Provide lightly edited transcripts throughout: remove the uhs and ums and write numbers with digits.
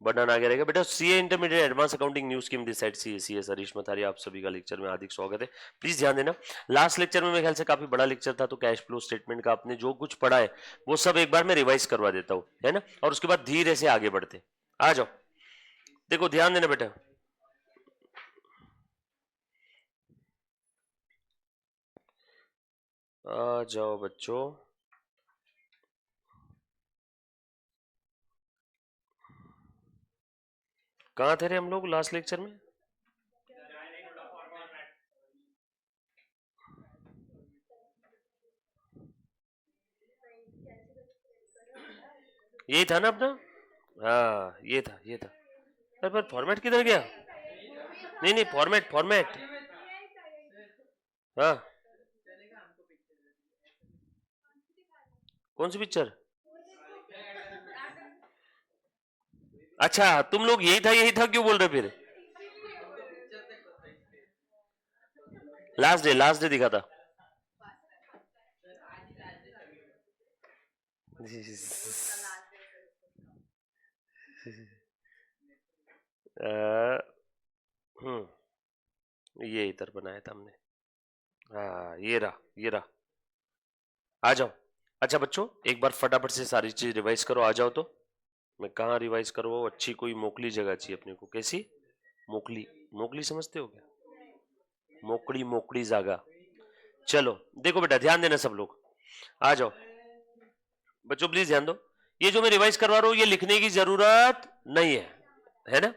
वर्णन आगे रहेगा बेटा। CA intermediate advanced accounting new scheme this side CA Harish Mathari, आप सभी का लेक्चर में हार्दिक स्वागत है। प्लीज ध्यान देना, लास्ट लेक्चर में मेरे ख्याल से काफी बड़ा लेक्चर था, तो कैश फ्लो स्टेटमेंट का आपने जो कुछ पढ़ा है वो सब एक बार मैं रिवाइज करवा देता हूँ, है ना, और उसके बाद धीरे से आगे बढ़ते। आ जाओ, देखो ध्यान देना बेटा। आ जाओ बच्चों, कहाँ थे रे हम लोग लास्ट लेक्चर में? यही था ना अपना? हाँ ये था, ये था। अरे पर फॉर्मेट किधर गया? नहीं नहीं, फॉर्मेट फॉर्मेट, हाँ कौन सी पिक्चर? अच्छा तुम लोग यही था क्यों बोल रहे फिर? लास्ट डे दिखा था। ये इधर बनाया था हमने, हाँ ये रहा। आ जाओ। अच्छा बच्चों, एक बार फटाफट से सारी चीज रिवाइज करो, आ जाओ। तो मैं कहाँ रिवाइज करो? अच्छी कोई मोकली जगह चाहिए अपने को। कैसी मोकली? मोकली समझते हो क्या? मोकड़ी मोकड़ी जागा। चलो देखो बेटा, ध्यान देना सब लोग, आ जाओ बच्चों प्लीज ध्यान दो। ये जो मैं रिवाइज करवा रहा हूं ये लिखने की जरूरत नहीं है ना?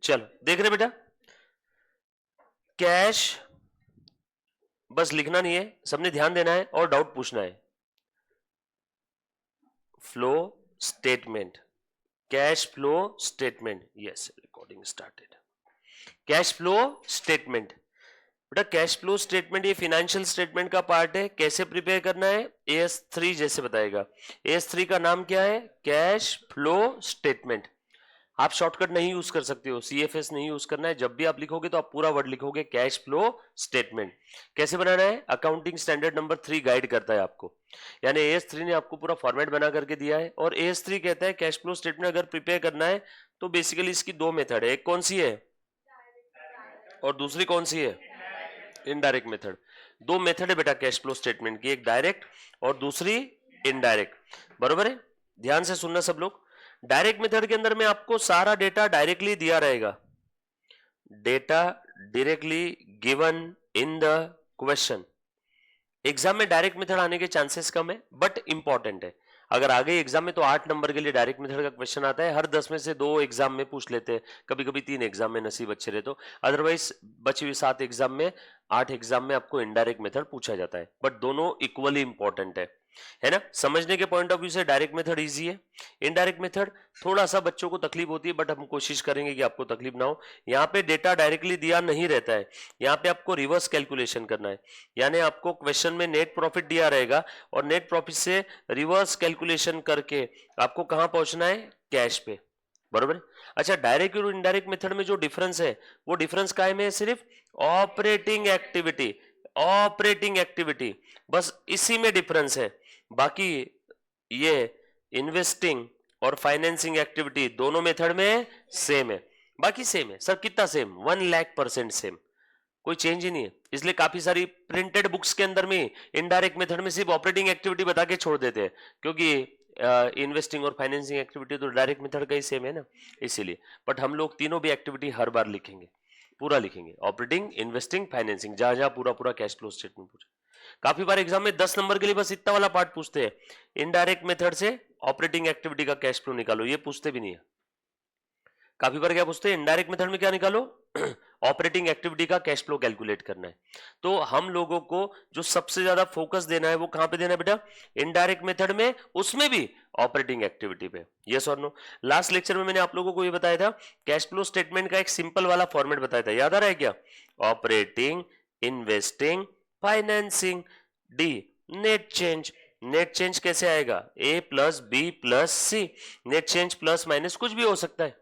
चलो देख रहे बेटा, कैश बस लिखना नहीं है, सबने ध्यान देना है और डाउट पूछना है। Flow statement, cash flow statement, yes recording started. Cash flow statement बेटा, कैश फ्लो स्टेटमेंट ये फाइनेंशियल स्टेटमेंट का पार्ट है। कैसे प्रिपेयर करना है? AS3 जैसे बताएगा। AS3 का नाम क्या है? Cash flow statement. आप शॉर्टकट नहीं यूज कर सकते हो, CFS नहीं यूज करना है। जब भी आप लिखोगे तो आप पूरा वर्ड लिखोगे, कैश फ्लो स्टेटमेंट। कैसे बनाना है? अकाउंटिंग स्टैंडर्ड नंबर 3 गाइड करता है आपको, यानी AS3 ने आपको पूरा फॉर्मेट बना करके दिया है। और AS3 कहता है कैश फ्लो स्टेटमेंट अगर प्रिपेयर करना है तो बेसिकली इसकी दो मेथड है, एक कौन सी है और दूसरी कौन सी है? Indirect method. दो मेथड है बेटा कैश फ्लो स्टेटमेंट की, एक डायरेक्ट और दूसरी इनडायरेक्ट, बरोबर है? ध्यान से सुनना सब लोग। डायरेक्ट मेथड के अंदर में आपको सारा डेटा डायरेक्टली दिया रहेगा, data directly given in the question. Exam में डायरेक्ट मेथड आने के चांसेस कम है बट इंपॉर्टेंट है। अगर आ गई एग्जाम में तो 8 नंबर के लिए डायरेक्ट मेथड का क्वेश्चन आता है। हर 10 में से 2 एग्जाम में पूछ लेते हैं, कभी कभी 3 एग्जाम में नसीब अच्छे रहे तो। अदरवाइज बची हुई 7 एग्जाम में, 8 एग्जाम में आपको इनडायरेक्ट मेथड पूछा जाता है, बट दोनों इक्वली इंपॉर्टेंट है ना? समझने के पॉइंट ऑफ व्यू से डायरेक्ट मेथड इजी है, इनडायरेक्ट मेथड थोड़ा सा बच्चों को तकलीफ होती है, बट हम कोशिश करेंगे कि आपको तकलीफ ना हो। यहाँ पे डेटा डायरेक्टली दिया नहीं रहता है, यहाँ पे आपको रिवर्स कैलकुलेशन करना है। यानी आपको क्वेश्चन में नेट प्रॉफिट दिया रहेगा और नेट प्रॉफिट से रिवर्स कैलकुलेशन करके आपको कहां पहुंचना है? कैश पे, बरोबर है? अच्छा, डायरेक्ट और इनडायरेक्ट मेथड में जो डिफरेंस है वो डिफरेंस काय में है? सिर्फ ऑपरेटिंग एक्टिविटी, ऑपरेटिंग एक्टिविटी, बस इसी में डिफरेंस है। बाकी ये इन्वेस्टिंग और फाइनेंसिंग एक्टिविटी दोनों मेथड में सेम है। बाकी सेम है सर, कितना सेम? 1,00,000% सेम, कोई चेंज ही नहीं है। इसलिए काफी सारी प्रिंटेड बुक्स के अंदर में इनडायरेक्ट मेथड में सिर्फ ऑपरेटिंग एक्टिविटी बता के छोड़ देते हैं, क्योंकि इन्वेस्टिंग और फाइनेंसिंग एक्टिविटी तो डायरेक्ट मेथड का ही सेम है ना, इसीलिए। बट हम लोग तीनों भी एक्टिविटी हर बार लिखेंगे, पूरा लिखेंगे, ऑपरेटिंग, इन्वेस्टिंग, फाइनेंसिंग, जहां जहां पूरा पूरा कैश फ्लो स्टेटमेंट पूछे। काफी बार एग्जाम में 10 नंबर के लिए बस इतना वाला पार्ट पूछते हैं, इनडायरेक्ट मेथड से ऑपरेटिंग एक्टिविटी का कैश फ्लो निकालो, ये पूछते भी नहीं है। काफी बार क्या पूछते हैं? इनडायरेक्ट मेथड में क्या निकालो? ऑपरेटिंग एक्टिविटी का कैश फ्लो कैलकुलेट करना है। तो हम लोगों को जो सबसे ज्यादा फोकस देना है वो कहां पे देना है बेटा? इनडायरेक्ट मेथड में, उसमें भी ऑपरेटिंग एक्टिविटी पे। यस और नो? लास्ट लेक्चर में मैंने आप लोगों को ये बताया था, कैश फ्लो स्टेटमेंट का एक सिंपल वाला फॉर्मेट बताया था, याद आ रहा है क्या? Operating, investing, financing, D net change. Net change कैसे आएगा? A plus B plus C। Net change plus minus कुछ भी हो सकता है।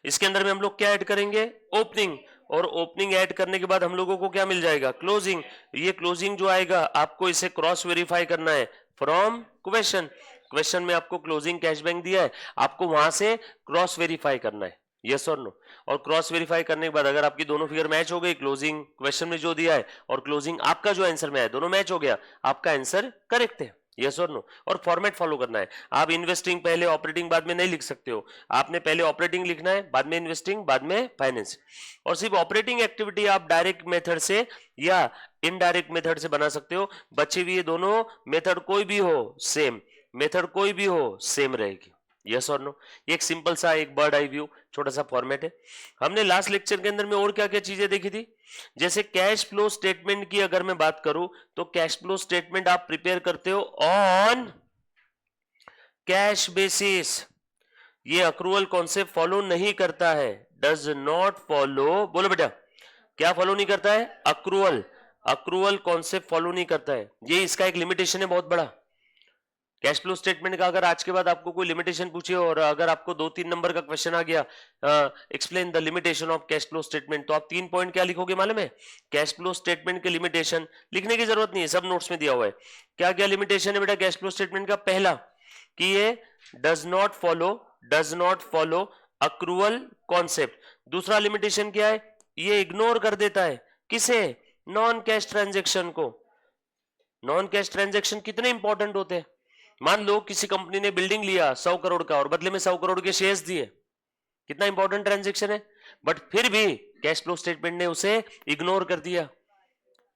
इसके अंदर में हम लोग क्या ऐड करेंगे? ओपनिंग। और ओपनिंग ऐड करने के बाद हम लोगों को क्या मिल जाएगा, क्लोजिंग। ये क्लोजिंग जो आएगा आपको इसे क्रॉस वेरीफाई करना है फ्रॉम क्वेश्चन। क्वेश्चन में आपको क्लोजिंग कैश बैंक दिया है, आपको वहां से क्रॉस वेरीफाई करना है, यस और नो। और क्रॉस वेरीफाई करने के बाद अगर आपकी दोनों फिगर मैच हो गई, क्लोजिंग क्वेश्चन में जो दिया है और क्लोजिंग आपका जो आंसर में है दोनों मैच हो गया, आपका आंसर करेक्ट है, यस और नो। और फॉर्मेट फॉलो करना है, आप इन्वेस्टिंग पहले ऑपरेटिंग बाद में नहीं लिख सकते हो, आपने पहले ऑपरेटिंग लिखना है, बाद में इन्वेस्टिंग, बाद में फाइनेंस। और सिर्फ ऑपरेटिंग एक्टिविटी आप डायरेक्ट मेथड से या इनडायरेक्ट मेथड से बना सकते हो, बचे हुए दोनों मेथड कोई भी हो सेम, मेथड कोई भी हो सेम रहेगी, यस और नो। ये एक सिंपल सा एक बर्ड आई व्यू छोटा सा फॉर्मेट है। हमने लास्ट लेक्चर के अंदर में और क्या क्या चीजें देखी थी, जैसे कैश फ्लो स्टेटमेंट की अगर मैं बात करूं तो कैश फ्लो स्टेटमेंट आप प्रिपेयर करते हो ऑन कैश बेसिस। ये अक्रूवल कॉन्सेप्ट फॉलो नहीं करता है, डज नॉट फॉलो, बोलो बेटा क्या फॉलो नहीं करता है, अक्रूवल, अक्रूवल कॉन्सेप्ट फॉलो नहीं करता है। ये इसका एक लिमिटेशन है बहुत बड़ा। कैश फ्लो स्टेटमेंट का अगर आज के बाद आपको कोई लिमिटेशन पूछे और अगर आपको 2-3 नंबर का क्वेश्चन आ गया, explain the limitation of cash flow statement, तो आप 3 पॉइंट क्या लिखोगे मालूम है, कैश फ्लो स्टेटमेंट के लिमिटेशन। लिखने की जरूरत नहीं है, सब नोट्स में दिया हुआ है। क्या क्या लिमिटेशन है बेटा कैश फ्लो स्टेटमेंट का, पहला कि ये does not follow accrual concept. दूसरा लिमिटेशन क्या है, ये इग्नोर कर देता है किसे, नॉन कैश ट्रांजेक्शन को। नॉन कैश ट्रांजेक्शन कितने इंपॉर्टेंट होते हैं, मान लो किसी कंपनी ने बिल्डिंग लिया 100 करोड़ का और बदले में 100 करोड़ के शेयर्स दिए, कितना इंपॉर्टेंट ट्रांजैक्शन है, बट फिर भी कैश फ्लो स्टेटमेंट ने उसे इग्नोर कर दिया,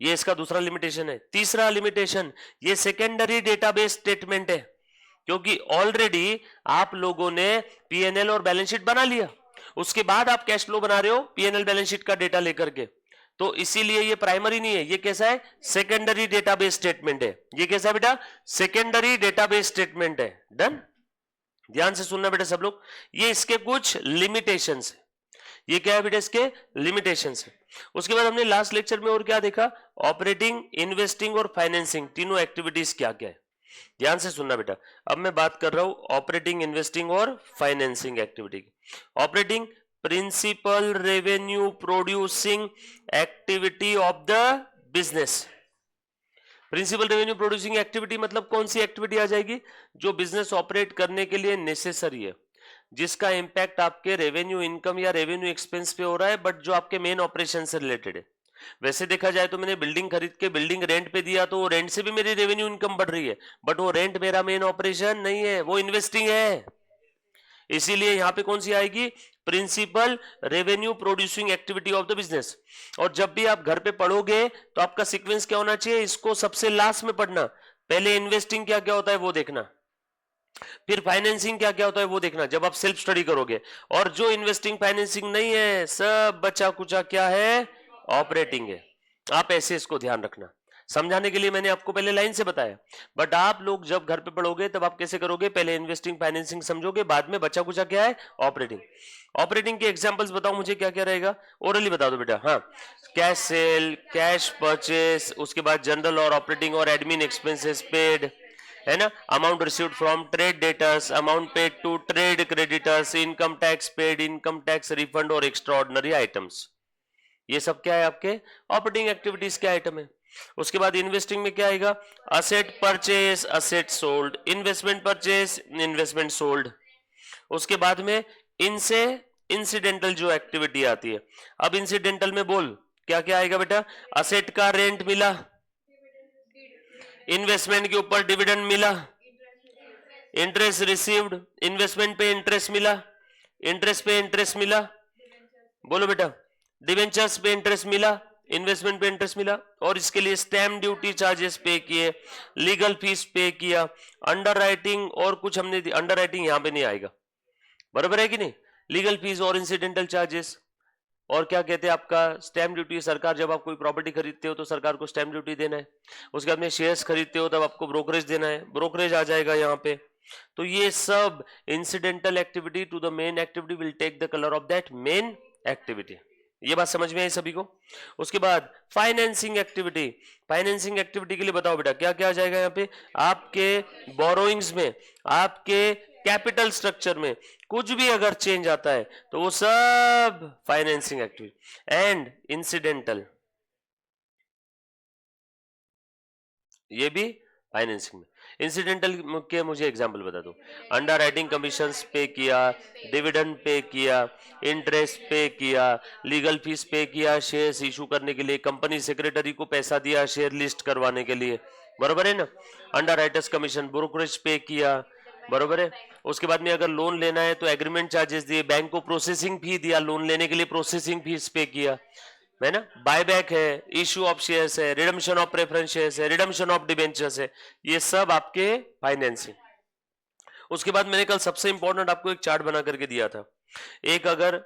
ये इसका दूसरा लिमिटेशन है। तीसरा लिमिटेशन, ये सेकेंडरी डेटाबेस स्टेटमेंट है, क्योंकि ऑलरेडी आप लोगों ने पीएनएल और बैलेंस शीट बना लिया, उसके बाद आप कैश फ्लो बना रहे हो पीएनएल बैलेंस शीट का डेटा लेकर के, तो इसीलिए ये प्राइमरी नहीं है, ये कैसा है, सेकेंडरी डेटाबेस स्टेटमेंट है। ये कैसा है बेटा, सेकेंडरी डेटाबेस स्टेटमेंट है। डन, ध्यान से सुनना बेटा सब लोग, ये इसके कुछ लिमिटेशंस है, ये क्या है बेटा, इसके लिमिटेशंस है। उसके बाद हमने लास्ट लेक्चर में और क्या देखा, ऑपरेटिंग, इन्वेस्टिंग और फाइनेंसिंग तीनों एक्टिविटीज क्या क्या है, ध्यान से सुनना बेटा। अब मैं बात कर रहा हूं ऑपरेटिंग, इन्वेस्टिंग और फाइनेंसिंग एक्टिविटी की। Operating, principal revenue producing activity of the business. Principal revenue producing activity मतलब कौन सी एक्टिविटी आ जाएगी, जो बिजनेस ऑपरेट करने के लिए नेसेसरी है, जिसका इंपैक्ट आपके रेवेन्यू इनकम या रेवेन्यू एक्सपेंस पे हो रहा है, बट जो आपके मेन ऑपरेशन से रिलेटेड है। वैसे देखा जाए तो मैंने बिल्डिंग खरीद के बिल्डिंग रेंट पे दिया, तो वो रेंट से भी मेरी रेवेन्यू इनकम बढ़ रही है, बट वो रेंट मेरा मेन ऑपरेशन नहीं है, वो इन्वेस्टिंग है। इसीलिए यहां पे कौन सी आएगी, principal revenue producing activity of the business. और जब भी आप घर पे पढ़ोगे तो आपका सीक्वेंस क्या होना चाहिए, इसको सबसे लास्ट में पढ़ना, पहले इन्वेस्टिंग क्या क्या होता है वो देखना, फिर फाइनेंसिंग क्या क्या होता है वो देखना जब आप सेल्फ स्टडी करोगे। और जो इन्वेस्टिंग फाइनेंसिंग नहीं है, सब बचा कुचा क्या है, ऑपरेटिंग है। आप ऐसे इसको ध्यान रखना, समझाने के लिए मैंने आपको पहले लाइन से बताया, बट आप लोग जब घर पे पढ़ोगे तब आप कैसे करोगे, पहले इन्वेस्टिंग फाइनेंसिंग समझोगे, बाद में बचा कुचा क्या है, ऑपरेटिंग। ऑपरेटिंग के एग्जांपल्स बताओ मुझे क्या क्या रहेगा, ओरली बता दो बेटा। हाँ, कैश सेल, कैश परचेस, उसके बाद जनरल और ऑपरेटिंग और एडमिन एक्सपेंसेस पेड, है ना, amount received from trade debtors, amount paid to trade creditors, income tax paid, income tax refund और एक्स्ट्रा ऑर्डिनरी आइटम्स। ये सब क्या है, आपके ऑपरेटिंग एक्टिविटीज के आइटम है। उसके बाद इन्वेस्टिंग में क्या आएगा, asset purchase, asset sold, investment purchase, investment sold. उसके बाद में इनसे इंसिडेंटल जो एक्टिविटी आती है, अब इंसिडेंटल में बोल क्या क्या आएगा बेटा, असेट का रेंट मिला, इन्वेस्टमेंट के ऊपर डिविडेंड मिला, इंटरेस्ट रिसीव्ड, इन्वेस्टमेंट पे इंटरेस्ट मिला, इंटरेस्ट पे इंटरेस्ट मिला, बोलो बेटा, डिवेंचर्स पे इंटरेस्ट मिला, इन्वेस्टमेंट पे इंटरेस्ट मिला, और इसके लिए स्टैम्प ड्यूटी चार्जेस पे किए, लीगल फीस पे किया, अंडर राइटिंग और कुछ हमने, अंडर राइटिंग यहां पे नहीं आएगा, बराबर है कि नहीं, लीगल फीस और इंसिडेंटल चार्जेस। और क्या कहते हैं आपका, स्टैम्प ड्यूटी, सरकार जब आप कोई प्रॉपर्टी खरीदते हो तो सरकार को स्टैम्प ड्यूटी देना है। उसके बाद में शेयर्स खरीदते हो तब आपको ब्रोकरेज देना है, ब्रोकरेज आ जाएगा यहाँ पे। तो ये सब incidental activity to the main activity will take the colour of that main activity. ये बात समझ में आई सभी को। उसके बाद फाइनेंसिंग एक्टिविटी, फाइनेंसिंग एक्टिविटी के लिए बताओ बेटा क्या क्या आ जाएगा यहाँ पे, आपके बोरोइंग्स में, आपके कैपिटल स्ट्रक्चर में कुछ भी अगर चेंज आता है तो वो सब फाइनेंसिंग एक्टिविटी। एंड इंसिडेंटल, ये भी फाइनेंसिंग में। इंसिडेंटल के मुझे एग्जांपल बता दो। अंडर राइटिंग कमीशंस पे किया, डिविडेंड पे किया, इंटरेस्ट पे किया, लीगल फीस पे किया, शेयर्स इशू करने के लिए, कंपनी सेक्रेटरी को पैसा दिया शेयर लिस्ट करवाने के लिए, बरोबर है ना। Under writers commission, brokerage pay किया, बरोबर है। उसके बाद में अगर लोन लेना है तो एग्रीमेंट चार्जेस दिए, बैंक को प्रोसेसिंग फी दिया, लोन लेने के लिए प्रोसेसिंग फीस पे किया, है ना। बायबैक है, इशू ऑफ शेयर्स है, रिडम्पशन ऑफ प्रेफरेंस शेयर्स है, रिडम्पशन ऑफ डिबेंचर्स है, ये सब आपके फाइनेंसिंग। उसके बाद मैंने कल सबसे इंपॉर्टेंट आपको एक चार्ट बना करके दिया था। एक अगर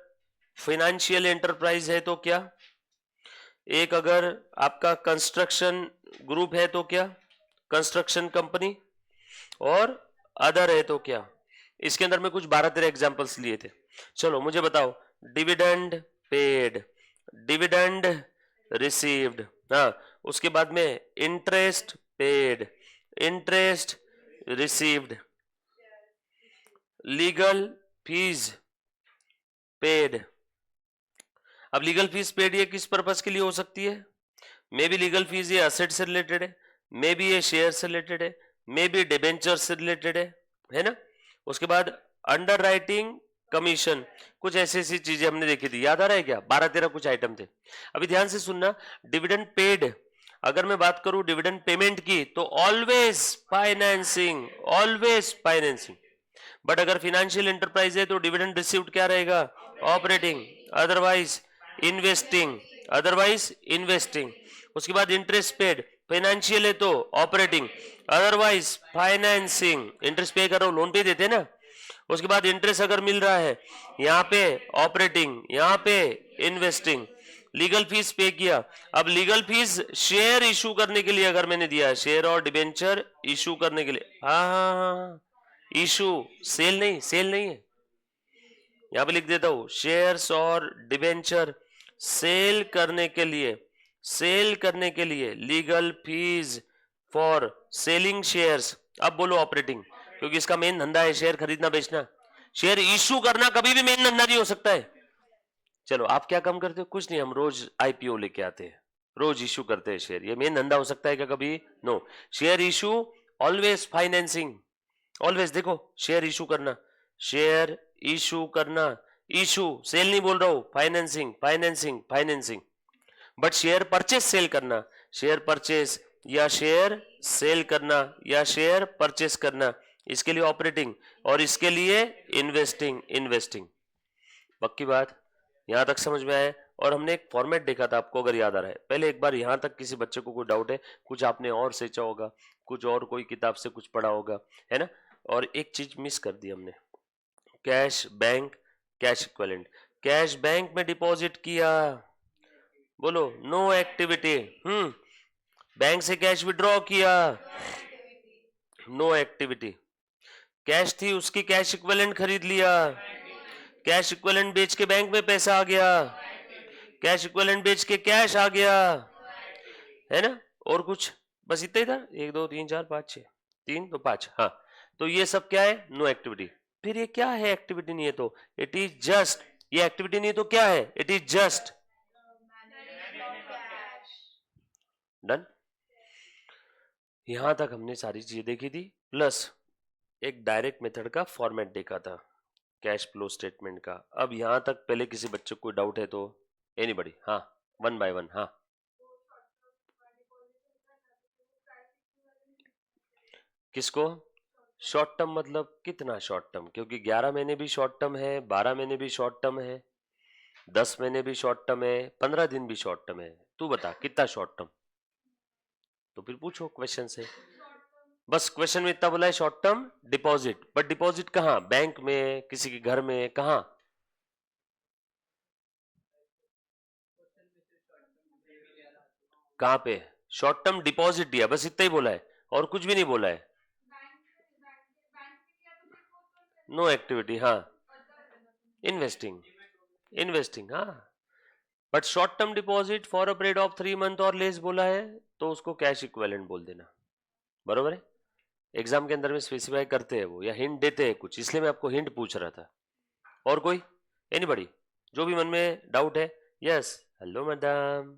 फाइनेंशियल एंटरप्राइज है तो क्या, एक अगर आपका कंस्ट्रक्शन ग्रुप है तो क्या, कंस्ट्रक्शन कंपनी, और अदर है तो क्या। इसके अंदर में कुछ 12-13 एग्जांपल्स लिए थे। चलो मुझे बताओ, डिविडेंड पेड, डिविडेंड रिसीव्ड, हाँ, उसके बाद में interest paid, interest received, legal fees paid. अब लीगल फीस पेड ये किस पर्पस के लिए हो सकती है, मे बी लीगल फीस ये असेट से रिलेटेड है, मे बी ये शेयर से रिलेटेड है, मे बी डिबेंचर से रिलेटेड है ना। उसके बाद अंडर राइटिंग कमीशन, कुछ ऐसी ऐसी चीजें हमने देखी थी, याद आ रहा है क्या, 12-13 कुछ आइटम थे। अभी ध्यान से सुनना, डिविडेंड पेड, अगर मैं बात करूं डिविडेंड पेमेंट की तो always financing, always financing. But अगर फाइनेंशियल एंटरप्राइज है तो डिविडेंड रिसीव्ड क्या रहेगा, operating, otherwise investing, otherwise investing. उसके बाद इंटरेस्ट पेड, फाइनेंशियल है तो ऑपरेटिंग, अदरवाइज फाइनेंसिंग, इंटरेस्ट पे करो, लोन पे देते ना। उसके बाद इंटरेस्ट अगर मिल रहा है यहाँ पे ऑपरेटिंग, यहाँ पे इन्वेस्टिंग, लीगल फीस पे किया। अब लीगल फीस शेयर इशू करने के लिए अगर मैंने दिया है, शेयर और डिबेंचर इशू करने के लिए, हाँ, इशू, सेल नहीं, सेल नहीं है, यहां पे लिख देता हूं, शेयर्स और डिबेंचर सेल करने के लिए, सेल करने के लिए legal fees for selling shares. अब बोलो ऑपरेटिंग, क्योंकि इसका मेन धंधा है शेयर खरीदना बेचना, शेयर इशू करना कभी भी मेन धंधा नहीं हो सकता है। चलो आप क्या काम करते हो, कुछ नहीं, हम रोज आईपीओ लेके आते हैं, रोज इशू करते हैं शेयर, ये मेन धंधा हो सकता है क्या कभी, no. Share issue always financing, always, देखो शेयर इशू करना, शेयर इशू करना, इशू, सेल नहीं बोल रहा हूं, financing, financing, financing. But share purchase sale करना, शेयर परचेस या शेयर सेल करना या शेयर परचेस करना, इसके लिए ऑपरेटिंग, और इसके लिए इन्वेस्टिंग, इन्वेस्टिंग। पक्की बात, यहां तक समझ में आया। और हमने एक फॉर्मेट देखा था, आपको अगर याद आ रहा है, पहले एक बार यहां तक किसी बच्चे को कोई डाउट है, कुछ आपने और सोचा होगा, कुछ और कोई किताब से कुछ पढ़ा होगा, है ना। और एक चीज मिस कर दी हमने, cash bank, cash equivalent. Cash bank में डिपॉजिट किया, बोलो नो एक्टिविटी, बैंक से कैश विड्रॉ किया, नो एक्टिविटी। कैश थी, उसकी कैश इक्विवेलेंट खरीद लिया, कैश इक्विवेलेंट बेच के बैंक में पैसा आ गया, कैश इक्विवेलेंट बेच के कैश आ गया, है ना। और कुछ, बस इतना ही था, 1 2 3 4 5 6, 3 तो 5, हाँ। तो ये सब क्या है, नो एक्टिविटी। फिर ये क्या है, एक्टिविटी नहीं है तो इट इज जस्ट, ये एक्टिविटी नहीं है तो क्या है, इट इज जस्ट डन। यहां तक हमने सारी चीजें देखी थी, प्लस एक डायरेक्ट मेथड का फॉर्मेट देखा था कैश फ्लो स्टेटमेंट का। अब यहां तक पहले किसी बच्चे को कोई डाउट है तो एनीबॉडी, हाँ, 1 बाय 1, हाँ। किसको, शॉर्ट टर्म मतलब कितना शॉर्ट टर्म, क्योंकि 11 महीने भी शॉर्ट टर्म है, 12 महीने भी शॉर्ट टर्म है, 10 महीने भी शॉर्ट टर्म है, 15 दिन भी शॉर्ट टर्म है। तू बता कितना शॉर्ट टर्म, तो फिर पूछो क्वेश्चन से। बस क्वेश्चन में इतना बोला है, short term deposit, but deposit कहाँ, बैंक में, किसी के घर में, कहाँ, कहाँ पे शॉर्ट टर्म डिपॉजिट दिया, बस इतना ही बोला है, और कुछ भी नहीं बोला है। नो एक्टिविटी, हाँ, इन्वेस्टिंग, इन्वेस्टिंग, हाँ। But short term deposit for a period of 3 month और लेस बोला है तो उसको कैश इक्विवेलेंट बोल देना, बरोबर है। एग्जाम के अंदर में स्पेसिफाई करते हैं वो, या हिंट देते हैं कुछ, इसलिए मैं आपको हिंट पूछ रहा था। और कोई, एनीबॉडी, जो भी मन में डाउट है? Yes, hello madam,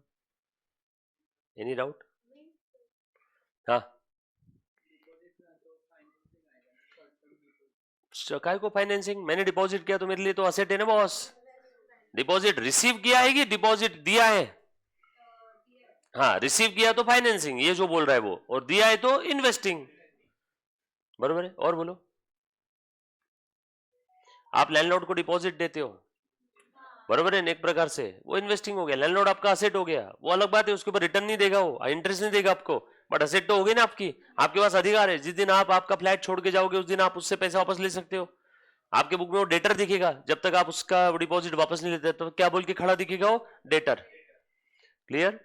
any doubt? हाँ, काय को फाइनेंसिंग? मैंने डिपॉजिट किया तो मेरे लिए तो असेट है ना बॉस। डिपॉजिट रिसीव किया है कि डिपॉजिट दिया है? हाँ, रिसीव किया तो फाइनेंसिंग, ये जो बोल रहा है वो, और दिया है तो इन्वेस्टिंग, बरोबर है। और बोलो, आप लैंडलॉर्ड को डिपॉजिट देते हो, बरोबर है, एक प्रकार से वो इन्वेस्टिंग हो गया, लैंडलॉर्ड आपका असेट हो गया, वो अलग बात है, उसके ऊपर रिटर्न नहीं देगा, वो इंटरेस्ट नहीं देगा आपको, बट असेट तो हो गई ना आपकी, आपके पास अधिकार है, जिस दिन आप आपका फ्लैट छोड़ के जाओगे उस दिन आप उससे पैसा वापस ले सकते हो। आपके बुक में वो डेटर दिखेगा, जब तक आप उसका डिपॉजिट वापस नहीं लेते तो क्या बोल के खड़ा दिखेगा? वो डेटर। क्लियर?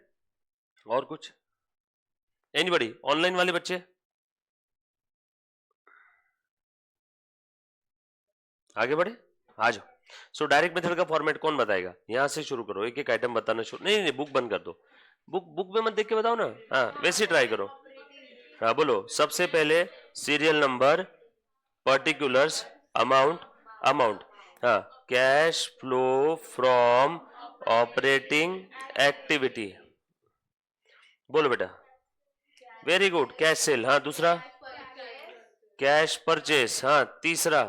और कुछ? एनीबॉडी? ऑनलाइन वाले बच्चे आगे बढ़े, आ जाओ। सो डायरेक्ट मेथड का फॉर्मेट कौन बताएगा? यहां से शुरू करो, एक एक आइटम बताना शुरू, नहीं नहीं बुक बंद कर दो, बुक में मत देख के बताओ ना, हाँ वैसे ट्राई करो। हाँ बोलो, सबसे पहले serial number, particulars, amount, amount, हाँ, cash flow from operating activity, बोलो बेटा, वेरी गुड, कैश सेल, हाँ दूसरा, कैश परचेस, हाँ तीसरा,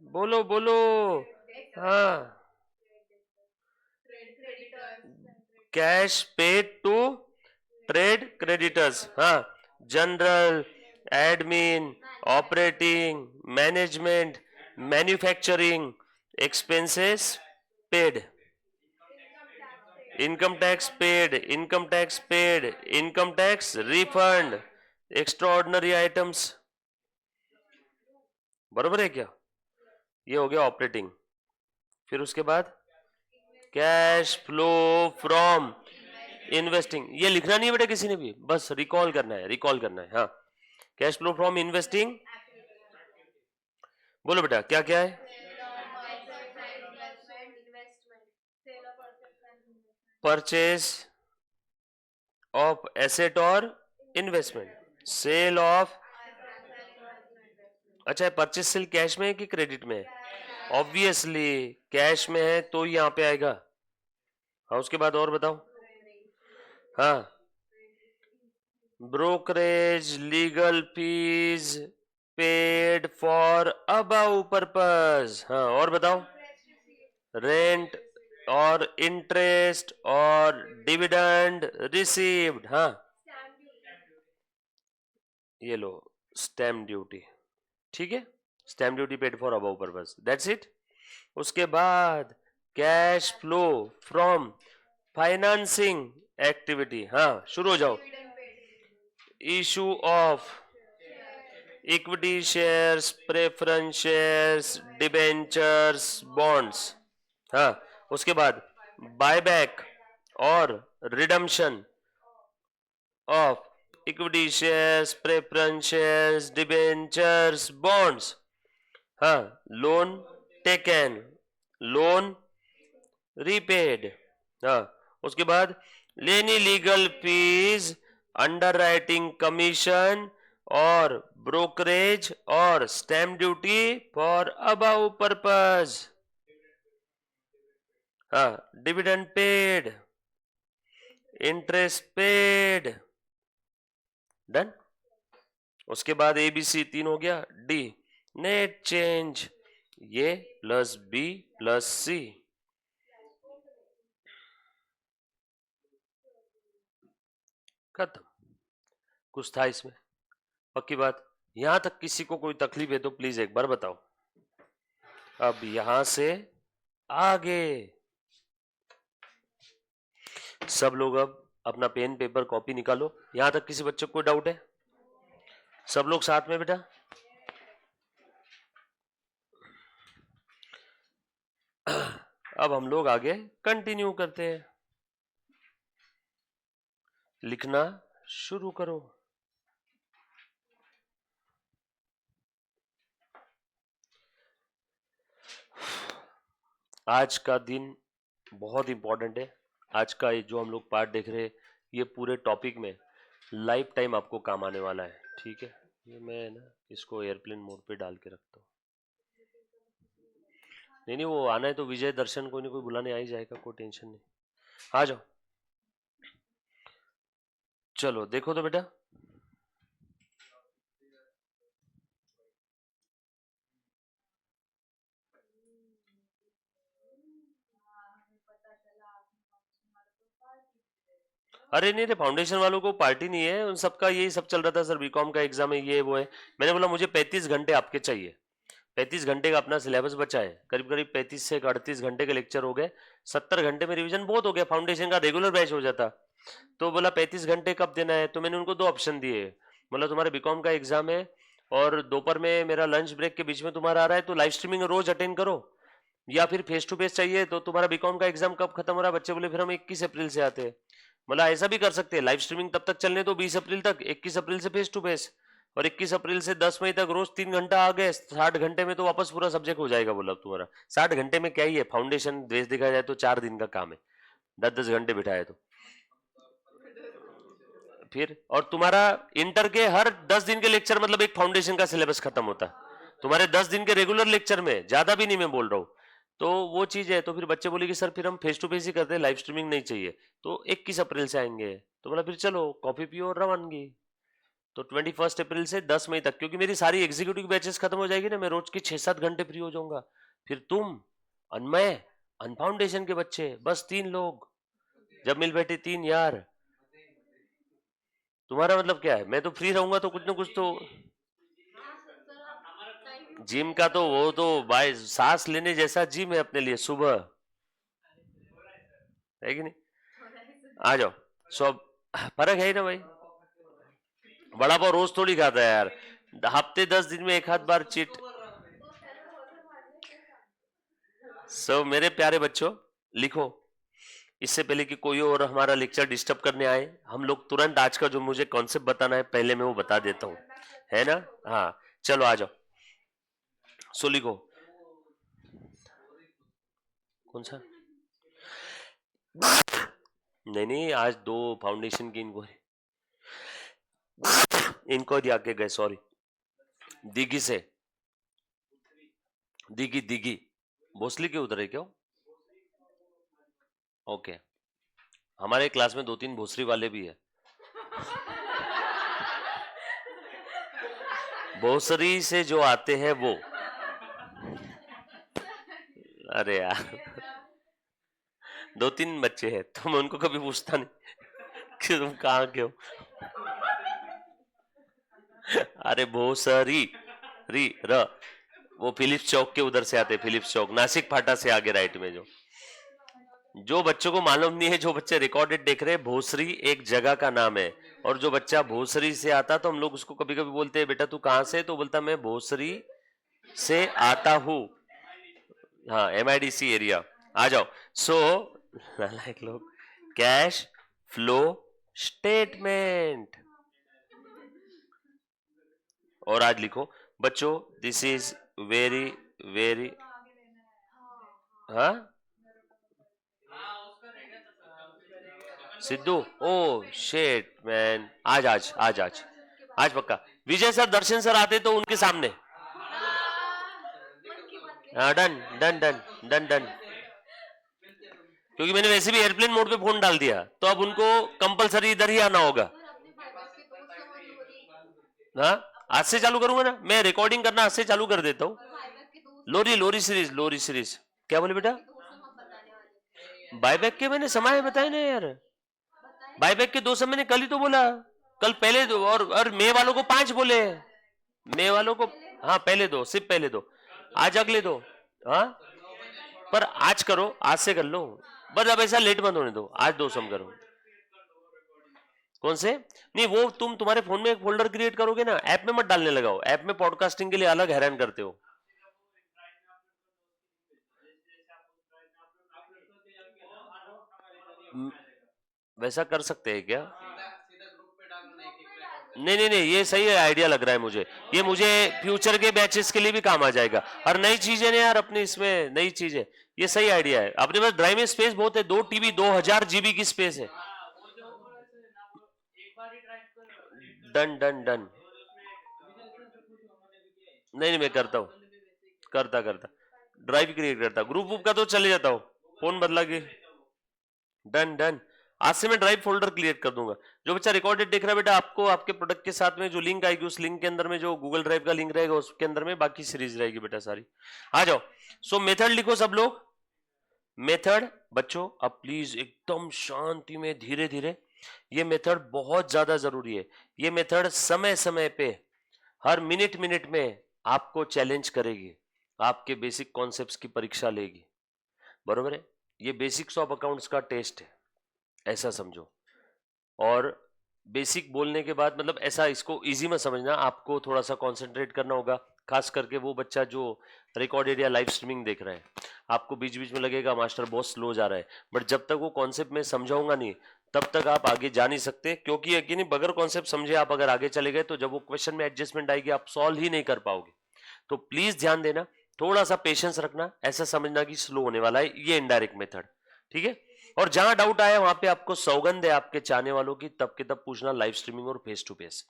बोलो बोलो, हाँ, cash paid to trade creditors, हाँ, general, admin, operating, management, manufacturing, expenses paid, income tax paid, income tax paid, income tax refund, extraordinary items, बरोबर है क्या? ये हो गया ऑपरेटिंग। फिर उसके बाद कैश फ्लो फ्रॉम इन्वेस्टिंग, ये लिखना नहीं है बेटा किसी ने भी, बस रिकॉल करना है, रिकॉल करना है, हाँ, कैश फ्लो फ्रॉम इन्वेस्टिंग, बोलो बेटा क्या क्या है? परचेज ऑफ एसेट और इन्वेस्टमेंट, सेल ऑफ, अच्छा परचेज सेल कैश में है कि क्रेडिट में है? ऑब्वियसली कैश में है तो यहाँ पे आएगा। हाँ उसके बाद और बताओ, हाँ, brokerage, legal fees paid for above purpose, हाँ और बताओ, रेंट और इंटरेस्ट और डिविडेंड रिसीव्ड, हाँ, ये लो स्टैम्प ड्यूटी, ठीक है, stamp duty paid for above purpose, that's it. उसके बाद cash flow from financing activity, हाँ शुरू हो जाओ, issue of equity shares, preference shares, debentures, bonds, हाँ उसके बाद बायबैक और redemption of equity shares, preference shares, debentures, bonds, हाँ, लोन टेकन, लोन रीपेड, हाँ उसके बाद लेनी legal fees, underwriting commission और ब्रोकरेज और stamp duty for above purpose, हाँ, dividend paid, interest paid, done. उसके बाद एबीसी 3 हो गया, डी नेट चेंज, ये प्लस बी प्लस सी, खत्म, कुछ था इसमें? पक्की बात? यहां तक किसी को कोई तकलीफ है तो प्लीज एक बार बताओ। अब यहां से आगे सब लोग अब अपना पेन पेपर कॉपी निकालो, यहां तक किसी बच्चे को कोई डाउट है? सब लोग साथ में बेटा, अब हम लोग आगे कंटिन्यू करते हैं, लिखना शुरू करो। आज का दिन बहुत इंपॉर्टेंट है, आज का ये जो हम लोग पार्ट देख रहे हैं ये पूरे टॉपिक में लाइफ टाइम आपको काम आने वाला है, ठीक है। ये मैं ना इसको एयरप्लेन मोड पे डाल के रखता हूँ। नहीं वो आना है तो विजय दर्शन कोई ना कोई बुलाने आ ही जाएगा, कोई टेंशन नहीं, आ जाओ। चलो देखो तो बेटा, अरे नहीं रे, फाउंडेशन वालों को पार्टी नहीं है, उन सबका यही सब चल रहा था सर, बीकॉम का एग्जाम है, ये वो है। मैंने बोला मुझे 35 घंटे आपके चाहिए, 35 घंटे का अपना सिलेबस बचा है, करीब करीब 35 से 38 घंटे के लेक्चर हो गए, 70 घंटे में रिवीजन बहुत हो गया, फाउंडेशन का रेगुलर बैच हो जाता। तो बोला 35 घंटे कब देना है, तो मैंने उनको 2 ऑप्शन दिए, बोला तुम्हारे बीकॉम का एग्जाम है और दोपहर में मेरा लंच ब्रेक के बीच में तुम्हारा आ रहा है, तो लाइव स्ट्रीमिंग रोज अटेंड करो, या फिर फेस टू फेस चाहिए तो तुम्हारा बीकॉम का एग्जाम कब खत्म हो रहा है। बच्चे बोले फिर हम 21 अप्रैल से आते हैं। बोला ऐसा भी कर सकते हैं, लाइव स्ट्रीमिंग तब तक चलने दो 20 अप्रैल तक, 21 अप्रैल से फेस टू फेस, और 21 अप्रैल से 10 मई तक रोज 3 घंटा आ गए, 60 घंटे में तो वापस पूरा सब्जेक्ट हो जाएगा। बोला तुम्हारा 60 घंटे में क्या ही है, फाउंडेशन बेस देखा जाए तो 4 दिन का काम है, 10-10 घंटे बिठाए तो फिर। और तुम्हारा इंटर के हर 10 दिन के लेक्चर मतलब एक फाउंडेशन का सिलेबस खत्म होता है तुम्हारे 10 दिन के रेगुलर लेक्चर में, ज्यादा भी नहीं मैं बोल रहा हूँ। तो वो चीज है, तो फिर बच्चे बोले कि सर फिर हम फेस टू फेस ही करते हैं, लाइव स्ट्रीमिंग नहीं चाहिए, तो 21 अप्रैल से आएंगे। तो बोला फिर चलो कॉफी पियो और रवानगी। तो 21 अप्रैल से 10 मई तक, क्योंकि मेरी सारी एग्जीक्यूटिव बैचेस खत्म हो जाएगी ना, मैं रोज के 6-7 घंटे फ्री हो जाऊंगा। फिर तुम, अनमय, अनफाउंडेशन के बच्चे, बस 3 लोग, जब मिल बैठे 3 यार। तुम्हारा मतलब क्या है, मैं तो फ्री रहूंगा तो कुछ ना कुछ तो। जिम का तो वो तो भाई सांस लेने जैसा जिम है अपने लिए, सुबह है कि नहीं, आ जाओ। सब फर्क है ही ना भाई, बड़ा पाव रोज थोड़ी खाता है यार, हफ्ते 10 दिन में एक आध बार चीट। सो मेरे प्यारे बच्चों, लिखो, इससे पहले कि कोई और हमारा लेक्चर डिस्टर्ब करने आए, हम लोग तुरंत आज का जो मुझे कॉन्सेप्ट बताना है पहले मैं वो बता देता हूँ, है ना। हाँ चलो आ जाओ, सो लिखो। कौन सा, नहीं नहीं आज 2 फाउंडेशन की इंक्वायरी आके गए, सॉरी, दिघी से, दिघी दिघी, भोसली के उधर है क्यों। ओके, हमारे क्लास में 2-3 भोसरी वाले भी है, भोसरी से जो आते हैं वो। अरे यार 2-3 बच्चे हैं तो मैं उनको कभी पूछता नहीं कि तुम कहाँ के हो। अरे भोसरी, री र, वो फिलिप्स चौक के उधर से आते, फिलिप्स चौक नासिक फाटा से आगे राइट में। जो बच्चों को मालूम नहीं है, जो बच्चे रिकॉर्डेड देख रहे हैं, भोसरी एक जगह का नाम है, और जो बच्चा भोसरी से आता तो हम लोग उसको कभी कभी बोलते हैं बेटा तू कहां से, तो बोलता मैं भोसरी से आता हूं। हाँ MIDC एरिया, आ जाओ। सो लाइक लोग, कैश फ्लो स्टेटमेंट, और आज लिखो बच्चों, दिस इज वेरी वेरी, हाँ सिद्धू, ओ शेट मैन, आज आज आज आज आज पक्का। विजय सर दर्शन सर आते तो उनके सामने, हाँ done done done done done, क्योंकि मैंने वैसे भी एयरप्लेन मोड पे फोन डाल दिया, तो अब उनको कंपलसरी इधर ही आना होगा। हाँ आज से चालू करूंगा ना मैं, रिकॉर्डिंग करना आज से चालू कर देता हूँ। लोरी लोरी सीरीज, लोरी सीरीज, क्या बोले बेटा, बायबैक के मैंने समय बताए ना यार, बायबैक के 2 समय मैंने कल ही तो बोला, कल पहले दो, और मे वालों को 5 बोले, मे वालों को, हाँ पहले 2, सिर्फ पहले 2, आज अगले 2, हाँ पर आज करो, आज से कर लो, बस अब ऐसा लेट मत होने दो, आज 2 सम करो। कौन से, नहीं वो तुम्हारे फोन में एक फोल्डर क्रिएट करोगे ना, ऐप में मत डालने लगाओ, ऐप में पॉडकास्टिंग के लिए अलग हैरान करते हो। वैसा कर सकते हैं क्या, नहीं नहीं नहीं, ये सही आइडिया लग रहा है मुझे, ये मुझे फ्यूचर के बैचेस के लिए भी काम आ जाएगा, और नई चीजें ना यार अपने इसमें, नई चीजें, ये सही आइडिया है। अपने पास ड्राइव में स्पेस बहुत है, 2 TB 2000 GB की स्पेस है। डन डन डन, नहीं नहीं मैं करता हूँ, करता करता, ड्राइव क्रिएट करता, ग्रुप वुप का तो चले जाता हो, फोन बदला के, डन डन। आज से मैं ड्राइव फोल्डर क्रिएट कर दूंगा। जो बच्चा रिकॉर्डेड देख रहा है बेटा, आपको आपके प्रोडक्ट के साथ में जो लिंक आएगी, उस लिंक के अंदर में जो गूगल ड्राइव का लिंक रहेगा, उसके अंदर में बाकी सीरीज रहेगी बेटा सारी। आ जाओ। सो मेथड लिखो सब लोग। मेथड बच्चों अब प्लीज एकदम शांति में धीरे धीरे, ये मेथड बहुत ज्यादा जरूरी है। ये मेथड समय समय पे, हर मिनट मिनट में आपको चैलेंज करेगी, आपके बेसिक कॉन्सेप्ट्स की परीक्षा लेगी, बरोबर है। ये बेसिक्स ऑफ अकाउंट्स का टेस्ट है, ऐसा समझो। और बेसिक बोलने के बाद मतलब ऐसा इसको इजी में समझना, आपको थोड़ा सा कंसंट्रेट करना होगा, खास करके वो बच्चा जो रिकॉर्डेड या लाइव स्ट्रीमिंग देख रहा है। आपको बीच बीच में लगेगा मास्टर बहुत स्लो जा रहा है, बट जब तक वो कॉन्सेप्ट में समझाऊंगा नहीं तब तक आप आगे जा नहीं सकते, क्योंकि यकीनी बगैर कॉन्सेप्ट समझे आप अगर आगे चले गए तो जब वो क्वेश्चन में एडजस्टमेंट आएगी आप सॉल्व ही नहीं कर पाओगे। तो प्लीज ध्यान देना, थोड़ा सा पेशेंस रखना, ऐसा समझना कि स्लो होने वाला है ये इनडायरेक्ट मेथड, ठीक है। और जहां डाउट आया वहां पे आपको सौगंध है आपके चाहने वालों की, तब के तब पूछना, लाइव स्ट्रीमिंग और फेस टू फेस।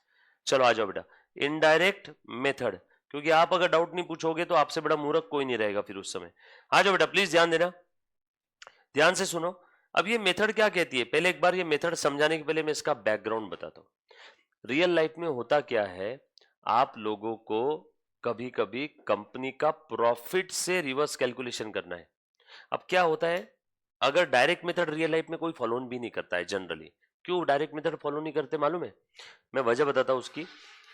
चलो आ जाओ बेटा, इनडायरेक्ट मेथड, क्योंकि आप अगर डाउट नहीं पूछोगे तो आपसे बड़ा मूर्ख कोई नहीं रहेगा फिर उस समय। आ जाओ बेटा, प्लीज ध्यान देना, ध्यान से सुनो। अब ये मेथड क्या कहती है, पहले एक बार ये मेथड समझाने के पहले मैं इसका बैकग्राउंड बताता हूं। रियल लाइफ में होता क्या है, आप लोगों को कभी कभी कंपनी का प्रॉफिट से रिवर्स कैलकुलेशन करना है। अब क्या होता है, अगर डायरेक्ट मेथड रियल लाइफ में कोई फॉलो भी नहीं करता है जनरली। क्यों डायरेक्ट मेथड फॉलो नहीं करते मालूम है? मैं वजह बताता हूं उसकी।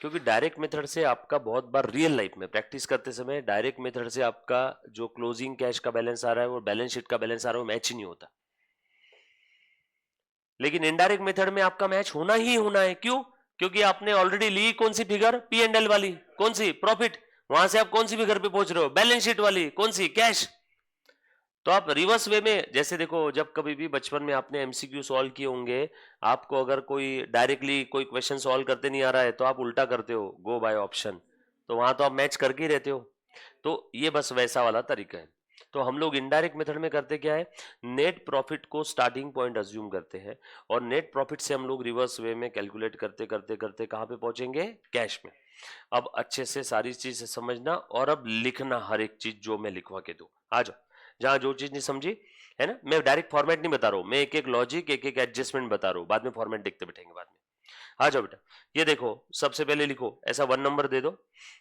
क्योंकि डायरेक्ट मेथड से आपका बहुत बार रियल लाइफ में प्रैक्टिस करते समय डायरेक्ट मेथड से आपका जो क्लोजिंग कैश का बैलेंस आ रहा है वो बैलेंस शीट का बैलेंस आ रहा है वो मैच ही नहीं होता। लेकिन इनडायरेक्ट मेथड में आपका मैच होना ही होना है। क्यों? क्योंकि आपने ऑलरेडी ली कौन सी फिगर, पी एंड एल वाली, कौन सी, प्रॉफिट। वहां से आप कौन सी फिगर पे पहुंच रहे हो, बैलेंस शीट वाली, कौन सी, कैश। तो आप रिवर्स वे में, जैसे देखो जब कभी भी बचपन में आपने एमसीक्यू सॉल्व किए होंगे, आपको अगर कोई डायरेक्टली कोई क्वेश्चन सॉल्व करते नहीं आ रहा है तो आप उल्टा करते हो, गो बाय ऑप्शन, तो वहां तो आप मैच करके ही रहते हो। तो ये बस वैसा वाला तरीका है। तो हम लोग इनडायरेक्ट मेथड में करते क्या है, नेट प्रॉफिट को स्टार्टिंग पॉइंट अज्यूम करते हैं, और नेट प्रॉफिट से हम लोग रिवर्स वे में कैलकुलेट करते करते करते कहां पे पहुंचेंगे, कैश में। अब अच्छे से सारी चीज समझना, और अब लिखना हर एक चीज जो मैं लिखवा के दूं। आ जाओ, जहां जो चीज नहीं समझी है ना, मैं डायरेक्ट फॉर्मेट नहीं बता रहा हूं, मैं एक एक लॉजिक एक एक एडजस्टमेंट बता रहा हूं, बाद में फॉर्मेट देखते बैठेंगे बाद में। आ जाओ बेटा, ये देखो सबसे पहले लिखो ऐसा 1 नंबर दे दो,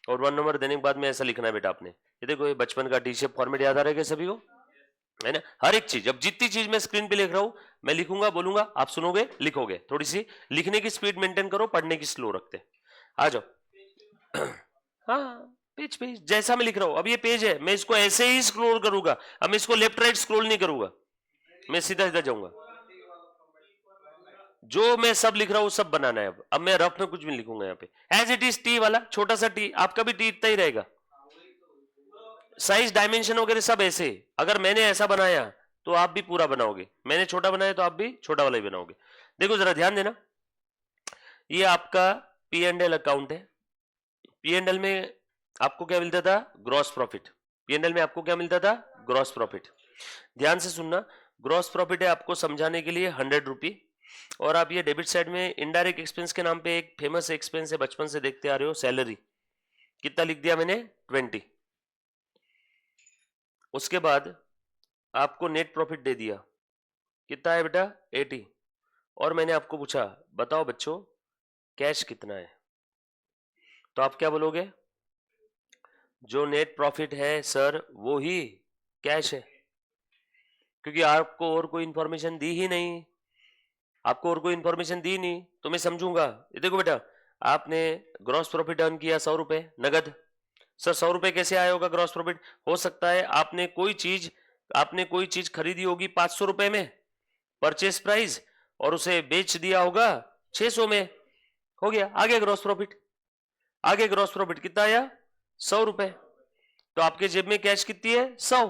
और 1 नंबर देने के बाद में ऐसा लिखना है बेटा आपने। ये देखो ये बचपन का टी शेप फॉर्मेट याद आ रहा है सभी को, है ना। हर एक चीज, अब जितनी चीज मैं स्क्रीन पे लिख रहा हूं मैं लिखूंगा, बोलूंगा, आप सुनोगे लिखोगे। थोड़ी सी लिखने की स्पीड मेंटेन करो, पढ़ने की स्लो रखते। आ जाओ। हाँ, पेज पेज जैसा मैं लिख रहा हूं, अब ये पेज है, मैं इसको ऐसे ही स्क्रॉल करूंगा, अब मैं इसको लेफ्ट राइट स्क्रॉल नहीं करूंगा, मैं सीधा सीधा जाऊंगा। जो मैं सब लिख रहा हूं सब बनाना है। अब मैं रफ में कुछ भी लिखूंगा यहाँ पे, एज इट इज टी वाला छोटा सा टी, आपका भी टी इतना ही रहेगा, साइज डायमेंशन वगैरह सब ऐसे। अगर मैंने ऐसा बनाया तो आप भी पूरा बनाओगे, मैंने छोटा बनाया तो आप भी छोटा वाला ही बनाओगे। देखो जरा ध्यान देना, ये आपका पी एंड एल अकाउंट है। पी एंड एल में आपको क्या मिलता था, gross profit. P and L में आपको क्या मिलता था, ग्रॉस प्रॉफिट। ध्यान से सुनना, ग्रॉस प्रॉफिट है आपको समझाने के लिए 100 रुपी, और आप ये डेबिट साइड में इनडायरेक्ट एक्सपेंस के नाम पे एक फेमस एक्सपेंस है, बचपन से देखते आ रहे हो, सैलरी। कितना लिख दिया मैंने, 20। उसके बाद आपको नेट प्रॉफिट दे दिया, कितना है बेटा, 80। और मैंने आपको पूछा बताओ बच्चों कैश कितना है, तो आप क्या बोलोगे, जो नेट प्रॉफिट है सर वो ही कैश है, क्योंकि आपको और कोई इंफॉर्मेशन दी ही नहीं, आपको और कोई इंफॉर्मेशन दी नहीं तो मैं समझूंगा। ये देखो बेटा, आपने ग्रॉस प्रॉफिट अर्न किया 100 रुपए नगद। सर 100 रुपए कैसे आया होगा ग्रॉस प्रॉफिट? हो सकता है आपने कोई चीज खरीदी होगी 500 रुपए में, परचेस प्राइस, और उसे बेच दिया होगा 600 में, हो गया, आगे ग्रॉस प्रॉफिट। आगे ग्रॉस प्रॉफिट कितना आया, 100 रुपए। तो आपके जेब में कैश कितनी है, 100।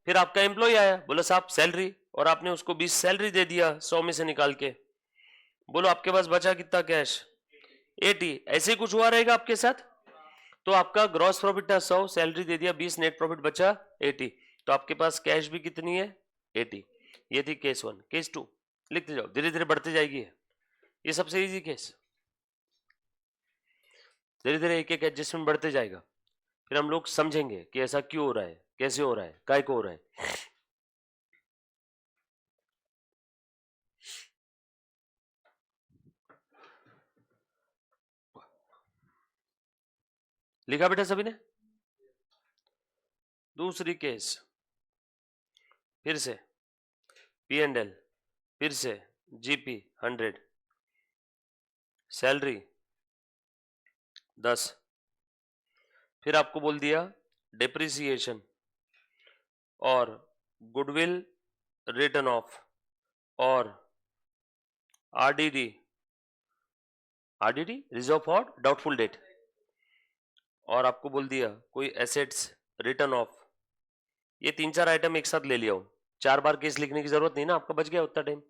फिर आपका एम्प्लॉय आया, बोला साहब सैलरी, और आपने उसको 20 सैलरी दे दिया 100 में से निकाल के। बोलो आपके पास बचा कितना कैश, 80। ऐसे कुछ हुआ रहेगा आपके साथ। तो आपका ग्रॉस प्रॉफिट था 100, सैलरी दे दिया 20, नेट प्रॉफिट बचा 80, तो आपके पास कैश भी कितनी है, 80। ये थी केस 1। केस 2 लिखते जाओ, धीरे धीरे बढ़ते जाएगी, ये सबसे इजी केस, धीरे धीरे एक एक एडजस्टमेंट बढ़ते जाएगा, फिर हम लोग समझेंगे कि ऐसा क्यों हो रहा है। कैसे हो रहा है, काय को हो रहा है? लिखा बेटा सभी ने? दूसरी केस, फिर से P&L, फिर से GP 100, सैलरी 10, फिर आपको बोल दिया डेप्रिसिएशन और गुडविल रिटर्न ऑफ और RDD reserve for doubtful debt, और आपको बोल दिया कोई एसेट्स रिटर्न ऑफ। ये 3-4 आइटम एक साथ ले लिया हो, 4 बार केस लिखने की जरूरत नहीं ना, आपका बच गया उतना टाइम।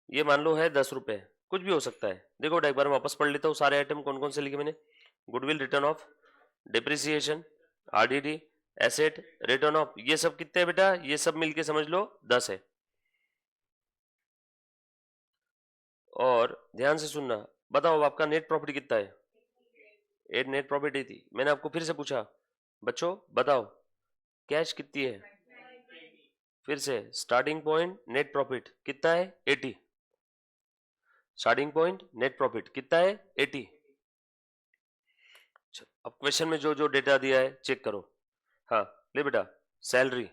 ये मान लो है 10 रुपए, कुछ भी हो सकता है। देखो बेटा एक बार वापस पढ़ लेता हूँ सारे आइटम कौन कौन से लिखे मैंने। Goodwill written of, depreciation, RDD, asset return of, ये सब कितने हैं बेटा? ये सब मिलके समझ लो 10 है। और ध्यान से सुनना, बताओ आपका नेट प्रॉफिट कितना है? एक नेट प्रॉफिट ही थी। मैंने आपको फिर से पूछा बच्चों बताओ कैश कितनी है? फिर से स्टार्टिंग पॉइंट नेट प्रॉफिट कितना है? 80। स्टार्टिंग पॉइंट नेट प्रॉफिट कितना है? 80। अब क्वेश्चन में जो जो डेटा दिया है चेक करो। हाँ ले बेटा, सैलरी,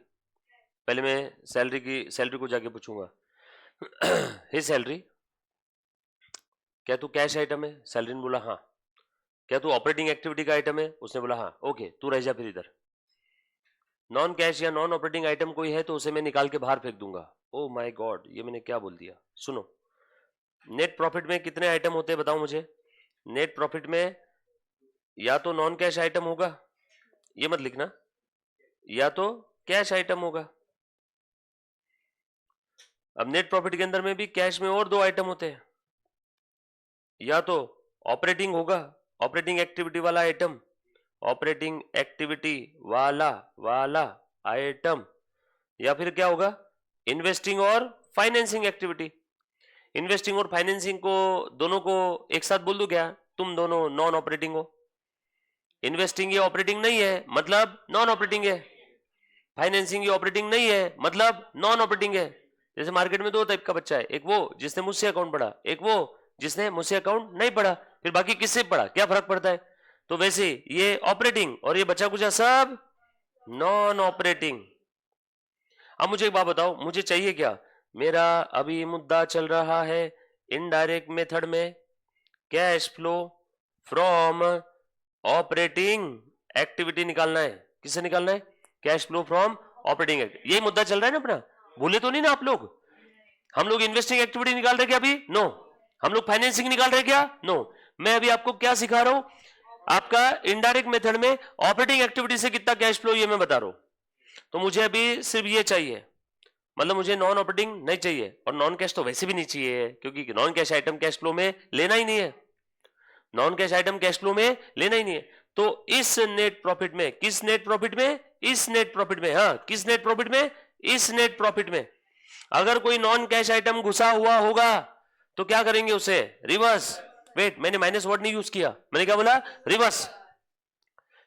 पहले मैं सैलरी को जाके पूछूंगा हे सैलरी, क्या तू कैश आइटम है? सैलरी ने बोला हाँ। क्या तू ऑपरेटिंग एक्टिविटी का आइटम है? उसने बोला हाँ। ओके तू रह जा फिर इधर। नॉन कैश या नॉन ऑपरेटिंग आइटम कोई है तो उसे मैं निकाल के बाहर फेंक दूंगा। ओ माय गॉड, ये मैंने क्या बोल दिया? सुनो, नेट प्रॉफिट में कितने आइटम होते हैं बताओ मुझे? नेट प्रॉफिट में या तो नॉन कैश आइटम होगा, ये मत लिखना, या तो कैश आइटम होगा। अब नेट प्रॉफिट के अंदर में भी कैश में और 2 आइटम होते हैं, या तो ऑपरेटिंग होगा, ऑपरेटिंग एक्टिविटी वाला आइटम, ऑपरेटिंग एक्टिविटी वाला आइटम, या फिर क्या होगा? इन्वेस्टिंग और फाइनेंसिंग एक्टिविटी। इन्वेस्टिंग और फाइनेंसिंग को दोनों को एक साथ बोल दो क्या? तुम दोनों नॉन ऑपरेटिंग हो। इन्वेस्टिंग ये ऑपरेटिंग नहीं है मतलब नॉन ऑपरेटिंग है, फाइनेंसिंग ये ऑपरेटिंग नहीं है मतलब नॉन ऑपरेटिंग है। जैसे मार्केट में 2 टाइप का बच्चा है, एक वो जिसने मुझसे अकाउंट पढ़ा, एक वो जिसने मुझसे अकाउंट नहीं पढ़ा। फिर बाकी किससे पढ़ा, क्या फर्क पड़ता है? तो वैसे ये ऑपरेटिंग और ये बचा कुचा सब नॉन ऑपरेटिंग। अब मुझे एक बात बताओ, मुझे चाहिए क्या? मेरा अभी मुद्दा चल रहा है इनडायरेक्ट मेथड में cash flow from operating activity निकालना है। किससे निकालना है? Cash flow from operating activity. यही मुद्दा चल रहा है ना अपना, भूले तो नहीं ना आप लोग? हम लोग इन्वेस्टिंग एक्टिविटी निकाल रहे क्या अभी? नो। हम लोग फाइनेंसिंग निकाल रहे क्या? नो। मैं अभी आपको क्या सिखा रहा हूं? आपका इनडायरेक्ट मेथड में ऑपरेटिंग एक्टिविटी से कितना कैश फ्लो ये मैं बता रहा हूं। तो मुझे अभी सिर्फ ये चाहिए, मतलब मुझे नॉन ऑपरेटिंग नहीं चाहिए, और नॉन कैश तो वैसे भी नहीं चाहिए क्योंकि non cash item cash flow में लेना ही नहीं है। Non cash item cash flow में लेना ही नहीं है। तो इस नेट प्रॉफिट में, किस नेट प्रॉफिट में? इस नेट प्रॉफिट में। हाँ किस नेट प्रॉफिट में? इस नेट प्रॉफिट में अगर कोई नॉन कैश आइटम घुसा हुआ होगा तो क्या करेंगे? उसे रिवर्स। वेट, मैंने माइनस वर्ड नहीं यूज किया, मैंने क्या बोला? रिवर्स।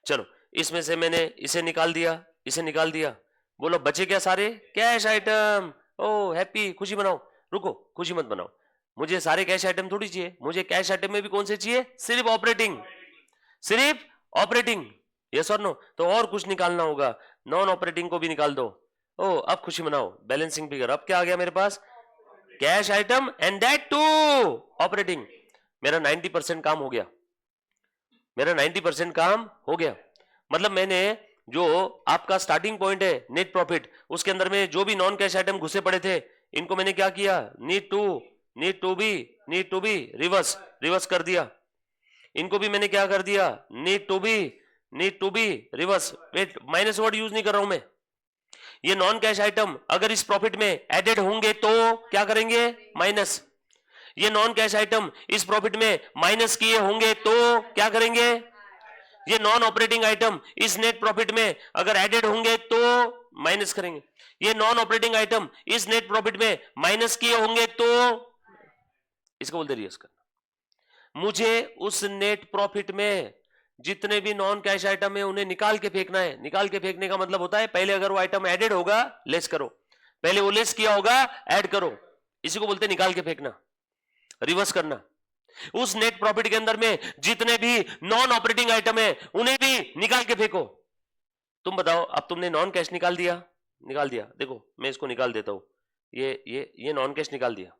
चलो इसमें से मैंने इसे निकाल दिया, इसे निकाल दिया, बोलो बचे क्या? सारे कैश आइटम। ओ हैप्पी, खुशी मनाओ। रुको, खुशी मत बनाओ, मुझे सारे कैश आइटम थोड़ी चाहिए, मुझे कैश आइटम में भी कौन से चाहिए? सिर्फ ऑपरेटिंग, सिर्फ ऑपरेटिंग। यस और नो? तो और कुछ निकालना होगा, नॉन ऑपरेटिंग को भी निकाल दो। ओ अब खुशी मनाओ, बैलेंसिंग फिगर अब क्या आ गया मेरे पास? Cash item and that to operating. मेरा 90% काम हो गया, मेरा 90% काम हो गया। मतलब मैंने जो आपका स्टार्टिंग पॉइंट है नेट प्रॉफिट, उसके अंदर में जो भी नॉन कैश आइटम घुसे पड़े थे इनको मैंने क्या किया? नीड टू बी रिवर्स कर दिया। इनको भी मैंने क्या कर दिया? Need to be reverse. Wait, minus word use नहीं कर रहा हूं मैं। ये नॉन कैश आइटम अगर इस प्रॉफिट में एडेड होंगे तो क्या करेंगे? माइनस। ये नॉन कैश आइटम इस प्रॉफिट में माइनस किए होंगे तो क्या करेंगे? ये नॉन ऑपरेटिंग आइटम इस नेट प्रॉफिट में अगर एडेड होंगे तो माइनस करेंगे। ये नॉन ऑपरेटिंग आइटम इस नेट प्रॉफिट में माइनस किए होंगे तो, इसको बोलते रिवर्स करना। मुझे उस नेट प्रॉफिट में जितने भी नॉन कैश आइटम है उन्हें निकाल के फेंकना है। निकाल के फेंकने का मतलब होता है पहले अगर वो आइटम एडेड होगा लेस करो, पहले वो लेस किया होगा ऐड करो, इसी को बोलते हैं निकाल के फेंकना, रिवर्स करना। उस नेट प्रॉफिट के अंदर में जितने भी नॉन ऑपरेटिंग आइटम है उन्हें भी निकाल के फेंको। तुम बताओ, अब तुमने नॉन कैश निकाल दिया, देखो मैं इसको निकाल देता हूं, ये नॉन कैश निकाल दिया,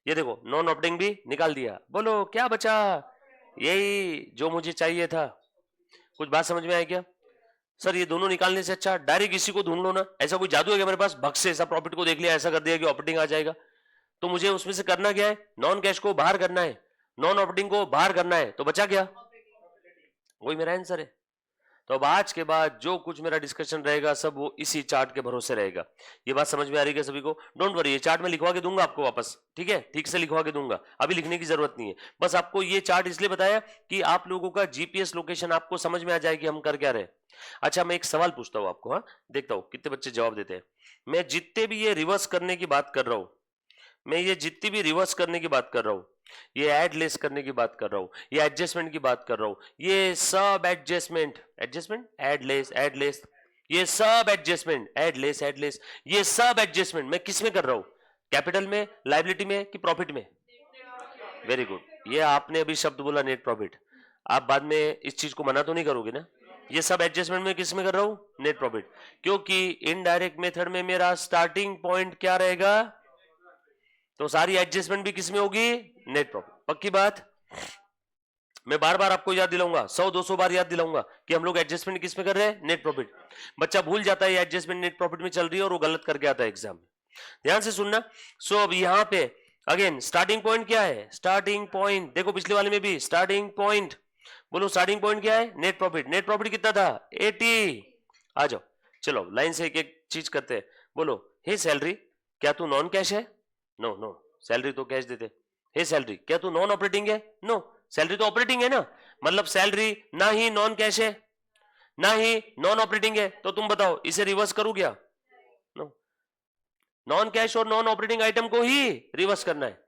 ये देखो नॉन ऑपरेटिंग भी निकाल दिया। बोलो क्या बचा? यही जो मुझे चाहिए था। कुछ बात समझ में आई क्या? सर ये दोनों निकालने से अच्छा डायरेक्ट इसी को ढूंढ लो ना। ऐसा कोई जादू है क्या मेरे पास? भग से ऐसा प्रॉफिट को देख लिया, ऐसा कर दिया कि ऑपरेटिंग आ जाएगा? तो मुझे उसमें से करना क्या है? नॉन कैश को बाहर करना है, नॉन ऑपरेटिंग को बाहर करना है, तो बचा क्या? वही मेरा आंसर है। तो अब आज के बाद जो कुछ मेरा डिस्कशन रहेगा सब वो इसी चार्ट के भरोसे रहेगा। ये बात समझ में आ रही है सभी को? डोंट वरी, ये चार्ट मैं लिखवा के दूंगा आपको वापस, ठीक है? ठीक से लिखवा के दूंगा, अभी लिखने की जरूरत नहीं है। बस आपको ये चार्ट इसलिए बताया कि आप लोगों का जीपीएस लोकेशन आपको समझ में आ जाए कि हम कर क्या रहे। अच्छा मैं एक सवाल पूछता हूँ आपको, हाँ देखता हूँ कितने बच्चे जवाब देते हैं। मैं जितने भी ये रिवर्स करने की बात कर रहा हूँ, मैं ये जितनी भी रिवर्स करने की बात कर रहा हूँ, ये ऐड लेस करने की बात कर रहा हूँ, ये एडजस्टमेंट की बात कर रहा हूँ, ये सब एडजस्टमेंट ऐड लेस, ये सब एडजस्टमेंट ऐड लेस, ये सब एडजस्टमेंट मैं किस में कर रहा हूँ? कैपिटल में, लायबिलिटी में कि प्रॉफिट में? वेरी गुड, ये आपने अभी शब्द बोला नेट प्रॉफिट, आप बाद में इस चीज को मना तो नहीं करोगे ना? ये सब एडजस्टमेंट में किस में कर रहा हूँ? नेट प्रॉफिट, क्योंकि इनडायरेक्ट मेथड में मेरा स्टार्टिंग पॉइंट क्या रहेगा? तो सारी एडजस्टमेंट भी किसमें होगी? Net profit. पक्की बात? मैं बार बार आपको याद दिलाऊंगा, 100-200 बार याद दिलाऊंगा कि हम लोग एडजस्टमेंट किस में कर रहे हैं? Net profit. बच्चा भूल जाता है एडजस्टमेंट नेट प्रॉफिट में चल रही है और वो गलत करके आता है एग्जाम में। ध्यान से सुनना। सो अब यहाँ पे अगेन स्टार्टिंग पॉइंट क्या है? स्टार्टिंग पॉइंट देखो पिछले वाले में भी स्टार्टिंग पॉइंट, बोलो स्टार्टिंग पॉइंट क्या है? Net profit. नेट प्रॉफिट कितना था? 80। आ जाओ, चलो लाइन से एक एक चीज करते हैं। बोलो हे सैलरी, क्या तू नॉन कैश है? नो नो, सैलरी तो कैश देते। हे सैलरी, क्या तू नॉन ऑपरेटिंग है? नो, सैलरी तो ऑपरेटिंग है ना, मतलब सैलरी ना ही नॉन कैश है ना ही नॉन ऑपरेटिंग है, तो तुम बताओ इसे रिवर्स करूं क्या? नो, नॉन कैश और नॉन ऑपरेटिंग आइटम को ही रिवर्स करना है।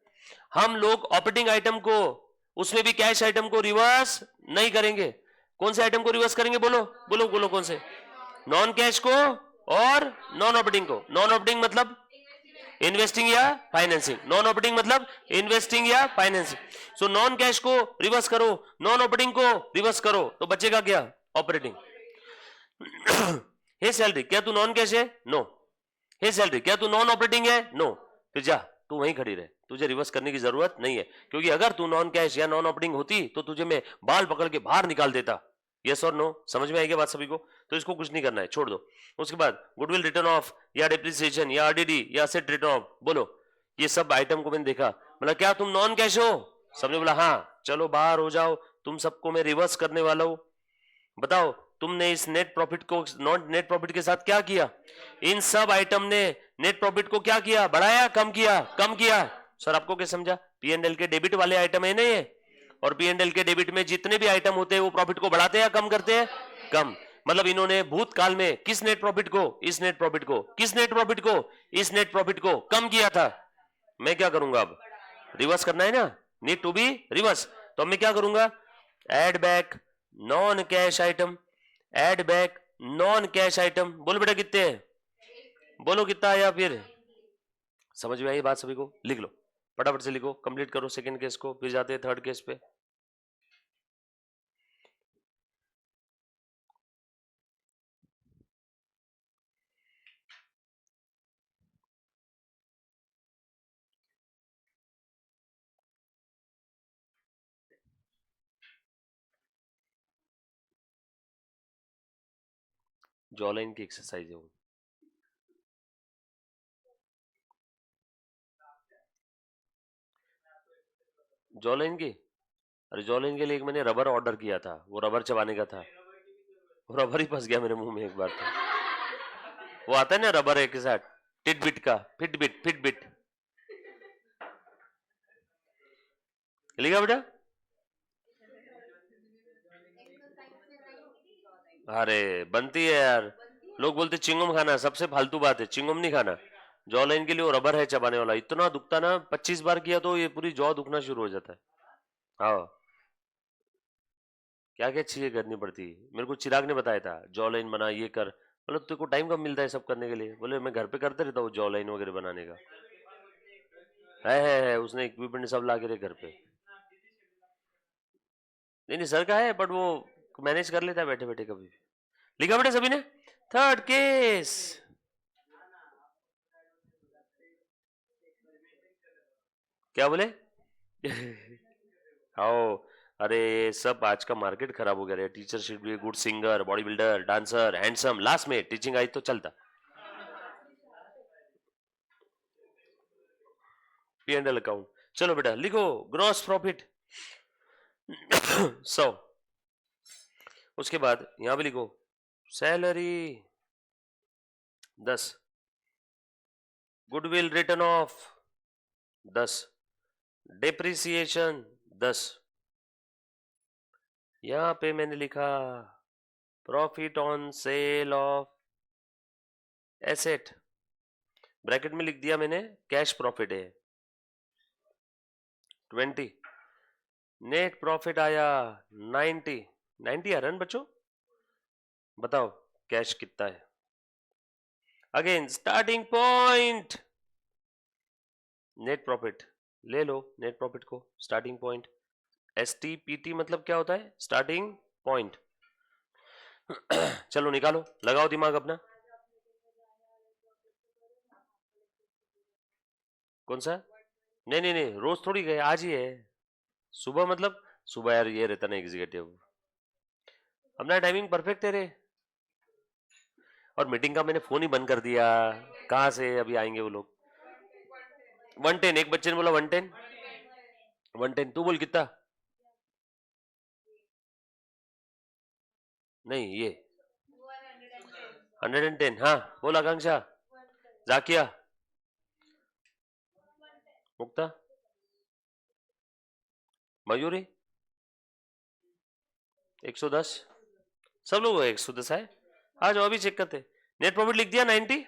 हम लोग ऑपरेटिंग आइटम को, उसमें भी कैश आइटम को रिवर्स नहीं करेंगे। कौन से आइटम को रिवर्स करेंगे? बोलो बोलो बोलो, कौन से? नॉन कैश को और नॉन ऑपरेटिंग को। नॉन ऑपरेटिंग मतलब इन्वेस्टिंग या फाइनेंसिंग, नॉन ऑपरेटिंग मतलब इन्वेस्टिंग या फाइनेंसिंग। सो नॉन कैश को रिवर्स करो, नॉन ऑपरेटिंग को रिवर्स करो, तो बचेगा क्या? ऑपरेटिंग। हे सैलरी, क्या तू नॉन कैश है? नो। हे सैलरी, क्या तू नॉन ऑपरेटिंग है? नो। फिर जा तू वहीं खड़ी रहे, तुझे रिवर्स करने की जरूरत नहीं है, क्योंकि अगर तू नॉन कैश या नॉन ऑपरेटिंग होती तो तुझे मैं बाल पकड़ के बाहर निकाल देता। यस और नो, समझ में आएगी बात सभी को? तो इसको कुछ नहीं करना है, छोड़ दो। उसके बाद गुडविल रिटर्न ऑफ या डिप्रिसिएशन या आरडीडी या एसेट रिटर्न ऑफ, बोलो ये सब आइटम को मैंने देखा, मतलब क्या तुम नॉन कैश हो? सबने बोला हाँ, चलो बाहर हो जाओ, तुम सबको मैं रिवर्स करने वाला हूं। बताओ तुमने इस नेट प्रॉफिट को नॉन नेट प्रॉफिट के साथ क्या किया? इन सब आइटम ने नेट प्रॉफिट को क्या किया? बढ़ाया, कम किया? कम किया। सर आपको क्या समझा? पी&एल के डेबिट वाले आइटम है ना ये, और पी&एल के डेबिट में जितने भी आइटम होते हैं वो प्रॉफिट को बढ़ाते हैं या कम करते हैं? कम। मतलब इन्होंने भूतकाल में किस नेट प्रॉफिट को? इस नेट प्रॉफिट को। किस नेट प्रॉफिट को? इस नेट प्रॉफिट को कम किया था। मैं क्या करूंगा अब? रिवर्स करना है ना, नीड टू बी रिवर्स। तो मैं क्या करूंगा? Add back non cash item, add back non cash item. बोलो बेटा कितने हैं? बोलो कितना आया? फिर समझ में आई बात सभी को? लिख लो, फटाफट से लिखो, कंप्लीट करो सेकंड केस को, फिर जाते हैं थर्ड केस पे। जॉलाइन की एक्सरसाइज है वो। जॉलाइन की, अरे जॉलाइन के लिए एक मैंने रबर ऑर्डर किया था, वो रबर चबाने का था, वो रबर ही फंस गया मेरे मुंह में एक बार तो। वो आता है ना रबर है के साथ, टिटबिट का, फिटबिट, फिटबिट। लिखा बेटा? अरे बनती है यार, लोग बोलते चिंगम खाना, सबसे फालतू बात है, चिंगम नहीं खाना। जॉ लाइन के लिए वो रबर है चबाने वाला, इतना दुखता ना, 25 बार किया तो ये पूरी जॉ दुखना शुरू हो जाता है। हाँ क्या क्या चीजें करनी पड़ती है। मेरे को चिराग ने बताया था जॉ लाइन बना, ये कर। मतलब तेरे को टाइम कब मिलता है सब करने के लिए? बोले मैं घर पे करते रहता हूँ जॉ लाइन वगैरह बनाने का। है उसने इक्विपमेंट सब ला के रखे घर पे। नहीं नहीं सर का है, बट वो मैनेज कर लेता है बैठे बैठे कभी भी। लिखा बेटा सभी ने? Third case. क्या बोले? आओ। अरे सब आज का मार्केट खराब हो गया रे। Teacher should be good singer, body builder, dancer, handsome, last में टीचिंग आई तो चलता। P and L account. चलो बेटा लिखो ग्रॉस प्रॉफिट 100। उसके बाद यहां भी लिखो salary 10, goodwill written of 10, depreciation 10। यहां पे मैंने लिखा profit on sale of asset, bracket में लिख दिया मैंने कैश प्रॉफिट है 20। नेट प्रॉफिट आया 90। 90 आ रहा है बच्चों? बताओ कैश कितना है? Again starting point net profit ले लो। नेट प्रॉफिट को स्टार्टिंग पॉइंट, STPT मतलब क्या होता है? Starting point. चलो निकालो, लगाओ दिमाग अपना। कौन सा? नहीं नहीं नहीं, रोज थोड़ी गए, आज ही है। सुबह मतलब सुबह यार, ये रहता ना एग्जीक्यूटिव, अपना टाइमिंग परफेक्ट है रे। और मीटिंग का मैंने फोन ही बंद कर दिया। कहां से अभी आएंगे वो लोग? 110, एक बच्चे ने बोला 110। 110 तू बोल कितना? नहीं ये 110। हाँ बोल आकांक्षा, जाकिया, मुक्ता, मयूरी 110। सब लोग 110 है। आ जाओ अभी चेक करते। नेट प्रॉफिट लिख दिया 90।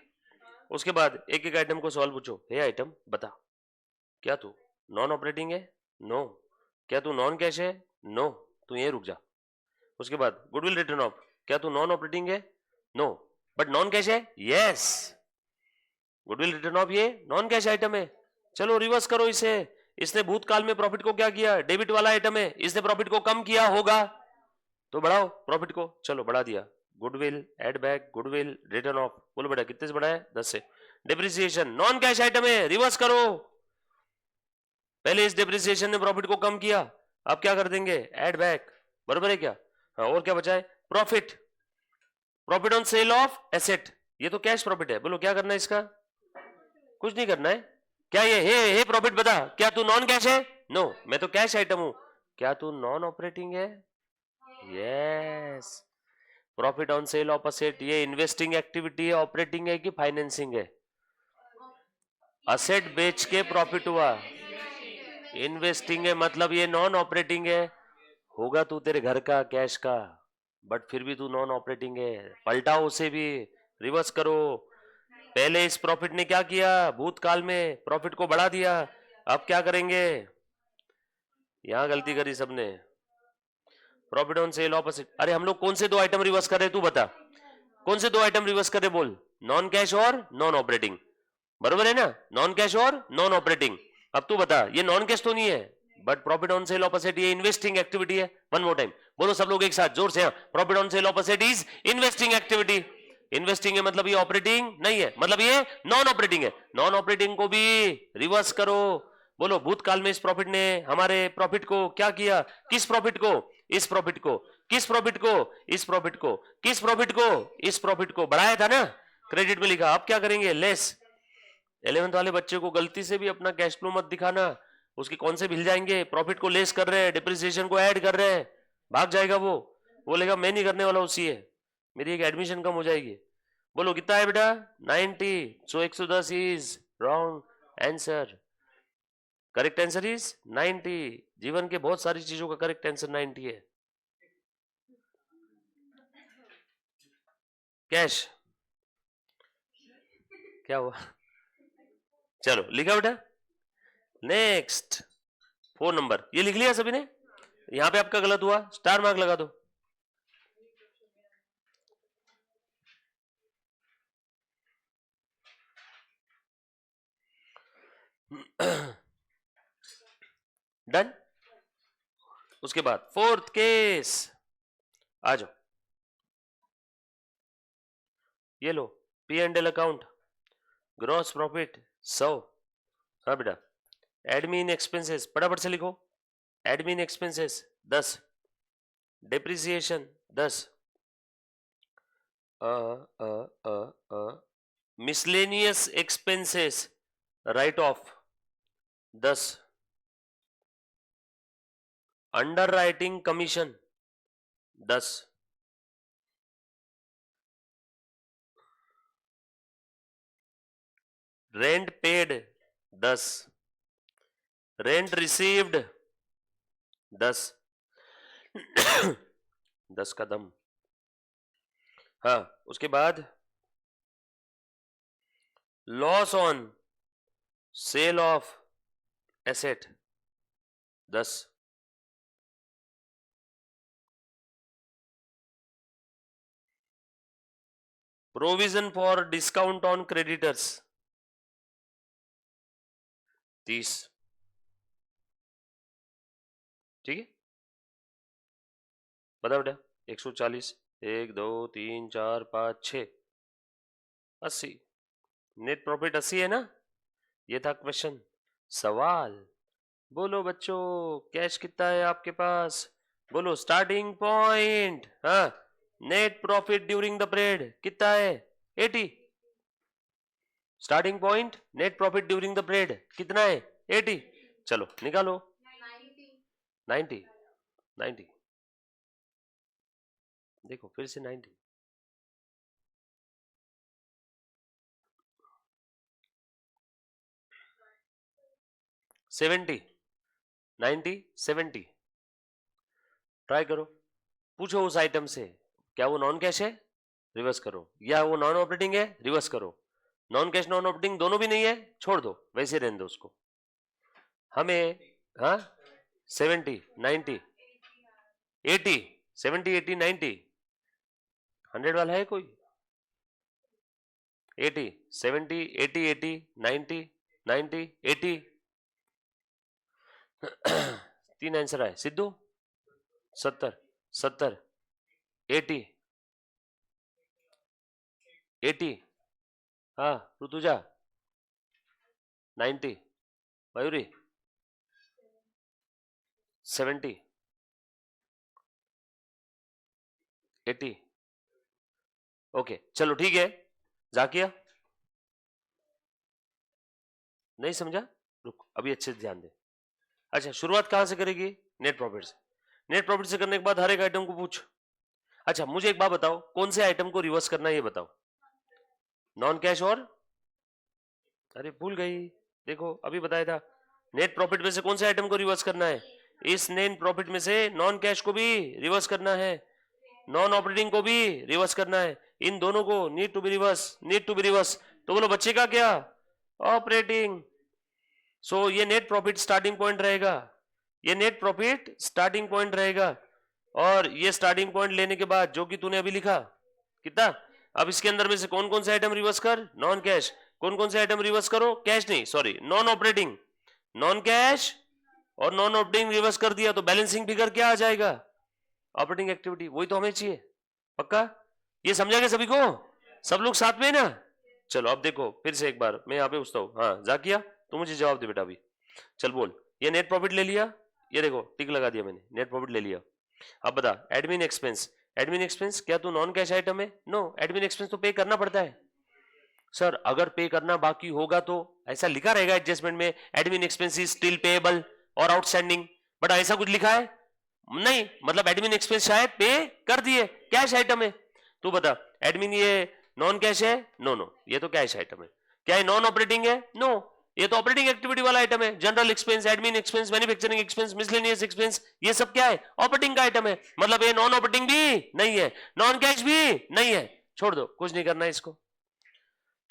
उसके बाद एक एक आइटम को सवाल पूछो। हे आइटम बता, क्या तू नॉन ऑपरेटिंग है? नो। क्या तू नॉन कैश है? नो। तू ये रुक जा। उसके बाद गुडविल रिटर्न ऑफ, क्या तू नॉन ऑपरेटिंग है? नो। बट नॉन कैश है? यस। गुडविल रिटर्न ऑफ ये नॉन कैश आइटम है। चलो रिवर्स करो इसे। इसने भूतकाल में प्रॉफिट को क्या किया? डेबिट वाला आइटम है, इसने प्रॉफिट को कम किया होगा, तो बढ़ाओ प्रॉफिट को। चलो बढ़ा दिया। Goodwill add back, goodwill written off. बोलो बेटा कितने से बढ़ाया? 10 से। डेप्रिसिएशन नॉन कैश आइटम है, रिवर्स करो। पहले इस डेप्रिसिएशन ने प्रॉफिट को कम किया, अब क्या कर देंगे? Add back. बरोबर है क्या? हाँ, और क्या बचा है? Profit. Profit on sale of asset, ये तो कैश प्रॉफिट है। बोलो क्या करना है इसका? कुछ नहीं करना है। क्या ये हे प्रॉफिट बता, क्या तू नॉन कैश है? नो, मैं तो कैश आइटम हूं। क्या तू नॉन ऑपरेटिंग है? Yes. Profit on sale of asset ये इन्वेस्टिंग एक्टिविटी है, ऑपरेटिंग है कि फाइनेंसिंग है? असेट बेच के प्रॉफिट हुआ, इन्वेस्टिंग है, मतलब ये नॉन ऑपरेटिंग है। होगा तू तेरे घर का कैश का, बट फिर भी तू नॉन ऑपरेटिंग है। पलटाओ उसे भी, रिवर्स करो। पहले इस प्रॉफिट ने क्या किया? भूतकाल में प्रॉफिट को बढ़ा दिया। अब क्या करेंगे? यहां गलती करी सबने। Profit on sale of asset. अरे हम लोग कौन से दो आइटम रिवर्स कर रहे? तू बता कौन से दो आइटम रिवर्स कर रहे? बोल। नॉन कैश और नॉन ऑपरेटिंग, बरोबर है ना? नॉन कैश और नॉन ऑपरेटिंग। अब तू बता, ये नॉन कैश तो नहीं है, but profit on sale of asset ये इन्वेस्टिंग एक्टिविटी है। वन मोर टाइम बोलो सब लोग एक साथ जोर से। Profit on sale of asset is investing activity. Investing है मतलब ये ऑपरेटिंग नहीं है, मतलब ये नॉन ऑपरेटिंग है। नॉन ऑपरेटिंग को भी रिवर्स करो। बोलो भूतकाल में इस प्रॉफिट ने हमारे प्रॉफिट को क्या किया? किस प्रॉफिट को? इस प्रॉफिट को। किस प्रॉफिट को? इस प्रॉफिट को। किस प्रॉफिट को? इस प्रॉफिट को। बढ़ाया था ना, क्रेडिट में लिखा। अब क्या करेंगे? लेस। 11th वाले बच्चे को गलती से भी अपना कैश फ्लो मत दिखाना, उसके कौन से मिल जाएंगे? प्रॉफिट को लेस कर रहे हैं, डिप्रिसिएशन को ऐड कर रहे हैं, भाग जाएगा वो। बोलेगा मैं नहीं करने वाला, उसी है मेरी एक एडमिशन कम हो जाएगी। बोलो कितना है बेटा? 90। सो 110 is wrong answer. Correct answer is 90। जीवन के बहुत सारी चीजों का करेक्ट आंसर 90 है। कैश क्या हुआ? चलो लिखा बेटा। नेक्स्ट 4 नंबर, ये लिख लिया सभी ने? यहां पे आपका गलत हुआ, स्टार मार्क लगा दो। डन। उसके बाद फोर्थ केस, आ जाओ। ये लो, P and L account, gross profit 100। हाँ बेटा, एडमिन एक्सपेंसेस फटाफट से लिखो। Admin expenses 10, depreciation 10, miscellaneous expenses write off 10, underwriting commission 10, rent paid 10, rent received 10, 10 का दम। हाँ, उसके बाद loss on sale of asset 10, provision for discount on creditors 30। ठीक है, बताओ बेटा। 140, 1 2 3 4 5 6, 80। नेट प्रॉफिट 80 है ना? ये था क्वेश्चन। सवाल बोलो बच्चों, कैश कितना है आपके पास? बोलो स्टार्टिंग पॉइंट। हाँ, net profit during the period कितना है? 80। Starting point net profit during the period कितना है? 80। चलो निकालो। 90, 90। देखो फिर से 90। 70, 90, 70। ट्राई करो, पूछो उस आइटम से, क्या वो नॉन कैश है? रिवर्स करो। या वो नॉन ऑपरेटिंग है? रिवर्स करो। नॉन कैश नॉन ऑपरेटिंग दोनों भी नहीं है, छोड़ दो, वैसे रहने दो उसको। हमें हाँ 70, 90, 80, 70, 80, 90, 100 वाला है कोई? 80, 70, 80, 80, 90, 90, 80। 3 आंसर आए। सिद्धू 70, 70, 80, 80। हाँ ऋतुजा 90, मयूरी 70, 80। ओके चलो ठीक है। जाकिया नहीं समझा? रुक, अभी अच्छे से ध्यान दे। अच्छा, शुरुआत कहां से करेगी? नेट प्रॉफिट से। नेट प्रॉफिट से करने के बाद हर एक आइटम को पूछ। अच्छा मुझे एक बात बताओ, कौन से आइटम को रिवर्स करना है ये बताओ। नॉन कैश और, अरे भूल गई, देखो अभी बताया था। नेट प्रॉफिट में से कौन से आइटम को रिवर्स करना है? इस नेट प्रॉफिट में से नॉन कैश को भी रिवर्स करना है, नॉन ऑपरेटिंग को भी रिवर्स करना है। इन दोनों को need to be reverse, need to be reverse. तो बोलो बच्चे का क्या? ऑपरेटिंग। सो ये नेट प्रॉफिट स्टार्टिंग पॉइंट रहेगा, ये नेट प्रॉफिट स्टार्टिंग पॉइंट रहेगा। और ये स्टार्टिंग पॉइंट लेने के बाद जो कि तूने अभी लिखा कितना, अब इसके अंदर में से कौन कौन से आइटम रिवर्स कर? Non cash. कौन कौन से आइटम रिवर्स करो? कैश नहीं, sorry, non operating, non cash और नॉन ऑपरेटिंग रिवर्स कर दिया तो बैलेंसिंग फिगर क्या आ जाएगा? Operating activity. वही तो हमें चाहिए। पक्का? ये समझा गया सभी को? सब लोग साथ में ना? चलो अब देखो फिर से एक बार मैं यहाँ पे पूछता हूँ। हाँ जाकिया तू मुझे जवाब दे बेटा अभी। चल बोल, ये नेट प्रॉफिट ले लिया, ये देखो टिक लगा दिया मैंने, नेट प्रॉफिट ले लिया। अब बता, एडमिन एक्सपेंस। एडमिन एक्सपेंस क्या तू नॉन कैश आइटम है? नो, एडमिन एक्सपेंस तो पे करना पड़ता है। सर अगर पे करना बाकी होगा तो ऐसा लिखा रहेगा एडजस्टमेंट में, admin expense is still payable और आउटस्टैंडिंग, बट ऐसा कुछ लिखा है नहीं। मतलब एडमिन एक्सपेंस शायद पे कर दिए, कैश आइटम है। तू बता, एडमिन ये नॉन कैश है? नो नो, ये तो कैश आइटम है। क्या ये नॉन ऑपरेटिंग है? नो, ये तो ऑपरेटिंग एक्टिविटी वाला आइटम है। General expense, admin expense, manufacturing expense, miscellaneous expense, ये सब क्या है? ऑपरेटिंग का आइटम है। मतलब ये नॉन ऑपरेटिंग भी नहीं है, नॉन कैश भी नहीं है। छोड़ दो, कुछ नहीं करना है इसको।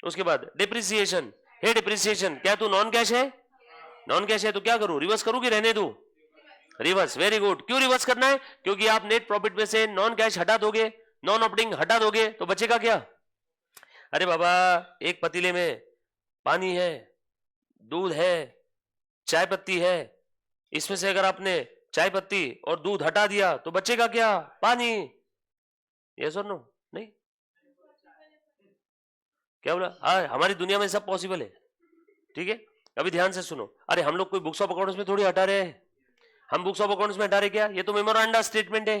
उसके बाद डिप्रिसिएशन है। डिप्रिसिएशन क्या तू नॉन कैश है? नॉन कैश है तो क्या करूं? रिवर्स करूं कि रहने दूं? Reverse, very good. क्यों रिवर्स करना है? क्योंकि आप नेट प्रॉफिट में से नॉन कैश हटा दोगे, नॉन ऑपरेटिंग हटा दोगे तो बचेगा क्या? अरे बाबा, एक पतीले में पानी है, दूध है, चाय पत्ती है, इसमें से अगर आपने चाय पत्ती और दूध हटा दिया तो बचेगा क्या? पानी। यस और नो? नहीं? क्या बोला? हमारी दुनिया में सब पॉसिबल है, ठीक है? अभी ध्यान से सुनो। अरे हम लोग कोई बुक्स ऑफ अकाउंट्स में थोड़ी हटा रहे हैं। हम बुक्स ऑफ अकाउंट्स में हटा रहे क्या? ये तो मेमोरेंडा स्टेटमेंट है।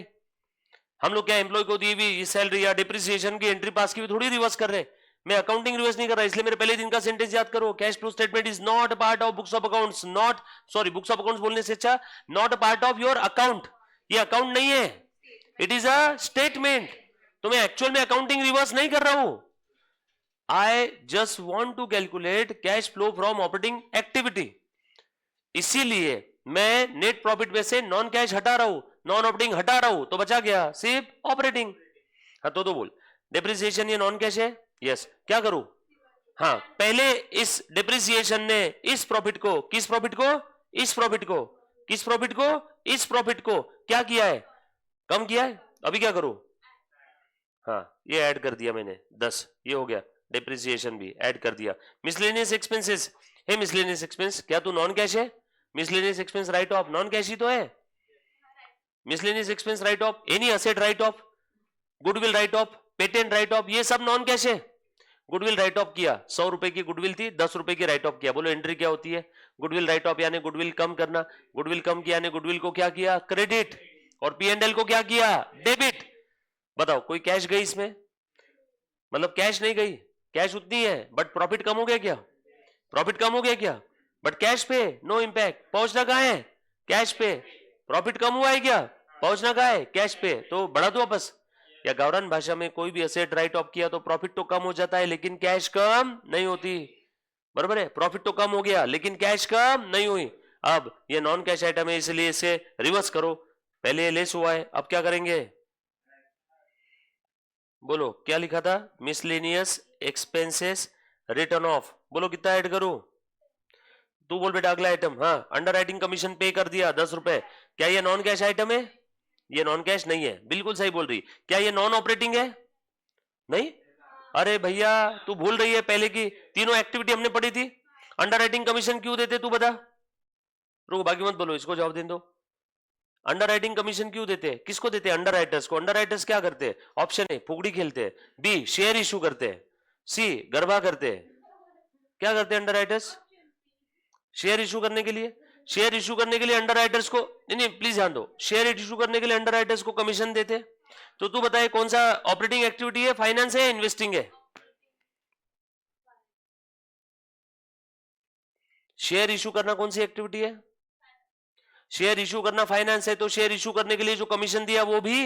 हम लोग क्या एम्प्लॉय को दी हुई सैलरी या डिप्रिसिएशन की एंट्री पास की भी थोड़ी रिवर्स कर रहे हैं। मैं अकाउंटिंग रिवर्स नहीं कर रहा, इसलिए मेरे पहले दिन का सेंटेंस याद करो। Cash flow statement is not a part of books of accounts, not, sorry, books of accounts बोलने से अच्छा not a part of your account. ये अकाउंट नहीं है, इट इज अ स्टेटमेंट। तो मैं एक्चुअल में अकाउंटिंग रिवर्स नहीं कर रहा हूं। I just want to calculate cash flow from operating activity. इसीलिए मैं नेट प्रॉफिट में से नॉन कैश हटा रहा हूं, नॉन ऑपरेटिंग हटा रहा हूं, तो बचा गया सिर्फ ऑपरेटिंग। हाँ तो बोल, डिप्रिसिएशन ये नॉन कैश है? यस। क्या करूं? हाँ, पहले इस डिप्रिसिएशन ने इस प्रॉफिट को, किस प्रॉफिट को, इस प्रॉफिट को, किस प्रॉफिट को, इस प्रॉफिट को क्या किया है? कम किया है। अभी क्या करूं? हाँ, ये ऐड कर दिया मैंने 10, ये हो गया। डिप्रिसिएशन भी ऐड कर दिया। मिसलेनियस एक्सपेंसेस है, मिसलेनियस एक्सपेंस क्या तू नॉन कैश है? Miscellaneous expense write off non cash ही तो है। Miscellaneous expense write off, any asset write off, goodwill right off, patent write off, ये सब नॉन कैश है। गुडविल राइट ऑफ किया, 100 रुपए की गुडविल थी, 10 रुपए की राइट ऑफ किया। बोलो एंट्री क्या होती है? गुडविल राइट ऑफ यानी गुडविल कम करना। गुडविल कम किया यानी गुडविल को क्या किया? क्रेडिट। और पी&एल को क्या किया? डेबिट। बताओ, कोई कैश गई इसमें? मतलब कैश नहीं गई, कैश उतनी है, बट प्रॉफिट कम हो गया क्या? प्रॉफिट कम हो गया क्या? बट कैश पे नो इंपैक्ट। पहुंचना कहां है? कैश पे। प्रॉफिट कम हुआ है क्या? पहुंचना कहां है? कैश पे। तो बढ़ा दो वापस। या गावरान भाषा में कोई भी असेट राइट ऑफ किया तो प्रॉफिट तो कम हो जाता है, लेकिन कैश कम नहीं होती। बराबर है? प्रॉफिट तो कम हो गया लेकिन कैश कम नहीं हुई। अब ये नॉन कैश आइटम है, इसलिए इसे रिवर्स करो। पहले ये लेस हुआ है, अब क्या करेंगे? बोलो क्या लिखा था? Miscellaneous expenses return off. बोलो कितना ऐड करूं? तू बोल बेटा अगला आइटम। हाँ, अंडर राइटिंग कमीशन पे कर दिया 10 रुपए। क्या ये नॉन कैश आइटम है? ये नॉन कैश नहीं है। बिल्कुल सही बोल रही। क्या ये नॉन ऑपरेटिंग है? नहीं। अरे भैया तू भूल रही है, पहले की तीनों एक्टिविटी हमने पढ़ी थी। अंडर राइटिंग कमीशन क्यों देते तू बता? रुको, बाकी मत बोलो, इसको जवाब दे दो। अंडर राइटिंग कमीशन क्यों देते हैं? किसको देते हैं? अंडर राइटर्स को। अंडर राइटर्स क्या करते हैं? ऑप्शन ए फुगड़ी खेलते हैं, बी शेयर इशू करते हैं, सी गरबा करते हैं। क्या करते हैं अंडर राइटर्स? शेयर इशू करने के लिए, शेयर इशू करने के लिए अंडर राइटर्स को, नहीं नहीं प्लीज ध्यान दो, शेयर इशू करने के लिए अंडर राइटर्स को कमीशन देते। तो तू बताए कौन सा ऑपरेटिंग एक्टिविटी है? फाइनेंस है, इन्वेस्टिंग है? शेयर इशू करना कौन सी एक्टिविटी है? शेयर इशू करना फाइनेंस है, तो शेयर इशू करने के लिए जो कमीशन दिया वो भी,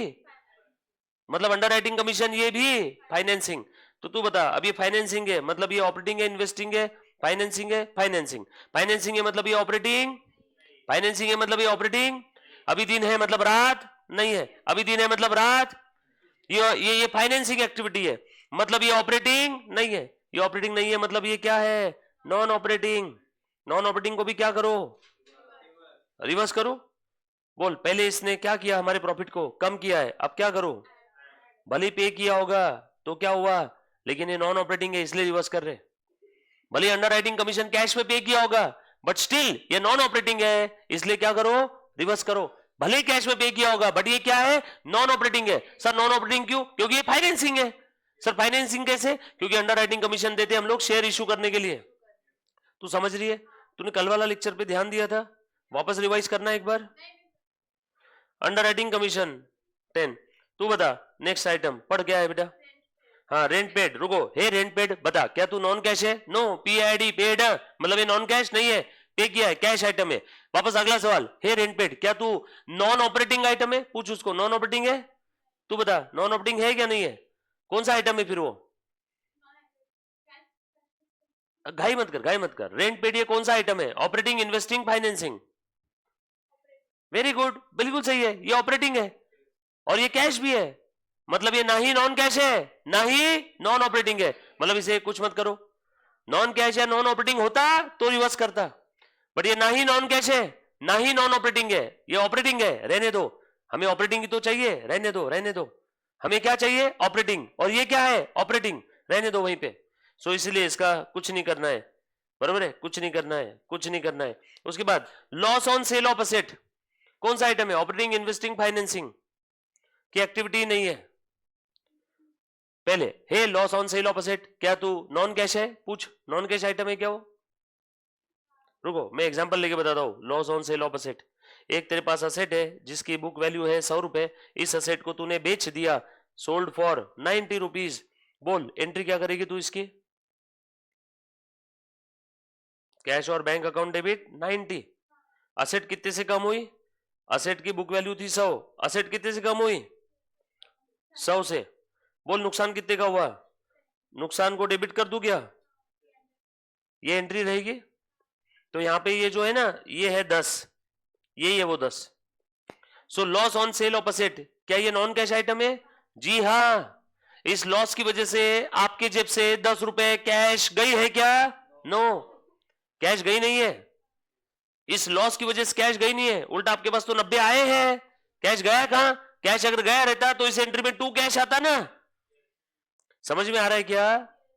मतलब अंडर राइटिंग कमीशन, ये भी फाइनेंसिंग। तो तू बता, अब ये फाइनेंसिंग है मतलब ये ऑपरेटिंग है, इन्वेस्टिंग है, फाइनेंसिंग है, फाइनेंसिंग, फाइनेंसिंग है मतलब ये ऑपरेटिंग, फाइनेंसिंग है मतलब ये ऑपरेटिंग। अभी दिन है मतलब रात नहीं है, अभी दिन है मतलब रात। ये फाइनेंसिंग एक्टिविटी है मतलब ये ऑपरेटिंग नहीं है, ये ऑपरेटिंग नहीं है मतलब ये क्या है? Non operating. नॉन ऑपरेटिंग को भी क्या करो? रिवर्स करो। बोल, पहले इसने क्या किया? हमारे प्रॉफिट को कम किया है, अब क्या करो? भले पे किया होगा तो क्या हुआ, लेकिन ये नॉन ऑपरेटिंग है इसलिए रिवर्स कर रहे। भले अंडर राइटिंग कमीशन कैश में पे किया होगा बट स्टिल ये नॉन ऑपरेटिंग है, इसलिए क्या करो? रिवर्स करो। भले कैश में पे किया होगा बट ये क्या है? नॉन ऑपरेटिंग है। सर नॉन ऑपरेटिंग क्यों? क्योंकि ये फाइनेंसिंग है। सर फाइनेंसिंग कैसे? क्योंकि अंडर राइटिंग कमीशन देते हम लोग शेयर इशू करने के लिए। तू समझ रही है? तूने कल वाला लेक्चर पे ध्यान दिया था? वापस रिवाइज करना एक बार। Under writing commission 10। तू बता नेक्स्ट आइटम पढ़ क्या है बेटा? हाँ, रेंट पेड। रुको, हे रेंट पेड बता, क्या तू नॉन कैश है? नो, PID पेड मतलब ये नॉन कैश नहीं है, पे किया है, कैश आइटम है। वापस अगला सवाल, हे रेंट पेड क्या तू नॉन ऑपरेटिंग आइटम है? पूछ उसको, नॉन ऑपरेटिंग है? तू बता नॉन ऑपरेटिंग है क्या नहीं है? कौन सा आइटम है फिर वो? घाई मत कर, घाई मत कर। रेंट पेड ये कौन सा आइटम है? Operating, investing, financing? Very good, बिल्कुल सही है, ये ऑपरेटिंग है और ये कैश भी है, मतलब ये ना ही नॉन कैश है ना ही नॉन ऑपरेटिंग है। मतलब इसे कुछ मत करो, नॉन कैश या नॉन ऑपरेटिंग होता तो रिवर्स करता, बट ये ना ही नॉन कैश है ना ही नॉन ऑपरेटिंग है, ये ऑपरेटिंग है, रहने दो, हमें ऑपरेटिंग ही तो चाहिए, रहने दो रहने दो, हमें क्या चाहिए ऑपरेटिंग, और ये क्या है ऑपरेटिंग, रहने दो वहीं पे। सो इसलिए इसका कुछ नहीं करना है, बरोबर है, कुछ नहीं करना है, कुछ नहीं करना है। उसके बाद loss on sale of asset, कौन सा आइटम है, ऑपरेटिंग, इन्वेस्टिंग, फाइनेंसिंग की एक्टिविटी नहीं है। पहले हे loss on sale of asset, क्या तू नॉन कैश है, पूछ नॉन कैश आइटम है क्या वो। रुको मैं एग्जांपल लेके बताता हूँ, loss on sale of asset, एक तेरे पास असेट है जिसकी बुक वैल्यू है 100 रुपए, इस असेट को तूने बेच दिया, सोल्ड फॉर 90 रुपीज, बोल एंट्री क्या करेगी तू इसकी, कैश और बैंक अकाउंट डेबिट 90, असेट कितने से कम हुई, असेट की बुक वैल्यू थी 100, असेट कितने से कम हुई 100 से, बोल नुकसान कितने का हुआ, नुकसान को डेबिट कर दूं क्या, ये एंट्री रहेगी। तो यहां पे ये जो है ना ये है 10, यही है वो 10। So loss on sale of asset, क्या ये नॉन कैश आइटम है, जी हाँ, इस लॉस की वजह से आपके जेब से 10 रुपए कैश गई है क्या, नो, कैश गई नहीं है, इस लॉस की वजह से कैश गई नहीं है, उल्टा आपके पास तो 90 आए हैं, कैश गया कहां, कैश अगर गया रहता तो इस एंट्री में 2 कैश आता ना, समझ में आ रहा है क्या,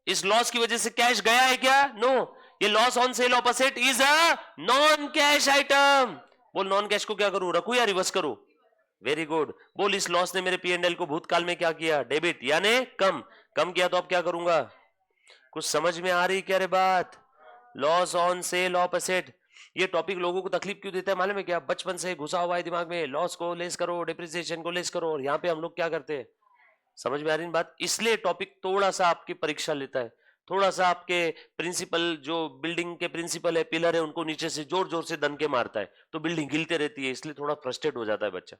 इस लॉस की वजह से कैश गया है क्या, नो, ये loss on sale of asset is a non cash item, बोल नॉन कैश को क्या करूं, रखूं या रिवर्स करूं, वेरी गुड, बोल इस लॉस ने मेरे P&L को भूतकाल में क्या किया, डेबिट, यानी कम, कम किया तो अब क्या करूंगा, कुछ समझ में आ रही क्या रे बात, loss on sale of asset. ये टॉपिक लोगों को तकलीफ क्यों देता है मालूम है क्या, बचपन से घुसा हुआ है दिमाग में, लॉस को लेस करो, डिप्रिसिएशन को लेस करो, और यहाँ पे हम लोग क्या करते हैं, समझ में आ रही बात, इसलिए टॉपिक थोड़ा सा आपकी परीक्षा लेता है, थोड़ा सा आपके प्रिंसिपल, जो बिल्डिंग के प्रिंसिपल है, पिलर है, उनको नीचे से जोर जोर से दन के मारता है, तो बिल्डिंग हिलते रहती है, इसलिए थोड़ा फ्रस्ट्रेट हो जाता है बच्चा,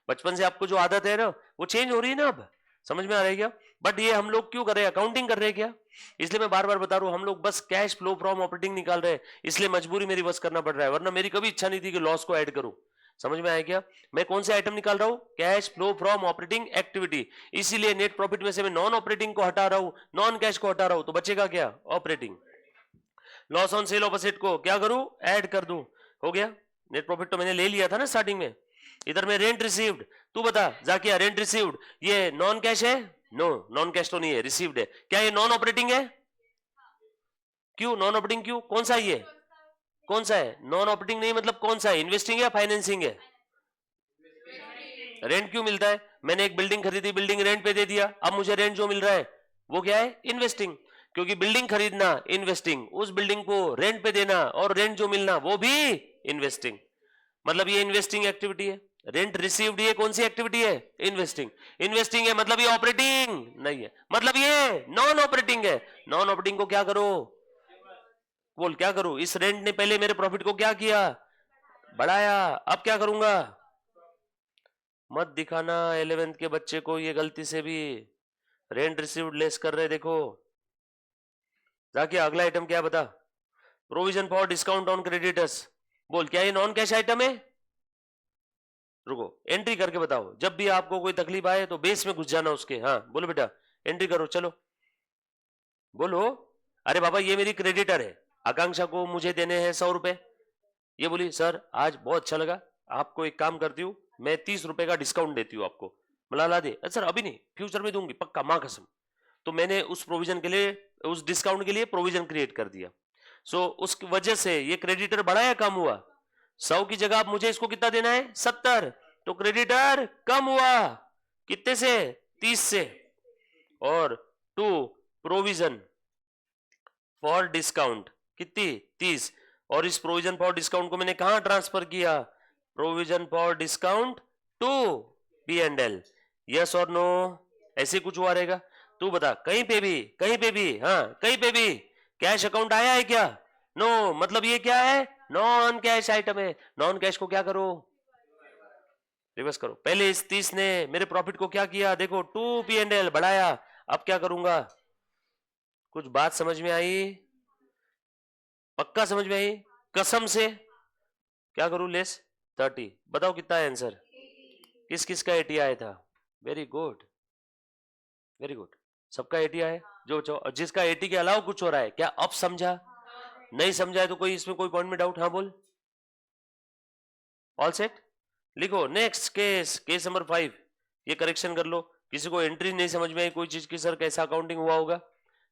बचपन से आपको जो आदत है ना वो चेंज हो रही है ना अब, समझ में आ रहा है क्या, बट ये हम लोग क्यों कर रहे हैं, अकाउंटिंग कर रहे हैं क्या, इसलिए मैं बार बार बता रहा हूं, हम लोग बस कैश फ्लो फ्रॉम ऑपरेटिंग निकाल रहे हैं, इसलिए मजबूरी मेरी बस करना पड़ रहा है, वरना मेरी कभी इच्छा नहीं थी कि लॉस को ऐड करूं, समझ में आया क्या, मैं कौन से आइटम निकाल रहा हूं, cash flow from operating activity, इसीलिए नेट प्रॉफिट में से मैं नॉन ऑपरेटिंग को हटा रहा हूं, नॉन कैश को हटा रहा हूं, तो बचेगा क्या, operating, loss on sale of asset को क्या करूं, ऐड कर दूं, हो गया, नेट प्रॉफिट तो मैंने ले लिया था ना स्टार्टिंग में, इधर में रेंट रिसीव्ड, तू बता जाकिया रेंट रिसीव्ड ये नॉन कैश है, नो, नॉन कैश तो नहीं है, रिसीव्ड है, क्या ये नॉन ऑपरेटिंग है, क्यों नॉन ऑपरेटिंग, क्यों, कौन सा है ये, कौन सा है नॉन ऑपरेटिंग, नहीं मतलब कौन सा है, इन्वेस्टिंग है फाइनेंसिंग है, रेंट क्यों मिलता है, मैंने एक बिल्डिंग खरीदी, बिल्डिंग रेंट पे दे दिया, अब मुझे रेंट जो मिल रहा है वो क्या है, इन्वेस्टिंग, क्योंकि बिल्डिंग खरीदना इन्वेस्टिंग, उस बिल्डिंग को रेंट पे देना और रेंट जो मिलना वो भी इन्वेस्टिंग, मतलब ये इन्वेस्टिंग एक्टिविटी है, रेंट रिसीव्ड ये कौन सी एक्टिविटी है, इन्वेस्टिंग, इन्वेस्टिंग है मतलब ये ऑपरेटिंग नहीं है, मतलब ये नॉन ऑपरेटिंग है, नॉन ऑपरेटिंग को क्या करो, बोल क्या करूं, इस रेंट ने पहले मेरे प्रॉफिट को क्या किया, बढ़ाया, अब क्या करूंगा, मत दिखाना 11th के बच्चे को ये गलती से भी, रेंट रिसीव्ड लेस कर रहे देखो, जाके अगला आइटम क्या बता, provision for discount on creditors, बोल क्या ये नॉन कैश आइटम है, रुको एंट्री करके बताओ, जब भी आपको कोई तकलीफ आए तो बेस में घुस जाना उसके, हाँ बोलो बेटा एंट्री करो, चलो बोलो, अरे बाबा ये मेरी क्रेडिटर है, आकांक्षा को मुझे देने हैं 100 रुपए, ये बोली सर आज बहुत अच्छा लगा, आपको एक काम करती हूँ मैं 30 रुपए का डिस्काउंट देती हूँ आपको, मला ला दे, सर अभी नहीं फ्यूचर में दूंगी पक्का माँ कसम, तो मैंने उस प्रोविजन के लिए, उस डिस्काउंट के लिए प्रोविजन क्रिएट कर दिया, सो उस वजह से ये क्रेडिटर बढ़ा या कम हुआ, 100 की जगह आप मुझे इसको कितना देना है 70, तो क्रेडिटर कम हुआ कितने से 30 से, और टू प्रोविजन फॉर डिस्काउंट कितनी 30, और इस प्रोविजन फॉर डिस्काउंट को मैंने कहां ट्रांसफर किया, provision for discount to P&L, yes और नो, ऐसे कुछ हुआ रहेगा, तू बता कहीं पे भी हाँ कहीं पे भी कैश अकाउंट आया है क्या, नो, मतलब ये क्या है नॉन कैश आइटम है, नॉन कैश को क्या करो, रिवर्स करो, पहले इस 30 ने मेरे प्रॉफिट को क्या किया, देखो 2 P&L बढ़ाया, अब क्या करूंगा, कुछ बात समझ में आई, पक्का समझ में आई, कसम से, क्या करूं लेस 30, बताओ कितना है आंसर, किस किस का 80 आया था, वेरी गुड वेरी गुड, सबका 80 आया, जो जिसका 80 के अलावा कुछ हो रहा है क्या, अब समझा, नहीं समझा है तो कोई इसमें कोई पॉइंट में डाउट, हाँ बोल, ऑल सेट, लिखो नेक्स्ट केस, केस नंबर 5, ये करेक्शन कर लो। किसी को एंट्री नहीं समझ में आई कोई चीज की, सर कैसा अकाउंटिंग हुआ होगा,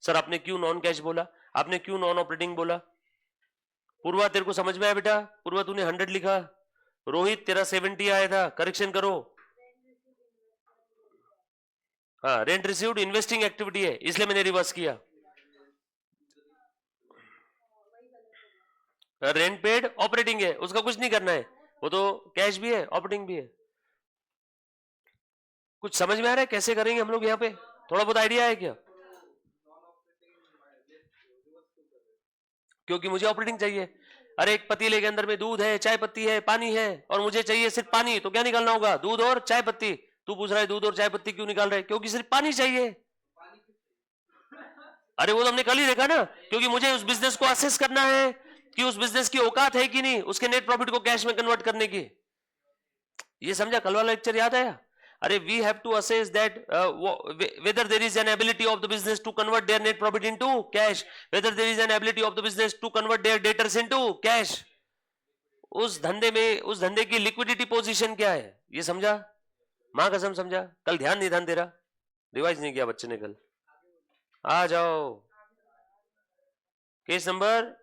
सर आपने क्यों नॉन कैश बोला, आपने क्यों नॉन ऑपरेटिंग बोला। पूर्वा तेरे को समझ में आया बेटा, पूर्वा तूने 100 लिखा, रोहित तेरा 70 आया था, करेक्शन करो। हाँ, रेंट रिसीव्ड इन्वेस्टिंग एक्टिविटी है इसलिए मैंने रिवर्स किया। रेंट पेड ऑपरेटिंग है, उसका कुछ नहीं करना है, वो तो कैश भी है ऑपरेटिंग भी है। कुछ समझ में आ रहा है कैसे करेंगे हम लोग यहाँ पे, थोड़ा बहुत आइडिया है क्या? क्योंकि मुझे ऑपरेटिंग चाहिए। अरे एक पतीले के अंदर में दूध है, चाय पत्ती है, पानी है, और मुझे चाहिए सिर्फ पानी, तो क्या निकालना होगा? दूध और चाय पत्ती। तू पूछ रहा है दूध और चाय पत्ती क्यों निकाल रहा है? क्योंकि सिर्फ पानी चाहिए। अरे वो तो हमने कल ही देखा ना, क्योंकि मुझे उस बिजनेस को असेस करना है कि उस बिजनेस की औकात है कि नहीं, उसके नेट प्रॉफिट को कैश में कन्वर्ट करने की। ये समझा? कल वाला लेक्चर याद आया? अरे we have to assess that whether there is an ability of the business to convert their net profit into cash, whether there is an ability of the business to convert their debtors into cash। उस धंधे में, उस धंधे की liquidity position क्या है, ये समझा? मां कसम समझा? कल ध्यान नहीं था तेरा, रिवाइज नहीं किया बच्चे ने कल। आ जाओ, केस नंबर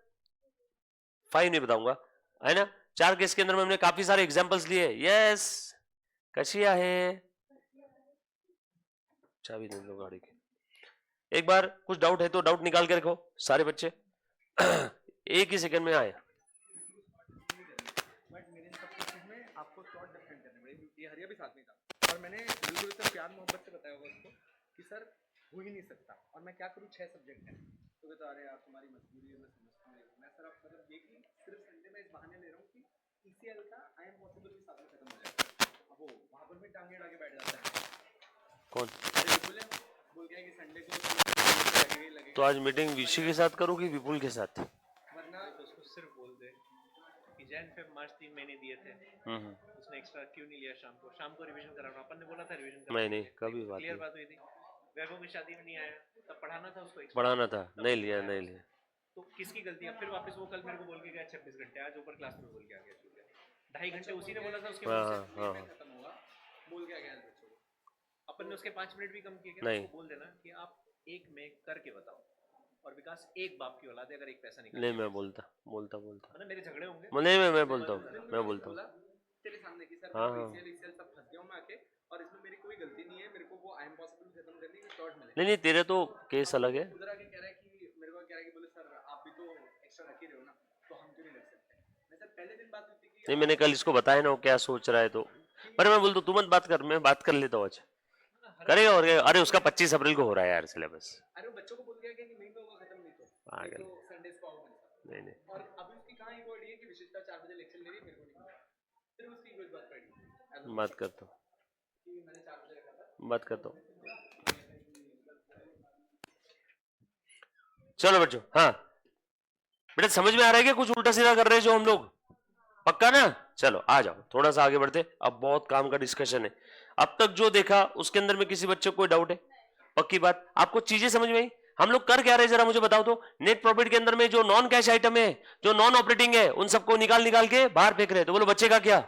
5 नहीं बताऊंगा, है ना। 4 केस के अंदर में हमने काफी सारे एग्जांपल्स लिए। यस, कशी आहे, चाबी दे दो गाड़ी की। एक बार कुछ डाउट है तो डाउट निकाल के रखो सारे बच्चे। एक ही सेकंड में आए। आपको शॉर्ट डिफरेंट करने पड़े, ये हरिया भी साथ में था, और मैंने बिल्कुल इतना प्यार मोहब्बत से बताया होगा उसको कि सर हो ही नहीं सकता, और मैं क्या करूँ, 6 सब्जेक्ट हैं। तो कहता अरे यार तुम्हारी मजबूरी है, मैं समझता हूँ। मैं सर आप मतलब ये कि सिर्फ संडे में इस बहाने ले रहा हूँ कि ECL का आई एम पॉसिबल भी साथ में खत्म हो जाएगा। अब वो वहाँ पर भी टांगे अड़ा के बैठ जाता है। कौन? अरे बोल गया कि संडे को लगेगा। तो आज मीटिंग विशी के साथ करूँ कि विपुल के साथ? वरना उसको सिर्फ बोल दे कि जैन फेब मार्च 3 महीने दिए थे, उसने एक्स्ट्रा क्यों नहीं लिया? शाम को रिवीजन कराना, अपन ने बोला था रिवीजन कराना। नहीं कभी बात क्लियर नहीं। बात हुई थी। वैभव की शादी में नहीं आया, तब पढ़ाना था उसको, पढ़ाना था, नहीं लिया। तो किसकी गलती है? फिर वापस वो कल मेरे को बोल के गया 26 घंटे, आज ऊपर क्लास में बोल के आ गया 2.5 घंटे उसी ने बोला था उसके मुंह से खत्म होगा, बोल के आ गया बच्चों को। अपन ने उसके 5 मिनट भी कम किए क्या? उसको बोल देना कि आप एक में करके बताओ, और विकास एक बाप की औलाद है, अगर एक पैसा नहीं मैं बोलता मतलब मेरे झगड़े होंगे, नहीं मैं बोलता हूँ तेरे सामने की सर ECL सब फंस गया हूं मैं आके, और इसमें मेरी कोई गलती नहीं है, मेरे को वो आई एम पॉसिबल खत्म करने की शॉर्ट मिले। नहीं तेरे तो केस अलग है। उधर आके कह रहा है कि मेरे को कह रहा है कि बोले सर आप भी तो एक्स्ट्रा रख ही रहे हो ना, तो हम क्यों नहीं रख सकते? मैं सर पहले दिन बात हुई थी कि नहीं, मैंने कल इसको बताया ना वो क्या सोच रहा है, तो पर मैं बोलता तू मत बात कर, मैं बात कर लेता हूँ आज, करेगा। और अरे उसका 25 अप्रैल को हो रहा है यार सिलेबस। अरे बच्चों को बोल दिया कि नहीं होगा खत्म, नहीं तो संडेज को आओ। नहीं और अभी उसकी कहां ईगो है कि विशिष्टा 4 बजे लेक्चर ले रही है, मेरे को नहीं, फिर उसकी ईगो इस बात पड़ी। बात करता हूँ, कि मैंने 4 बजे रखा था, बात करता हूँ। चलो बच्चों, हाँ बेटा समझ में आ रहा है कि कुछ उल्टा सीधा कर रहे हैं जो हम लोग? पक्का ना? चलो आ जाओ, थोड़ा सा आगे बढ़ते। अब बहुत काम का डिस्कशन है। अब तक जो देखा उसके अंदर में किसी बच्चे को कोई डाउट है? पक्की बात, आपको चीजें समझ में आई? हम लोग कर क्या रहे जरा मुझे बताओ तो। नेट प्रॉफिट के अंदर में जो नॉन कैश आइटम है, जो नॉन ऑपरेटिंग है, उन सबको निकाल के बाहर फेंक रहे। तो बोलो बच्चे का क्या,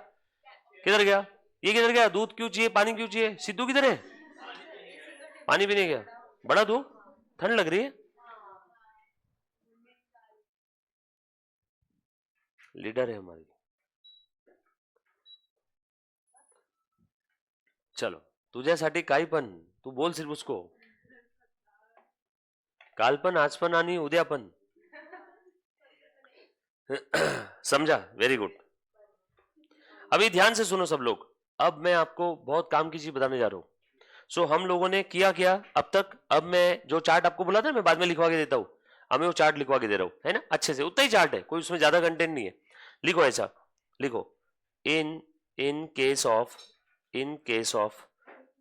किधर गया? ये किधर गया? दूध क्यों चाहिए, पानी क्यों चाहिए? सिद्धू किधर है? पानी पीने गया। बड़ा तू, ठंड लग रही है। लीडर है हमारी। चलो तुझ्यासाठी काही पण, तू बोल सिर्फ उसको। काल पण, आज पण आणि उद्या पण। समझा? Very good. अभी ध्यान से सुनो सब लोग। अब मैं आपको बहुत काम की चीज बताने जा रहा हूं। सो हम लोगों ने किया क्या अब तक? अब मैं जो चार्ट आपको बोला था मैं बाद में लिखवा के देता हूं, अब मैं वो चार्ट लिखवा के दे रहा हूं, है ना, अच्छे से। उतना ही चार्ट है, कोई उसमें ज्यादा कंटेंट नहीं है। लिखो ऐसा, लिखो इन case of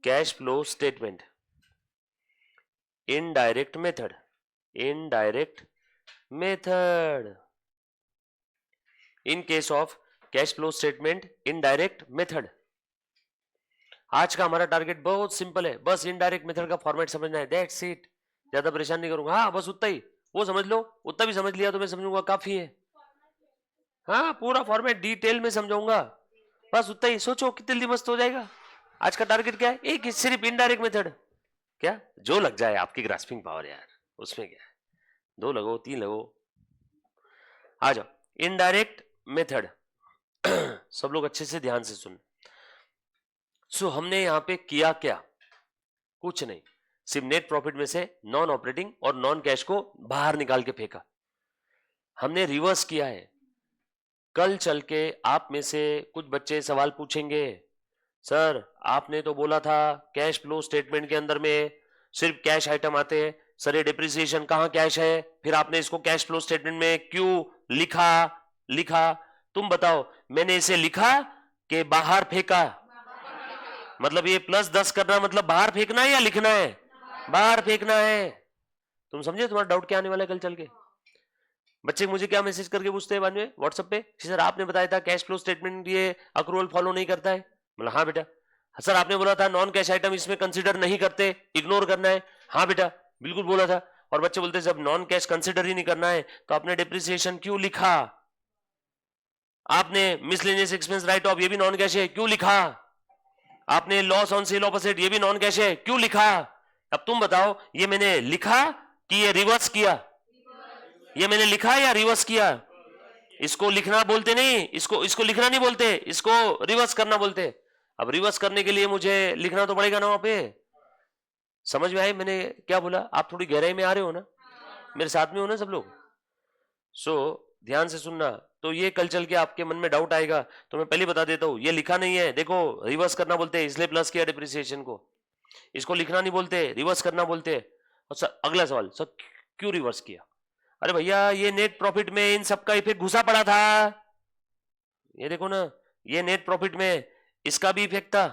cash flow statement, indirect method in case of cash flow statement indirect method. आज का हमारा टारगेट बहुत सिंपल है, बस इनडायरेक्ट मेथड का फॉर्मेट समझना है, दैट्स इट। ज्यादा परेशान नहीं करूंगा। हाँ बस उतना ही, वो समझ लो, उतना भी समझ लिया तो मैं समझूंगा काफी है। हाँ पूरा फॉर्मेट डिटेल में समझाऊंगा, बस उतना ही सोचो, कितनी जल्दी मस्त हो जाएगा। आज का टारगेट क्या है? एक सिर्फ इनडायरेक्ट मेथड, क्या जो लग जाए आपकी ग्रास्पिंग पावर यार, उसमें क्या है, 2 लगो 3 लगो, आ जाओ। इनडायरेक्ट मेथड सब लोग अच्छे से ध्यान से सुन। सो हमने यहां पे किया क्या? कुछ नहीं, सिर्फ नेट प्रॉफिट में से नॉन ऑपरेटिंग और नॉन कैश को बाहर निकाल के फेंका। हमने रिवर्स किया है। कल चल के आप में से कुछ बच्चे सवाल पूछेंगे, सर आपने तो बोला था कैश फ्लो स्टेटमेंट के अंदर में सिर्फ कैश आइटम आते हैं, सर ये डिप्रिसिएशन कहां कैश है, फिर आपने इसको कैश फ्लो स्टेटमेंट में क्यों लिखा? लिखा तुम बताओ, मैंने इसे लिखा कि बाहर फेंका? मतलब ये +10 करना मतलब बाहर फेंकना है या लिखना है? बाहर फेंकना है। तुम समझे तुम्हारा डाउट क्या आने वाला है कल चल के? बच्चे मुझे क्या मैसेज करके पूछते हैं बाद में व्हाट्सएप पे, सर आपने बताया था कैश फ्लो स्टेटमेंट ये अक्रूवल फॉलो नहीं करता है। मतलब हाँ बेटा। सर आपने बोला था नॉन कैश आइटम इसमें कंसीडर नहीं करते, इग्नोर करना है। हाँ बेटा बिल्कुल बोला था। और बच्चे बोलते जब नॉन कैश कंसीडर ही नहीं करना है तो आपने डिप्रिसिएशन क्यों लिखा? आपने मिसलेनियस एक्सपेंस राइट ऑफ ये भी नॉन कैश है, क्यों लिखा? आपने loss on sale of asset ये भी नॉन कैश है, क्यों लिखा? अब तुम बताओ, ये मैंने लिखा कि ये रिवर्स किया? ये मैंने लिखा या रिवर्स किया? इसको लिखना बोलते नहीं, इसको लिखना नहीं बोलते, इसको रिवर्स करना बोलते। अब रिवर्स करने के लिए मुझे लिखना तो पड़ेगा ना वहां पे। समझ में आए मैंने क्या बोला? आप थोड़ी गहराई में आ रहे हो ना, मेरे साथ में हो ना सब लोग? सो ध्यान से सुनना। तो ये कल चल के आपके मन में डाउट आएगा, तो मैं पहले बता देता हूं, ये लिखा नहीं है, देखो रिवर्स करना बोलते हैं इसलिए प्लस किया डिप्रिसिएशन को। इसको लिखना नहीं बोलते, रिवर्स करना बोलते हैं। और सर अगला सवाल, सर क्यों रिवर्स किया? अरे भैया ये नेट प्रॉफिट में इन सबका इफेक्ट घुसा पड़ा था। ये देखो ना, ये नेट प्रॉफिट में इसका भी इफेक्ट था,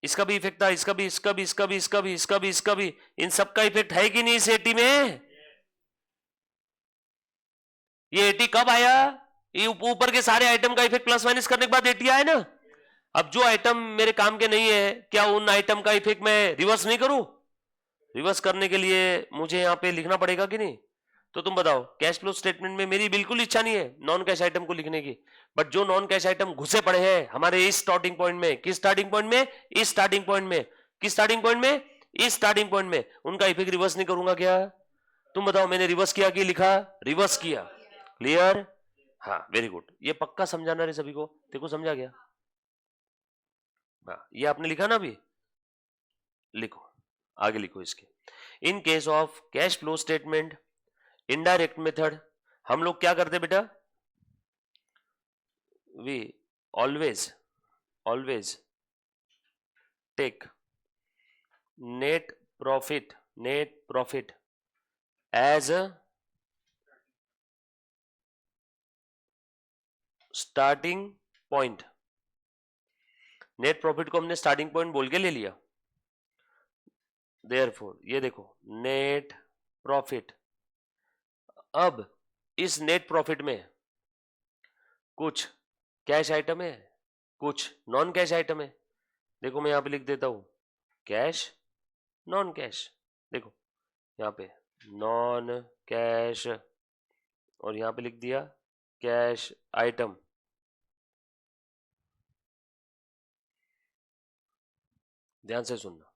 इसका भी इफेक्ट था, इसका भी, इसका भी, इसका भी, इसका भी, इसका भी, इसका भी, इन सबका इफेक्ट है कि नहीं इस 80 में? ये 80 कब आया? ये ऊपर के सारे आइटम का इफेक्ट प्लस माइनस करने के बाद 80 आया ना। अब जो आइटम मेरे काम के नहीं है, क्या उन आइटम का इफेक्ट मैं रिवर्स नहीं करूं? रिवर्स करने के लिए मुझे यहां पे लिखना पड़ेगा कि नहीं? तो तुम बताओ, कैश फ्लो स्टेटमेंट में मेरी बिल्कुल इच्छा नहीं है नॉन कैश आइटम को लिखने की, बट जो नॉन कैश आइटम घुसे पड़े हैं हमारे इस स्टार्टिंग पॉइंट में, किस स्टार्टिंग पॉइंट में? इस स्टार्टिंग पॉइंट में। किस स्टार्टिंग पॉइंट में? इस स्टार्टिंग पॉइंट में। उनका इफेक्ट रिवर्स नहीं करूंगा क्या? तुम बताओ, मैंने रिवर्स किया कि लिखा? रिवर्स किया। क्लियर? हाँ वेरी गुड, ये पक्का समझाना रे सभी को, देखो समझा गया? हाँ ये आपने लिखा ना अभी, लिखो आगे लिखो इसके। In case of cash flow statement indirect method, हम लोग क्या करते बेटा? We always take net profit as a starting point. Net profit को हमने स्टार्टिंग पॉइंट बोल के ले लिया। देयरफॉर ये देखो नेट प्रॉफिट। अब इस नेट प्रॉफिट में कुछ कैश आइटम है, कुछ नॉन कैश आइटम है। देखो मैं यहां पे लिख देता हूं कैश नॉन कैश। देखो यहां पे नॉन कैश और यहां पे लिख दिया कैश आइटम। ध्यान से सुनना,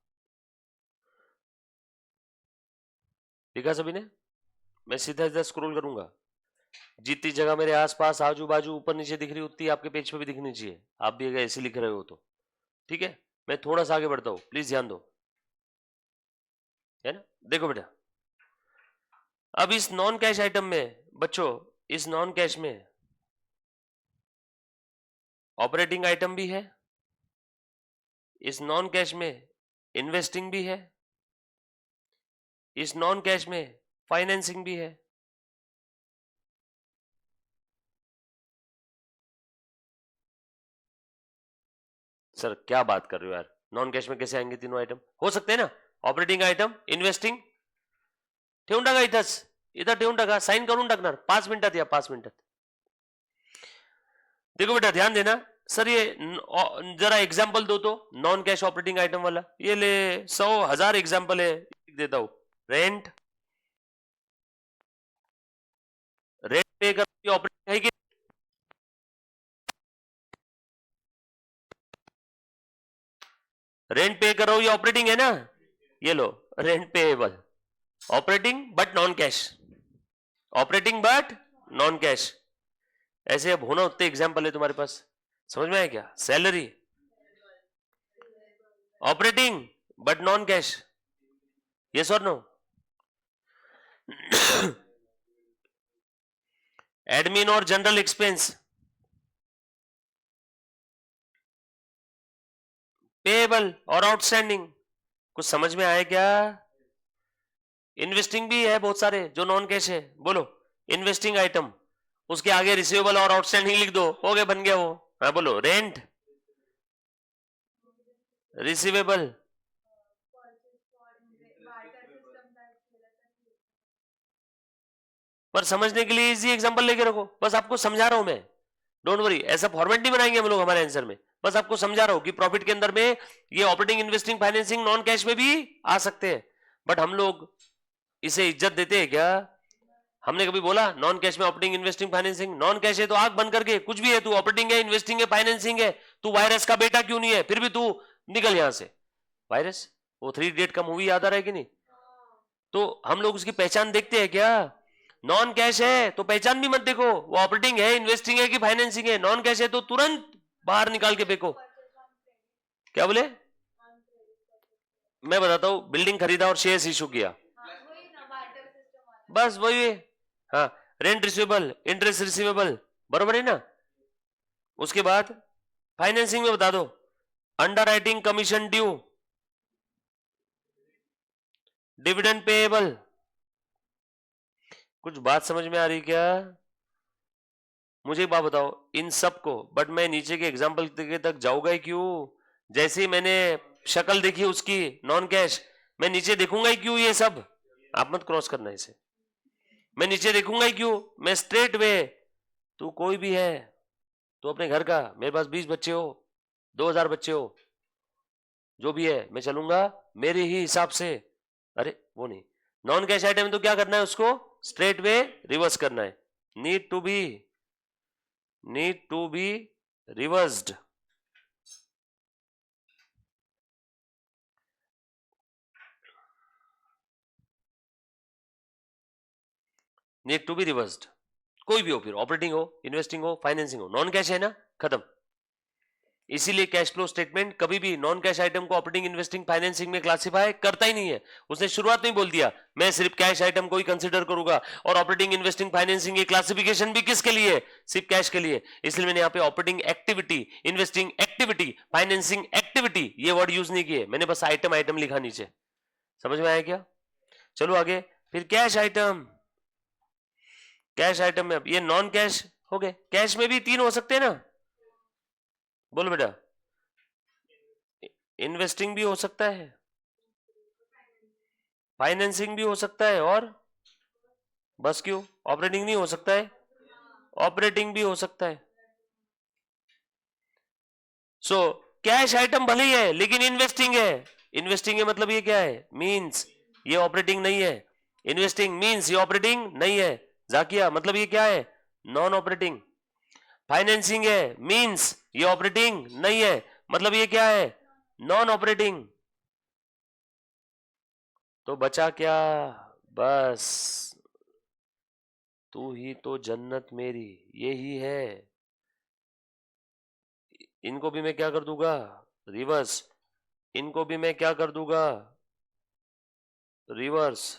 लिखा सभी ने? मैं सीधा सीधा स्क्रॉल करूंगा, जितनी जगह मेरे आसपास आजू बाजू ऊपर नीचे दिख रही उतनी आपके पेज पे भी दिखनी चाहिए, आप भी अगर ऐसे लिख रहे हो तो। ठीक है, मैं थोड़ा सा आगे बढ़ता हूं, प्लीज ध्यान दो, है ना? देखो बेटा, अब इस नॉन कैश आइटम में बच्चों, इस नॉन कैश में ऑपरेटिंग आइटम भी है, इस नॉन कैश में इन्वेस्टिंग भी है, इस नॉन कैश में फाइनेंसिंग भी है। सर क्या बात कर रहे हो यार, नॉन कैश में कैसे आएंगे तीनों आइटम? हो सकते हैं ना, ऑपरेटिंग आइटम, इन्वेस्टिंग। ठेवून टाका इथंच, इथं ठेवून टाका, साइन करून टाकणार 5 मिनिटात या, 5 मिनिटात। देखो बेटा ध्यान देना, सर ये जरा एग्जांपल दो तो नॉन कैश ऑपरेटिंग आइटम वाला, ये ले 100,000 एग्जांपल है, देता हूं। रेंट, रेंट पे कर ऑपरेटिंग है कि रेंट पे कर रहा हूं, ये ऑपरेटिंग है ना, ये लो rent payable, operating but non cash, operating but non cash. ऐसे अब होना उतने एग्जाम्पल है तुम्हारे पास, समझ में आया क्या? Salary operating but non cash, yes और नो? एडमिन और जनरल एक्सपेंस पेएबल और आउटस्टैंडिंग, कुछ समझ में आया क्या? इन्वेस्टिंग भी है बहुत सारे जो नॉन कैश है, बोलो इन्वेस्टिंग आइटम, उसके आगे रिसीवेबल और आउटस्टैंडिंग लिख दो, हो गया, बन गया वो। हाँ बोलो, रेंट, रिसीवेबल, पर समझने के लिए इजी एग्जांपल लेके रखो, बस आपको समझा रहा हूं मैं, डोंट वरी, ऐसा फॉर्मेट नहीं बनाएंगे हम लोग हमारे आंसर में, बस आपको समझा रहा हूं कि प्रॉफिट के अंदर में ये operating, investing, financing non cash में भी आ सकते हैं, बट हम लोग इसे इज्जत देते हैं क्या? हमने कभी बोला नॉन कैश में operating, investing, financing? Non cash है तो आंख बंद करके कुछ भी है, तू ऑपरेटिंग है, इन्वेस्टिंग है, फाइनेंसिंग है, तू वायरस का बेटा क्यों नहीं है, फिर भी तू निकल यहां से। वायरस, वो 3 इडियट का मूवी याद आ रहा है कि नहीं? तो हम लोग उसकी पहचान देखते हैं क्या? नॉन कैश है तो पहचान भी मत देखो, वो ऑपरेटिंग है, इन्वेस्टिंग है कि फाइनेंसिंग है, नॉन कैश है तो तुरंत बाहर निकाल के फेंको। क्या बोले? मैं बताता हूं, बिल्डिंग खरीदा और शेयर्स इशू किया, बस वही है। हाँ, रेंट रिसीवेबल, इंटरेस्ट रिसीवेबल, बरोबर है ना? उसके बाद फाइनेंसिंग में बता दो, under writing commission due, dividend payable. कुछ बात समझ में आ रही क्या? मुझे एक बात बताओ, इन सब को, बट मैं नीचे के एग्जाम्पल तक जाऊंगा ही क्यों? जैसे ही मैंने शक्ल देखी उसकी नॉन कैश, मैं नीचे देखूंगा ही क्यों ये सब? आप मत क्रॉस करना इसे, मैं नीचे देखूंगा ही क्यों? मैं स्ट्रेट वे, तू कोई भी है, तू अपने घर का, मेरे पास 20 बच्चे हो, 2000 बच्चे हो, जो भी है, मैं चलूंगा मेरे ही हिसाब से। अरे वो नहीं, नॉन कैश आइटम तो क्या करना है, उसको स्ट्रेट वे रिवर्स करना है, need to be reversed. Need to be reversed, कोई भी हो, फिर ऑपरेटिंग हो, इन्वेस्टिंग हो, फाइनेंसिंग हो, नॉन कैश है ना, खत्म। इसीलिए कैश फ्लो स्टेटमेंट कभी भी नॉन कैश आइटम को ऑपरेटिंग, इन्वेस्टिंग, फाइनेंसिंग में क्लासिफाई करता ही नहीं है। उसने शुरुआत में ही बोल दिया, मैं सिर्फ कैश आइटम को ही कंसीडर करूंगा, और ऑपरेटिंग, इन्वेस्टिंग, फाइनेंसिंग ये क्लासिफिकेशन भी किसके लिए? सिर्फ कैश के लिए। इसलिए मैंने यहाँ पे operating activity, investing activity, financing activity ये वर्ड यूज नहीं किए, मैंने बस आइटम आइटम लिखा नीचे। समझ में आया क्या? चलो आगे, फिर कैश आइटम। कैश आइटम में अब ये नॉन कैश हो गए, कैश में भी 3 हो सकते हैं ना, बोलो बेटा। इन्वेस्टिंग भी हो सकता है, फाइनेंसिंग भी हो सकता है, और बस क्यों ऑपरेटिंग नहीं हो सकता है? ऑपरेटिंग भी हो सकता है। सो कैश आइटम भले ही है लेकिन इन्वेस्टिंग है। इन्वेस्टिंग है मतलब ये क्या है? मींस ये ऑपरेटिंग नहीं है। इन्वेस्टिंग मींस ये ऑपरेटिंग नहीं है। जाकिया मतलब ये क्या है? Non operating. फाइनेंसिंग है मींस ये ऑपरेटिंग नहीं है, मतलब ये क्या है? Non operating. तो बचा क्या? बस तू ही तो जन्नत मेरी, यही है। इनको भी मैं क्या कर दूंगा? रिवर्स। इनको भी मैं क्या कर दूंगा? रिवर्स।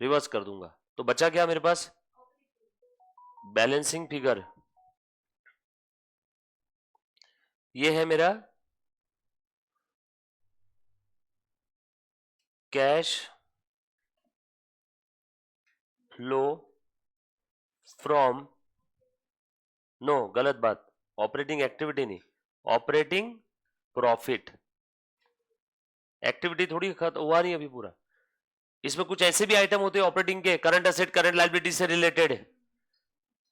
रिवर्स कर दूंगा। तो बचा क्या मेरे पास? Balancing figure. ये है मेरा कैश फ्लो फ्रॉम, नो गलत बात, ऑपरेटिंग एक्टिविटी नहीं, ऑपरेटिंग प्रॉफिट। एक्टिविटी थोड़ी खत्म हुआ नहीं अभी पूरा। इसमें कुछ ऐसे भी आइटम होते हैं ऑपरेटिंग के, करंट एसेट, करंट लायबिलिटी से रिलेटेड,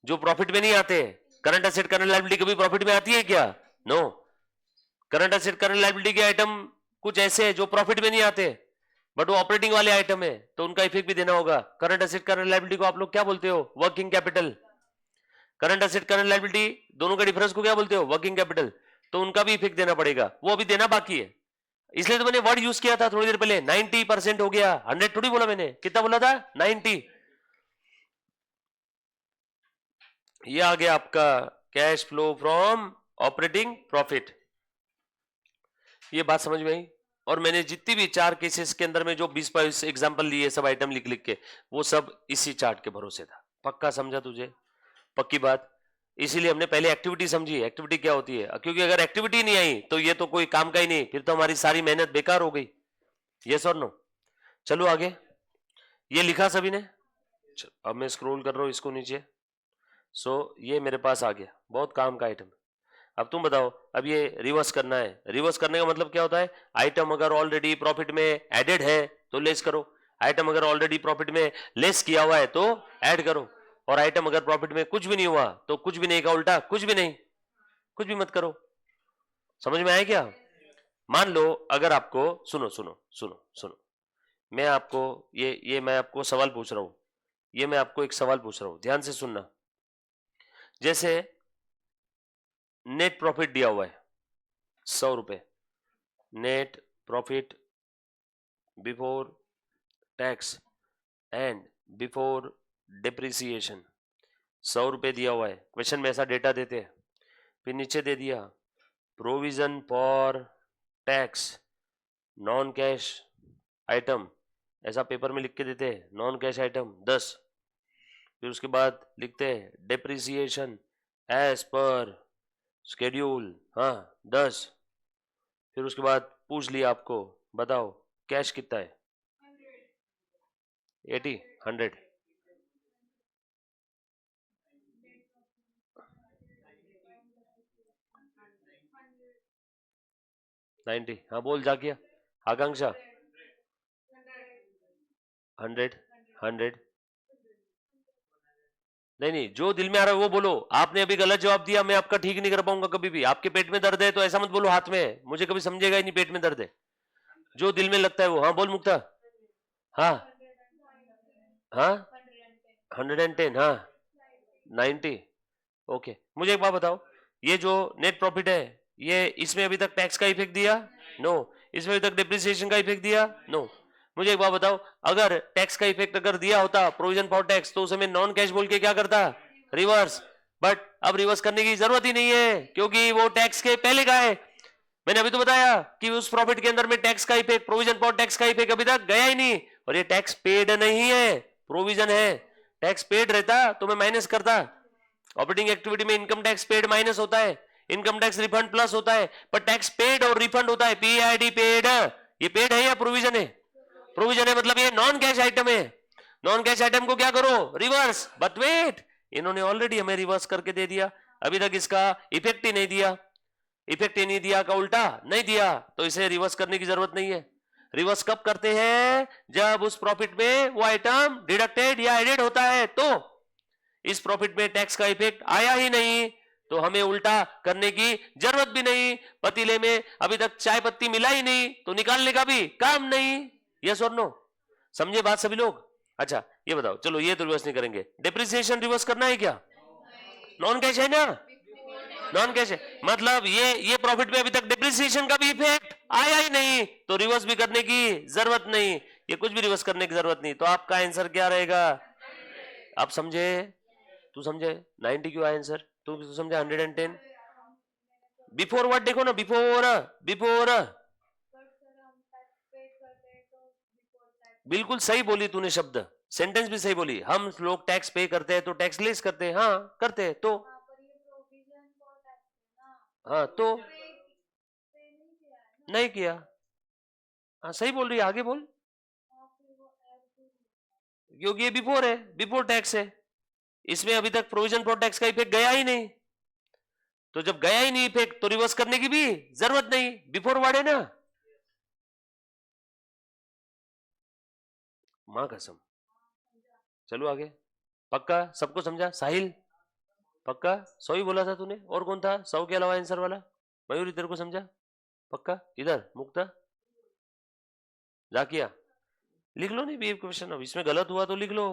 जो प्रॉफिट में नहीं आते। करंट एसेट, करंट लायबिलिटी कभी प्रॉफिट में आती है क्या? No. Current asset, current liability के आइटम कुछ ऐसे हैं जो प्रॉफिट में नहीं आते, बट वो ऑपरेटिंग वाले आइटम है तो उनका इफेक्ट भी देना होगा। करंट एसेट करंट लायबिलिटी को आप लोग क्या बोलते हो? Working capital. Current asset current liability दोनों का डिफरेंस को क्या बोलते हो? Working capital. तो उनका भी इफेक्ट देना पड़ेगा, वो अभी देना बाकी है। इसलिए तो मैंने वर्ड यूज किया था थोड़ी देर पहले, 90% हो गया, 100 थोड़ी बोला मैंने। कितना बोला था? 90। ये आ गया आपका cash flow from operating profit. ये बात समझ में आई? और मैंने जितनी भी 4 केसेस के अंदर में जो 20-22 एग्जांपल लिए सब आइटम लिख लिख के, वो सब इसी चार्ट के भरोसे था। पक्का समझा तुझे? पक्की बात? इसीलिए हमने पहले एक्टिविटी समझी, एक्टिविटी क्या होती है, क्योंकि अगर एक्टिविटी नहीं आई तो ये तो कोई काम का ही नहीं, फिर तो हमारी सारी मेहनत बेकार हो गई। यस और नो? चलो आगे। ये लिखा सभी ने? अब मैं स्क्रॉल कर रहा हूं इसको नीचे। ये मेरे पास आ गया, बहुत काम का आइटम। अब तुम बताओ, अब ये रिवर्स करना है। रिवर्स करने का मतलब क्या होता है? आइटम अगर ऑलरेडी प्रॉफिट में एडेड है तो लेस करो, आइटम अगर ऑलरेडी प्रॉफिट में लेस किया हुआ है तो ऐड करो, और आइटम अगर प्रॉफिट में कुछ भी नहीं हुआ तो कुछ भी नहीं का उल्टा कुछ भी नहीं, कुछ भी मत करो। समझ में आया क्या? मान लो अगर आपको, सुनो सुनो सुनो सुनो, मैं आपको ये मैं आपको सवाल पूछ रहा हूं, ये मैं आपको एक सवाल पूछ रहा हूं, ध्यान से सुनना। जैसे नेट प्रॉफिट दिया हुआ है 100 रुपए, net profit before tax and before depreciation 100 रुपए दिया हुआ है। क्वेश्चन में ऐसा डेटा देते हैं, फिर नीचे दे दिया provision for tax non cash item, ऐसा पेपर में लिख के देते हैं, नॉन कैश आइटम 10। फिर उसके बाद लिखते हैं डिप्रिसिएशन एज पर शेड्यूल, हाँ 10। फिर उसके बाद पूछ लिया आपको, बताओ कैश कितना है? 80, 100, 90। हाँ बोल जाकिया, आकांक्षा 100, 100। नहीं नहीं, जो दिल में आ रहा है वो बोलो। आपने अभी गलत जवाब दिया, मैं आपका ठीक नहीं कर पाऊंगा कभी भी। आपके पेट में दर्द है तो ऐसा मत बोलो हाथ में है, मुझे कभी समझेगा ही नहीं पेट में दर्द है। जो दिल में लगता है वो। हाँ बोल मुक्ता। हाँ हाँ 110, हाँ 90। ओके, मुझे एक बात बताओ, ये जो नेट प्रॉफिट है, ये इसमें अभी तक टैक्स का इफेक्ट दिया? नो। इसमें अभी तक डिप्रिसिएशन का इफेक्ट दिया? नो। मुझे एक बात बताओ, अगर टैक्स का इफेक्ट अगर दिया होता प्रोविजन फॉर टैक्स, तो उसे मैं नॉन कैश बोल के क्या करता? रिवर्स। बट अब रिवर्स करने की जरूरत ही नहीं है, क्योंकि वो टैक्स के पहले का है। मैंने अभी तो बताया कि उस प्रॉफिट के अंदर में टैक्स का इफेक्ट, प्रोविजन फॉर टैक्स का इफेक्ट अभी तक गया ही नहीं, और ये टैक्स पेड नहीं है, प्रोविजन है। टैक्स पेड रहता तो मैं माइनस करता। ऑपरेटिंग एक्टिविटी में इनकम टैक्स पेड माइनस होता है, इनकम टैक्स रिफंड प्लस होता है, पर टैक्स पेड और रिफंड होता है, पीआईडी पेड। ये पेड है या प्रोविजन है? प्रोविजन है, मतलब ये नॉन कैश आइटम है। नॉन कैश आइटम को क्या करो? रिवर्स। बट वेट, इन्होंने ऑलरेडी हमें रिवर्स करके दे दिया, अभी तक इसका इफेक्ट ही नहीं दिया। इफेक्ट ही नहीं दिया का उल्टा नहीं दिया, तो इसे रिवर्स करने की जरूरत नहीं है। रिवर्स कब करते हैं? जब उस प्रॉफिट में वो आइटम डिडक्टेड या एडेड होता है। तो इस प्रॉफिट में टैक्स का इफेक्ट आया ही नहीं, तो हमें उल्टा करने की जरूरत भी नहीं। पतीले में अभी तक चाय पत्ती मिला ही नहीं, तो निकालने का भी काम नहीं। यस और नो? समझे बात सभी लोग? अच्छा ये बताओ, चलो ये तो रिवर्स नहीं करेंगे, डिप्रिसिएशन रिवर्स करना है क्या? नॉन कैश है ना? नॉन कैश है, मतलब ये प्रॉफिट में अभी तक डिप्रिसिएशन का भी इफेक्ट आया ही नहीं, तो रिवर्स भी करने की जरूरत नहीं, ये कुछ भी रिवर्स करने की जरूरत नहीं। तो आपका आंसर क्या रहेगा? आप समझे? तू समझे 90 क्यों आया आंसर? तू समझे 110? बिफोर वर्ड देखो ना, बिफोर, बिफोर। बिल्कुल सही बोली तूने शब्द, सेंटेंस भी सही बोली। हम लोग टैक्स पे करते हैं तो टैक्स लेस करते हैं, हाँ करते हैं तो, हाँ तो नहीं किया। हाँ सही बोल रही है, आगे बोल। क्योंकि ये बिफोर है, बिफोर टैक्स है, इसमें अभी तक प्रोविजन फॉर टैक्स का इफेक्ट गया ही नहीं, तो जब गया ही नहीं इफेक्ट तो रिवर्स करने की भी जरूरत नहीं, बिफोर वर्ड है ना। मां कसम। चलो आगे। पक्का सबको समझा? साहिल पक्का? सौ ही बोला था तूने, और कौन था 100 के अलावा आंसर वाला? मयूरी तेरे को समझा? पक्का? इधर मुक्ता, जाकिया, लिख लो नहीं बिहेव क्वेश्चन, अब इसमें गलत हुआ तो लिख लो,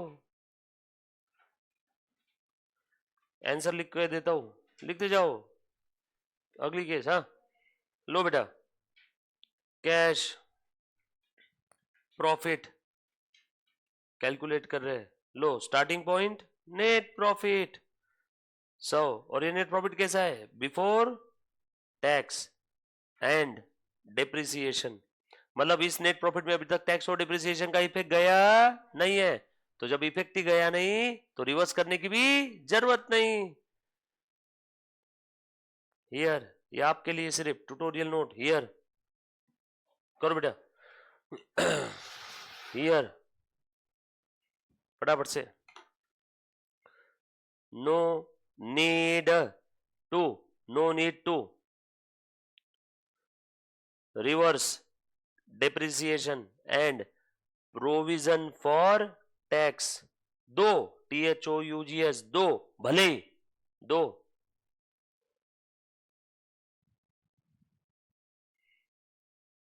आंसर लिख के देता हूं, लिखते जाओ। अगली केस, हाँ लो बेटा, कैश प्रॉफिट कैलकुलेट कर रहे हैं, लो स्टार्टिंग पॉइंट नेट प्रॉफिट 100, और ये नेट प्रॉफिट कैसा है, बिफोर टैक्स एंड डिप्रिसिएशन, मतलब इस नेट प्रॉफिट में अभी तक टैक्स और डिप्रिसिएशन का इफेक्ट गया नहीं है, तो जब इफेक्ट ही गया नहीं तो रिवर्स करने की भी जरूरत नहीं। हियर, ये आपके लिए सिर्फ ट्यूटोरियल नोट, हियर करो बेटा, हियर फटाफट से, no need to reverse depreciation and provision for tax, दो THOUGS, दो भले ही दो,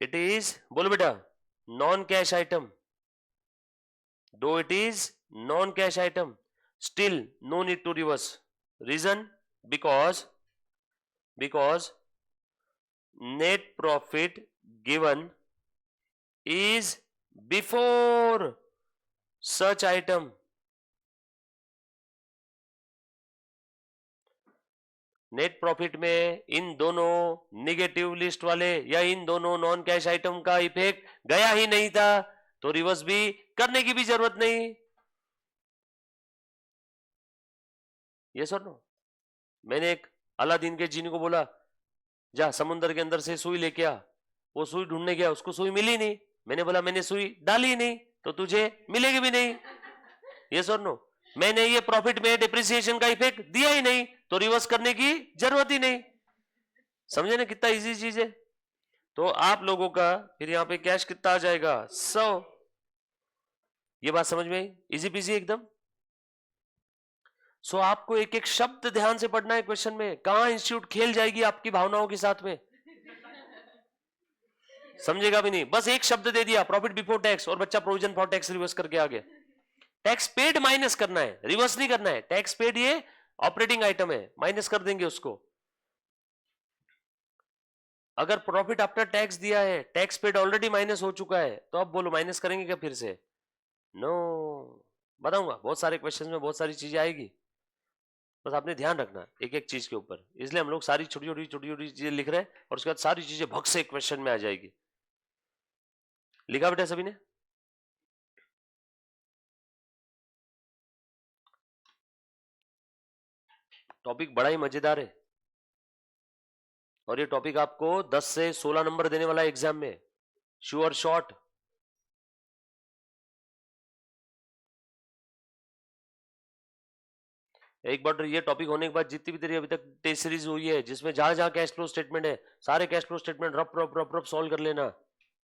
it is बोलो बेटा नॉन कैश आइटम, दो it is non cash item, still no need to reverse, reason because net profit given is before such item, net profit में इन दोनों negative list वाले या इन दोनों नॉन कैश आइटम का effect गया ही नहीं था, तो रिवर्स भी करने की भी जरूरत नहीं। ये सर नो, मैंने एक अलादीन के जीनी को बोला जा समुद्र के अंदर से सुई लेके आ, वो सुई ढूंढने गया, उसको सुई मिली नहीं, मैंने बोला मैंने सुई डाली नहीं तो तुझे मिलेगी भी नहीं। ये सर नो, मैंने ये प्रॉफिट में डिप्रिसिएशन का इफेक्ट दिया ही नहीं तो रिवर्स करने की जरूरत ही नहीं। समझे ना कितना इजी चीज है। तो आप लोगों का फिर यहाँ पे कैश कितना आ जाएगा 100, ये बात समझ में आई, इजी पीजी एकदम। सो आपको एक एक शब्द ध्यान से पढ़ना है क्वेश्चन में, कहां इंस्टीट्यूट खेल जाएगी आपकी भावनाओं के साथ में, समझेगा भी नहीं, बस एक शब्द दे दिया प्रॉफिट बिफोर टैक्स और बच्चा प्रोविजन फॉर टैक्स रिवर्स करके आ गया। टैक्स पेड माइनस करना है, रिवर्स नहीं करना है, टैक्स पेड ये ऑपरेटिंग आइटम है, माइनस कर देंगे उसको। अगर प्रॉफिट आफ्टर टैक्स दिया है, टैक्स पेड ऑलरेडी माइनस हो चुका है, तो अब बोलो माइनस करेंगे क्या फिर से, नो बताऊंगा, बहुत सारे क्वेश्चन में बहुत सारी चीजें आएगी, बस आपने ध्यान रखना एक एक चीज के ऊपर, इसलिए हम लोग सारी छोटी छोटी चीजें लिख रहे हैं और उसके बाद सारी चीजें भग से क्वेश्चन में आ जाएगी। लिखा बेटा सभी ने? टॉपिक बड़ा ही मजेदार है और ये टॉपिक आपको 10 से 16 नंबर देने वाला है एग्जाम में, श्योर शॉट। एक बार ये टॉपिक होने के बाद जितनी भी तेरी अभी तक टेस्ट सीरीज हुई है जिसमें जहां जहां कैश फ्लो स्टेटमेंट है, सारे कैश फ्लो स्टेटमेंट रप सॉल्व कर लेना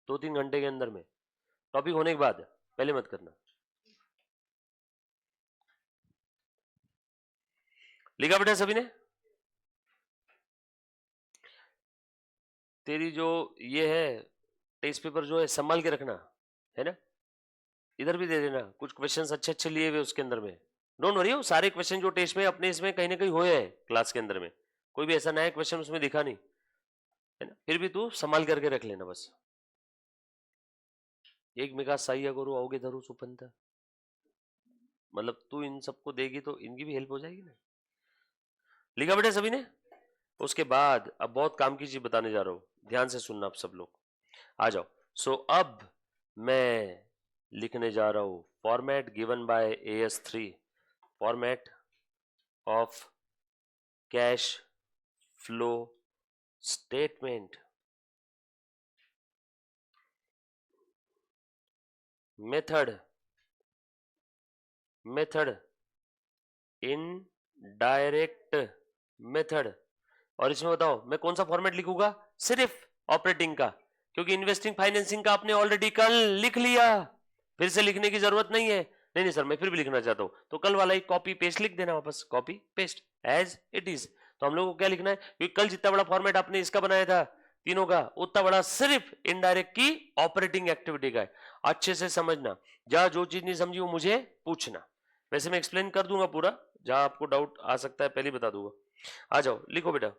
2-3 घंटे के अंदर में, टॉपिक होने के बाद, पहले मत करना। लिखा बेटा सभी ने? तेरी जो ये है टेस्ट पेपर जो है संभाल के रखना है ना, इधर भी दे देना कुछ क्वेश्चंस अच्छे अच्छे लिए हुए उसके अंदर में, डोंट वरी हो, सारे क्वेश्चन जो टेस्ट में अपने इसमें कहीं ना कहीं हुए हैं क्लास के अंदर में, कोई भी ऐसा नया क्वेश्चन उसमें दिखा नहीं है ना, फिर भी तू संभाल करके रख लेना बस। एक मेगा साइया करो आओगे धरू सुपंथ, मतलब तू इन सबको देगी तो इनकी भी हेल्प हो जाएगी ना। लिखा बेटा सभी ने? उसके बाद अब बहुत काम की चीज बताने जा रहा हूं, ध्यान से सुनना आप सब लोग, आ जाओ। सो अब मैं लिखने जा रहा हूं format given by AS3, format of cash flow statement, method indirect method, और इसमें बताओ मैं कौन सा फॉर्मेट लिखूंगा, सिर्फ ऑपरेटिंग का, क्योंकि इन्वेस्टिंग फाइनेंसिंग का आपने ऑलरेडी कल लिख लिया, फिर से लिखने की जरूरत नहीं है। नहीं सर मैं फिर भी लिखना चाहता हूं, तो कल वाला ही कॉपी पेस्ट लिख देना वापस, copy paste as it is. तो हम लोग को क्या लिखना है, क्योंकि कल जितना बड़ा फॉर्मेट आपने इसका बनाया था तीनों का, उतना बड़ा सिर्फ इनडायरेक्ट की ऑपरेटिंग एक्टिविटी का है। अच्छे से समझना, जहां जो चीज नहीं समझी वो मुझे पूछना, वैसे मैं एक्सप्लेन कर दूंगा पूरा, जहां आपको डाउट आ सकता है पहले बता दूंगा। आ जाओ लिखो बेटा।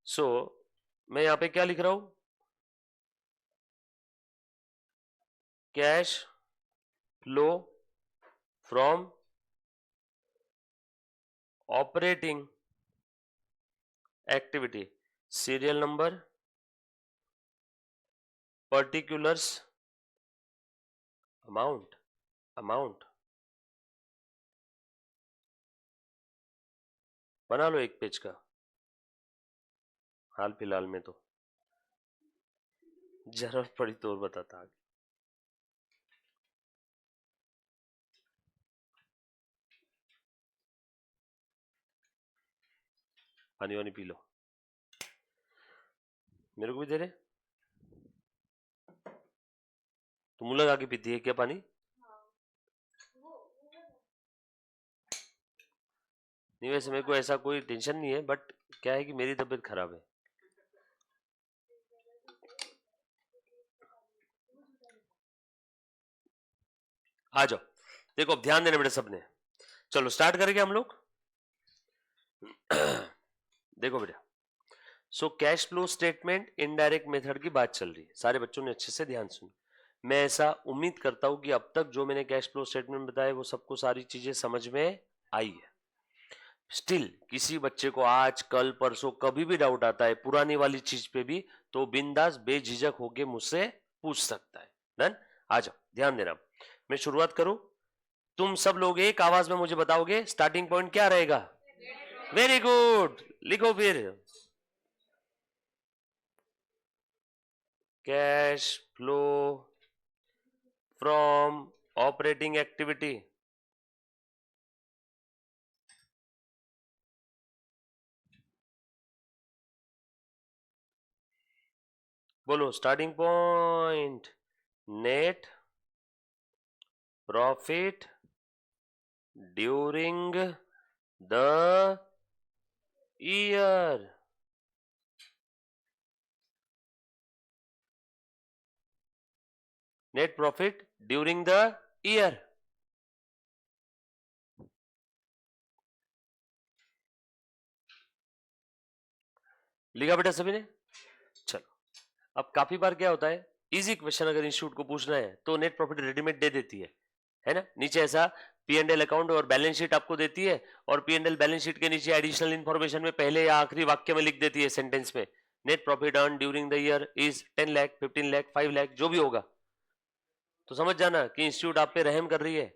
सो मैं यहां पे क्या लिख रहा हूं, cash flow from operating activity, serial number, particulars, amount बना लो एक पेज का, हाल फिलहाल में तो जरूरत पड़ी तो और बताता आगे। पानी वानी पी लो, मेरे को भी दे रहे, तुम मुंह लगा के पीती है क्या पानी? नहीं वैसे मेरे को ऐसा कोई टेंशन नहीं है, बट क्या है कि मेरी तबीयत खराब है। आ जाओ, देखो अब ध्यान देना बेटा सबने, चलो स्टार्ट करेंगे हम लोग। देखो बेटा, so cash flow statement indirect method की बात चल रही है, सारे बच्चों ने अच्छे से ध्यान सुनी। मैं ऐसा उम्मीद करता हूं कि अब तक जो मैंने कैश फ्लो स्टेटमेंट बताया वो सबको सारी चीजें समझ में आई है। स्टिल किसी बच्चे को आज कल परसों कभी भी डाउट आता है पुरानी वाली चीज पे भी, तो बिंदास बेझिझक होके मुझसे पूछ सकता है। डन? आ जाओ ध्यान देना, मैं शुरुआत करूं, तुम सब लोग एक आवाज में मुझे बताओगे स्टार्टिंग पॉइंट क्या रहेगा। वेरी गुड, लिखो फिर, cash flow from operating activity. बोलो starting point, net profit during the year. Net profit during the year, लिखा बेटा सभी ने? चलो अब काफी बार क्या होता है, इजी क्वेश्चन अगर इंस्टीट्यूट को पूछना है तो नेट प्रॉफिट रेडीमेड दे देती है ना, नीचे ऐसा पी एंड एल अकाउंट और बैलेंस शीट आपको देती है, और P and L balance sheet के नीचे एडिशनल इन्फॉर्मेशन में पहले या आखिरी वाक्य में लिख देती है सेंटेंस में, net profit earn during the year is 10 lakh 15 lakh 5 lakh जो भी होगा। तो समझ जाना कि इंस्टीट्यूट आप पे रहम कर रही है,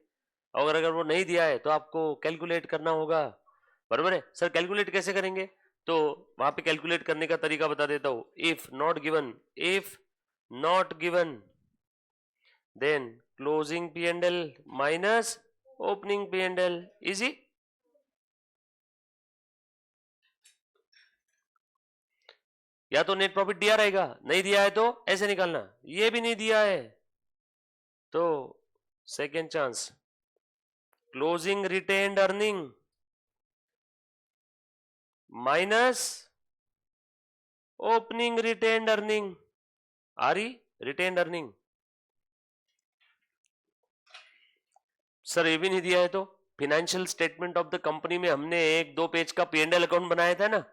और अगर वो नहीं दिया है तो आपको कैलकुलेट करना होगा। बराबर है सर, कैलकुलेट कैसे करेंगे, तो वहां पे कैलकुलेट करने का तरीका बता देता हूं, if not given then closing P and L minus opening P and L, easy. या तो नेट प्रॉफिट दिया रहेगा, नहीं दिया है तो ऐसे निकालना, ये भी नहीं दिया है तो second chance, closing retained earning minus opening retained earning, आ रही रिटेन्ड अर्निंग। सर ये भी नहीं दिया है तो financial statement of the company में हमने एक दो पेज का पीएनएल अकाउंट बनाया था ना,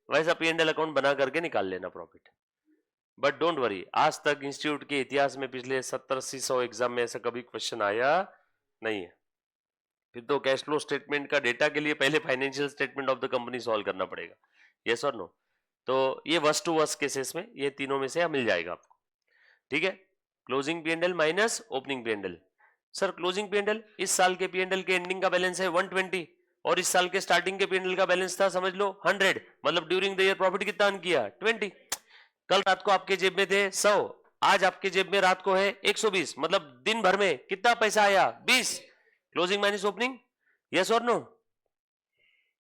वैसा पीएनएल अकाउंट बना करके निकाल लेना प्रॉफिट। बट डोंट वरी, आज तक इंस्टीट्यूट के इतिहास में पिछले 70-80 एग्जाम में ऐसा कभी क्वेश्चन आया नहीं है। फिर तो कैश फ्लो स्टेटमेंट का डेटा के लिए पहले financial statement of the company solve करना पड़ेगा, यस और नो। तो ये वर्स्ट टू वर्स्ट केसेस में ये तीनों में से मिल जाएगा आपको, ठीक है। Closing PNL minus opening PNL, sir closing PNL इस साल के पीएनएल के एंडिंग का बैलेंस है 120 और इस साल के स्टार्टिंग के पीएनएल का बैलेंस था समझ लो 100, मतलब ड्यूरिंग द ईयर प्रॉफिट कितना अर्न किया 20। कल रात को आपके जेब में थे 100, आज आपके जेब में रात को है 120, मतलब दिन भर में कितना पैसा आया 20, क्लोजिंग माइनस ओपनिंग, यस और नो।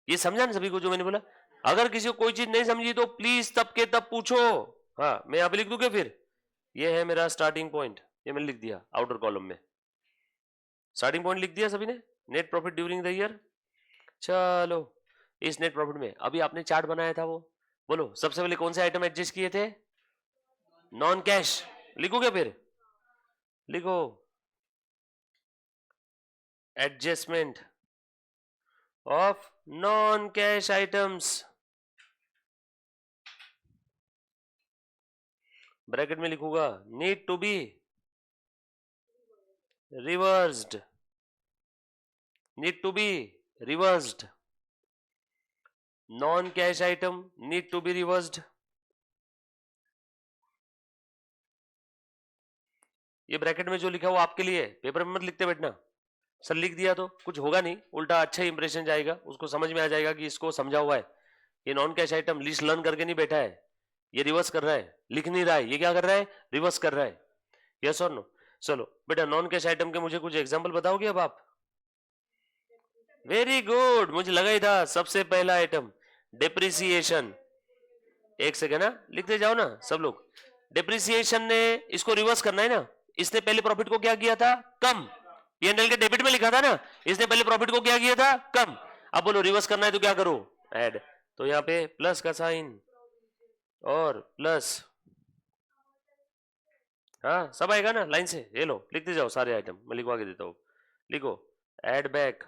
ये समझा ना सभी को जो मैंने बोला? अगर किसी को कोई चीज नहीं समझी तो प्लीज तब के तब पूछो। हाँ मैं यहां पे लिख दूं क्या फिर, ये है मेरा स्टार्टिंग पॉइंट, ये मैंने लिख दिया आउटर कॉलम में, स्टार्टिंग पॉइंट लिख दिया सभी ने, net profit during the year. चलो इस नेट प्रॉफिट में अभी आपने चार्ट बनाया था वो, बोलो सबसे पहले कौन से आइटम एडजस्ट किए थे, नॉन कैश लिखो क्या फिर? लिखो adjustment of non cash items, bracket में लिखूंगा need to be reversed, need to be reversed, non cash item need to be reversed. ये ब्रैकेट में जो लिखा है वो आपके लिए, पेपर में मत लिखते बैठना। सर लिख दिया तो कुछ होगा नहीं, उल्टा अच्छा इंप्रेशन जाएगा, उसको समझ में आ जाएगा कि इसको समझा हुआ है। ये non cash item list learn करके नहीं बैठा है, ये रिवर्स कर रहा है, लिख नहीं रहा है, ये क्या कर रहा है, रिवर्स कर रहा है। यस और नो? चलो बेटा नॉन कैश आइटम के मुझे कुछ एग्जांपल बताओगे अब आप? वेरी गुड, मुझे लगा ही था सबसे पहला आइटम डेप्रिसिएशन। एक सेकेंड ना, लिखते जाओ ना सब लोग। डेप्रिसिएशन ने इसको रिवर्स करना है ना, इसने पहले प्रॉफिट को क्या किया था, कम। P&L के डेबिट में लिखा था ना, इसने पहले प्रॉफिट को क्या किया था, कम। अब बोलो रिवर्स करना है तो क्या करो, ऐड। तो यहाँ पे प्लस का साइन और प्लस, हाँ सब आएगा ना लाइन से। ये लो लिखते जाओ सारे आइटम, मैं लिखवा के देता हूँ। लिखो add back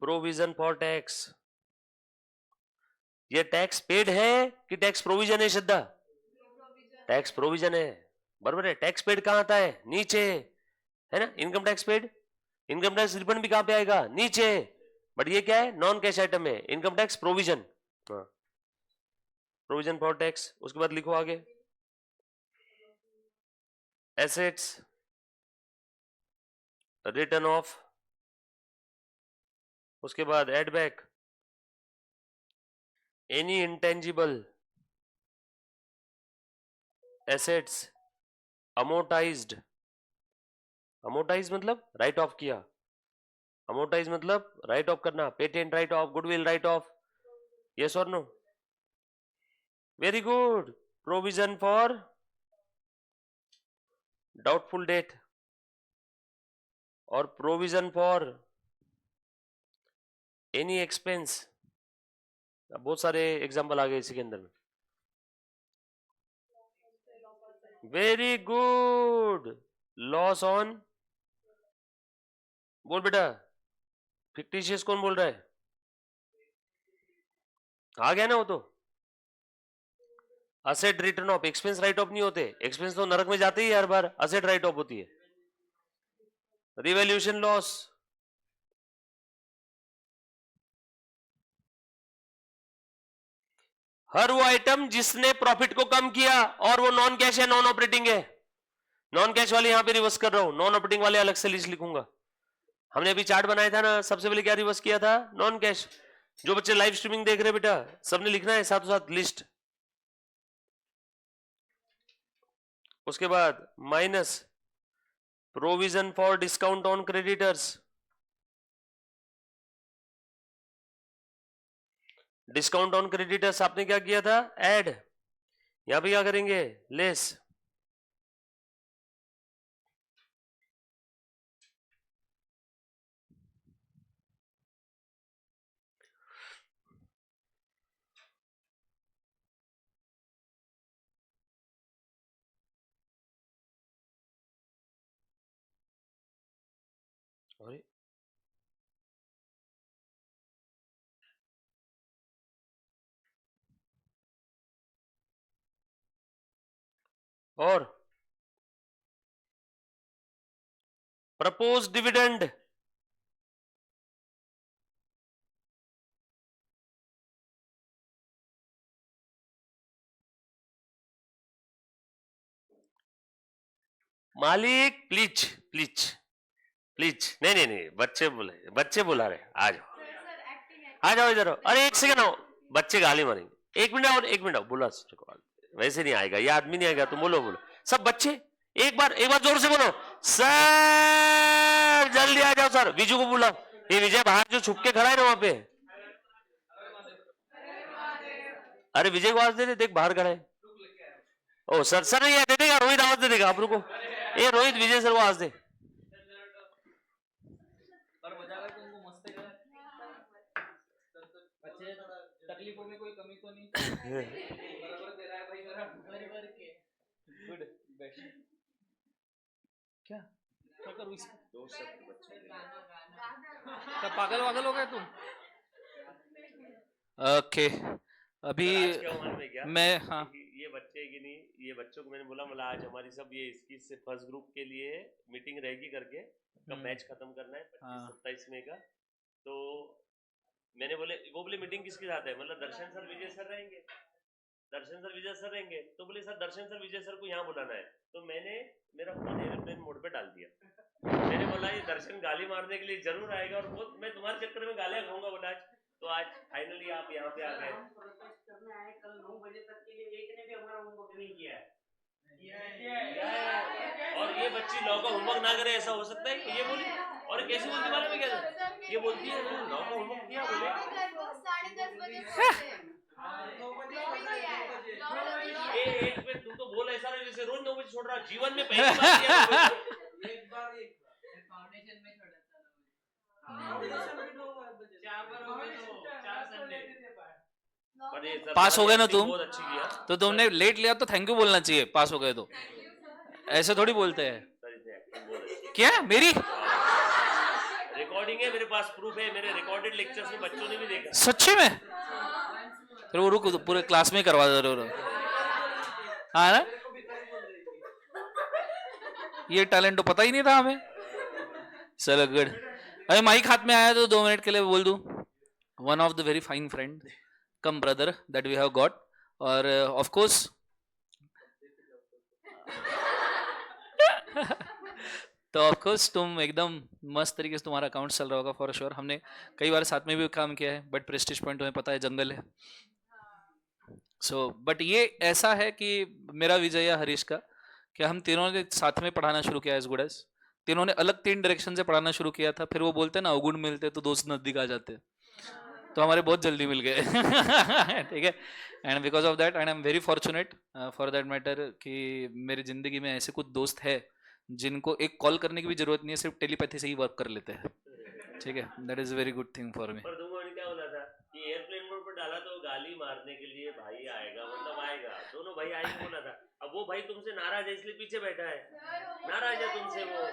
provision for tax. ये टैक्स पेड है कि टैक्स प्रोविजन है श्रद्धा? टैक्स प्रोविजन है, बराबर है। टैक्स पेड कहाँ आता है, नीचे है ना। Income tax paid, income tax refund भी कहाँ पे आएगा, नीचे। बट ये क्या है, नॉन कैश आइटम है, income tax provision, provision for tax. उसके बाद लिखो आगे एसेट्स रिटर्न ऑफ, उसके बाद add back any intangible assets amortised. Amortise मतलब राइट ऑफ किया, अमोर्टाइज मतलब राइट ऑफ करना, patent write off, goodwill right off. Yes और no? Very good. Provision for doubtful debt और प्रोविजन फॉर एनी एक्सपेंस। बहुत सारे एग्जांपल आ गए इसी के अंदर में। Very good. लॉस ऑन, बोल बेटा फिक्टिशियस कौन बोल रहा है, आ गया ना वो तो। Asset return of, expense write of नहीं होते, एक्सपेंस तो नरक में जाते ही हर बार, असेट राइट ऑफ होती है। रिवैल्यूएशन लॉस, हर वो आइटम जिसने प्रॉफिट को कम किया और वो नॉन कैश है, नॉन ऑपरेटिंग है। नॉन कैश वाले यहां पे रिवर्स कर रहा हूं, नॉन ऑपरेटिंग वाले अलग से लिस्ट लिखूंगा। हमने अभी चार्ट बनाया था ना, सबसे पहले क्या रिवर्स किया था, नॉन कैश। जो बच्चे लाइव स्ट्रीमिंग देख रहे हैं बेटा, सबने लिखना है साथों साथ लिस्ट। उसके बाद minus provision for discount on creditors, discount on creditors आपने क्या किया था, ऐड। यहां पे क्या करेंगे, लेस। और प्रपोज डिविडेंड, मालिक प्लीज प्लीज प्लीज, नहीं नहीं नहीं, बच्चे बोले, बच्चे बुला रहे, आ जाओ आ जाओ इधर। अरे एक सेकंड आओ, बच्चे गाली मारेंगे, एक मिनट और, एक मिनट आओ, बुला। वैसे नहीं आएगा ये आदमी, नहीं आएगा, तुम बोलो बोलो सब बच्चे, एक बार जोर से बोलो, सर जल्दी आ जाओ सर। विजू को बुलाओ, ये विजय बाहर जो छुप के खड़ा है ना वहां पे। अरे विजय को आवाज दे दे, देख बाहर खड़ा है। ओ सर, सर ये दे देगा, रोहित आवाज दे देगा, आप रुको। ये रोहित विजय सर को आवाज दे। तकलीफों में कोई कमी तो नहीं, बराबर दे रहा है भाई, गुड बेस्ट क्या क्या करूँ इसको दो शब्द बच्चों के लिए। क्या पागल वागल हो गया तुम ओके अभी सर, आज क्या हुआ मालूम है क्या? मैं हाँ ये बच्चे है कि नहीं, ये बच्चों को मैंने बोला मतलब आज हमारी सब ये इसकी से फर्स्ट ग्रुप के लिए मीटिंग रहेगी करके, कब मैच खत्म करना है 25-27 मई का। तो मैंने बोले, वो बोले मीटिंग किसके साथ है, मतलब दर्शन सर विजय सर रहेंगे, दर्शन सर विजय सर रहेंगे। तो बोले सर दर्शन सर विजय सर को यहाँ बुलाना है। तो मैंने मेरा फोन एयरप्लेन मोड पे डाल दिया। मैंने बोला ये दर्शन गाली मारने के लिए जरूर आएगा और बहुत मैं तुम्हारे चक्कर में गालियां खाऊंगा बोला आज। तो आज फाइनली आप यहाँ पे आ गए। कल 9 बजे तक के लिए एक ने भी हमारा होमवर्क नहीं किया है। और ये बच्ची लॉ का होमवर्क ना करे ऐसा हो सकता है? ये बोली और कैसे बोलती मालूम है क्या? ये बोलती है लॉ का होमवर्क किया बोले 10:30 बजे एक पे तू तो बोल ऐसा जैसे रोज 9 बजे छोड़ रहा, जीवन में पहली बार किया। एक बार फाउंडेशन में छोड़ा था 4 संडे पास हो गए ना तुम? बहुत अच्छी किया तो तुमने लेट लिया तो थैंक यू बोलना चाहिए, पास हो गए तो ऐसे थोड़ी बोलते हैं। सर, इसे acting बहुत अच्छी। क्या मेरी रिकॉर्डिंग है मेरे पास, प्रूफ है, मेरे रिकॉर्डेड लेक्चर्स में बच्चों ने भी देखा। सच्ची में? फिर वो रुक पूरे क्लास में करवा दो हाँ ना, ये टैलेंट तो पता ही नहीं था हमें। चलो गुड। अरे माइक हाथ में आया तो 2 मिनट के लिए बोल दूं, one of the very fine friend cum brother that we have got. और ऑफ कोर्स तो ऑफ कोर्स तुम एकदम मस्त तरीके से तुम्हारा अकाउंट चल रहा होगा फॉर श्योर। हमने कई बार साथ में भी काम किया है, बट प्रेस्टीज पॉइंट तुम्हें पता है जंगल है। सो बट ये ऐसा है कि मेरा विजय या हरीश का, कि हम तीनों ने साथ में पढ़ाना शुरू किया एज गुड एज। तीनों ने अलग 3 डायरेक्शन से पढ़ाना शुरू किया था। फिर वो बोलते हैं ना अवगुण मिलते तो दोस्त नजदीक आ जाते, तो हमारे बहुत जल्दी मिल गए ठीक है। And because of that and I am very fortunate for that matter कि मेरी जिंदगी में ऐसे कुछ दोस्त है जिनको एक कॉल करने की भी जरूरत नहीं है, सिर्फ टेलीपैथी से ही वर्क कर लेते हैं। ठीक है, that is very good thing for me. पर तुमको मैंने क्या बोला था कि एयरप्लेन मोड पर डाला तो गाली मारने के लिए भाई आएगा, मतलब आएगा, दोनों भाई आएंगे बोला था। अब वो भाई तुमसे नाराज है इसलिए पीछे बैठा है, नाराज है तुमसे वो।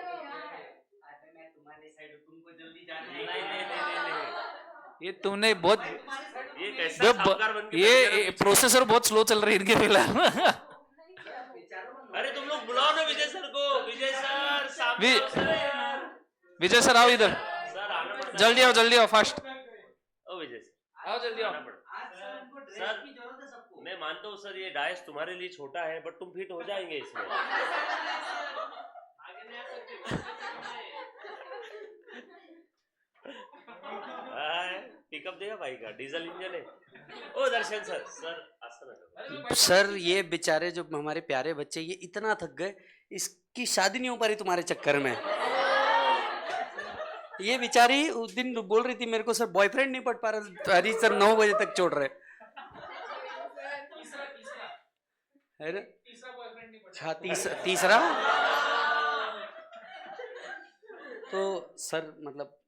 मैं तुम्हारे साइड, तुमको जल्दी जाना है। नहीं, ये तुमने बहुत ये कैसा साहूकार बन के ये प्रोसेसर बहुत स्लो चल रही है इनके फिलहाल। अरे तुम लोग बुलाओ ना विजय सर को। विजय सर सामने आओ सर यार। विजय सर आओ इधर, सर आना पड़ता है। जल्दी आओ फास्ट। ओ विजय सर आओ जल्दी आओ। आना पड़ता है। आज सर उनको ड्रेस सर, की जरूरत है सबको। मैं मानता हूँ सर ये डायस तुम्हारे लिए छोटा है, बट तुम फिट हो जाएंगे इसमें। आगे नहीं आ सकते। पिकअप देगा भाई का, डीजल इंजन है। ओ दर्शन सर, सर आसन करो। सर ये बेचारे जो हमारे प्यारे बच्चे ये इतना थक गए, इसकी शादी नहीं हो पा रही तुम्हारे चक्कर में। ये बेचारी उस दिन बोल रही थी मेरे को, सर बॉयफ्रेंड नहीं पढ़ पा रहा, हरी सर 9 बजे तक छोड़ रहे है ना। अच्छा तीसरा तो सर मतलब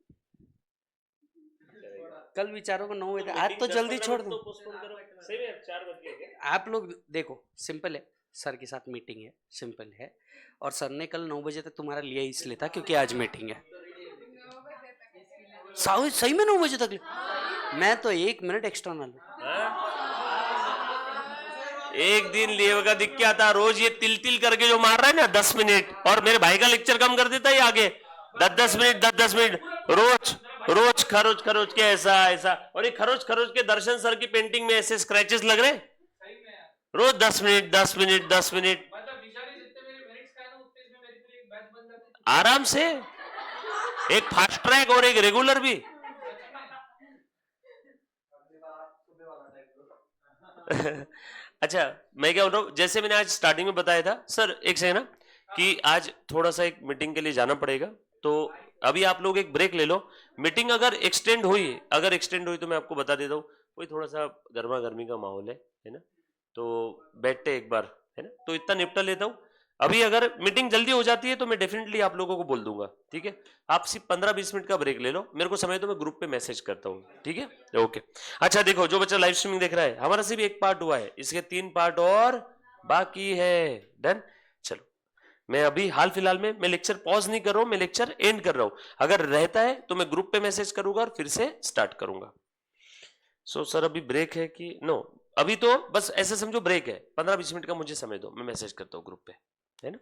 कल विचारों को 9 बजे, आज तो जल्दी छोड़ दो। सही में 4 बज गए क्या? आप लोग देखो, सिंपल है, सर के साथ मीटिंग है, सिंपल है। और सर ने कल 9 बजे तक तुम्हारा लिया इसलिए था क्योंकि आज मीटिंग है। सही में 9 बजे तक मैं तो 1 मिनट एक्स्ट्रा ना लूं। एक दिन लिए का दिख क्या था, रोज ये तिल तिल करके जो मार रहा है ना 10 मिनट, और मेरे भाई का लेक्चर कम कर देता है आगे 10-10 मिनट 10-10 मिनट रोज खरोच खरोच के ऐसा। और ये खरोच खरोच के दर्शन सर की पेंटिंग में ऐसे स्क्रैचेस लग रहे रोज 10 मिनट आराम से, एक फास्ट ट्रैक और एक रेगुलर भी। अच्छा मैं क्या बोल रहा हूँ, जैसे मैंने आज स्टार्टिंग में बताया था सर, एक सेकंड ना, कि आज थोड़ा सा एक मीटिंग के लिए जाना पड़ेगा, तो अभी आप लोग एक ब्रेक ले लो। मीटिंग अगर एक्सटेंड हुई तो मैं आपको बता देता हूँ, कोई थोड़ा सा गर्मा गर्मी का माहौल है ना, तो बैठते एक बार, है ना, तो इतना निपटा लेता हूँ। अभी अगर मीटिंग जल्दी हो जाती है तो मैं डेफिनेटली आप लोगों को बोल दूंगा, ठीक है। आप सिर्फ 15-20 मिनट का ब्रेक ले लो, मेरे को समय तो मैं ग्रुप पे मैसेज करता हूँ, ठीक है, ओके। अच्छा देखो, जो बच्चा लाइव स्ट्रीमिंग देख रहा है, हमारा सिर्फ एक पार्ट हुआ है, इसके 3 पार्ट और बाकी है। डन। चलो, मैं अभी हाल फिलहाल में मैं लेक्चर पॉज नहीं कर रहा हूं, मैं लेक्चर एंड कर रहा हूं। अगर रहता है तो मैं ग्रुप पे मैसेज करूंगा और फिर से स्टार्ट करूंगा। सो सर अभी ब्रेक है कि नो? अभी तो बस ऐसे समझो ब्रेक है, 15-20 मिनट का मुझे समय दो, मैं मैसेज करता हूँ ग्रुप पे, है ना?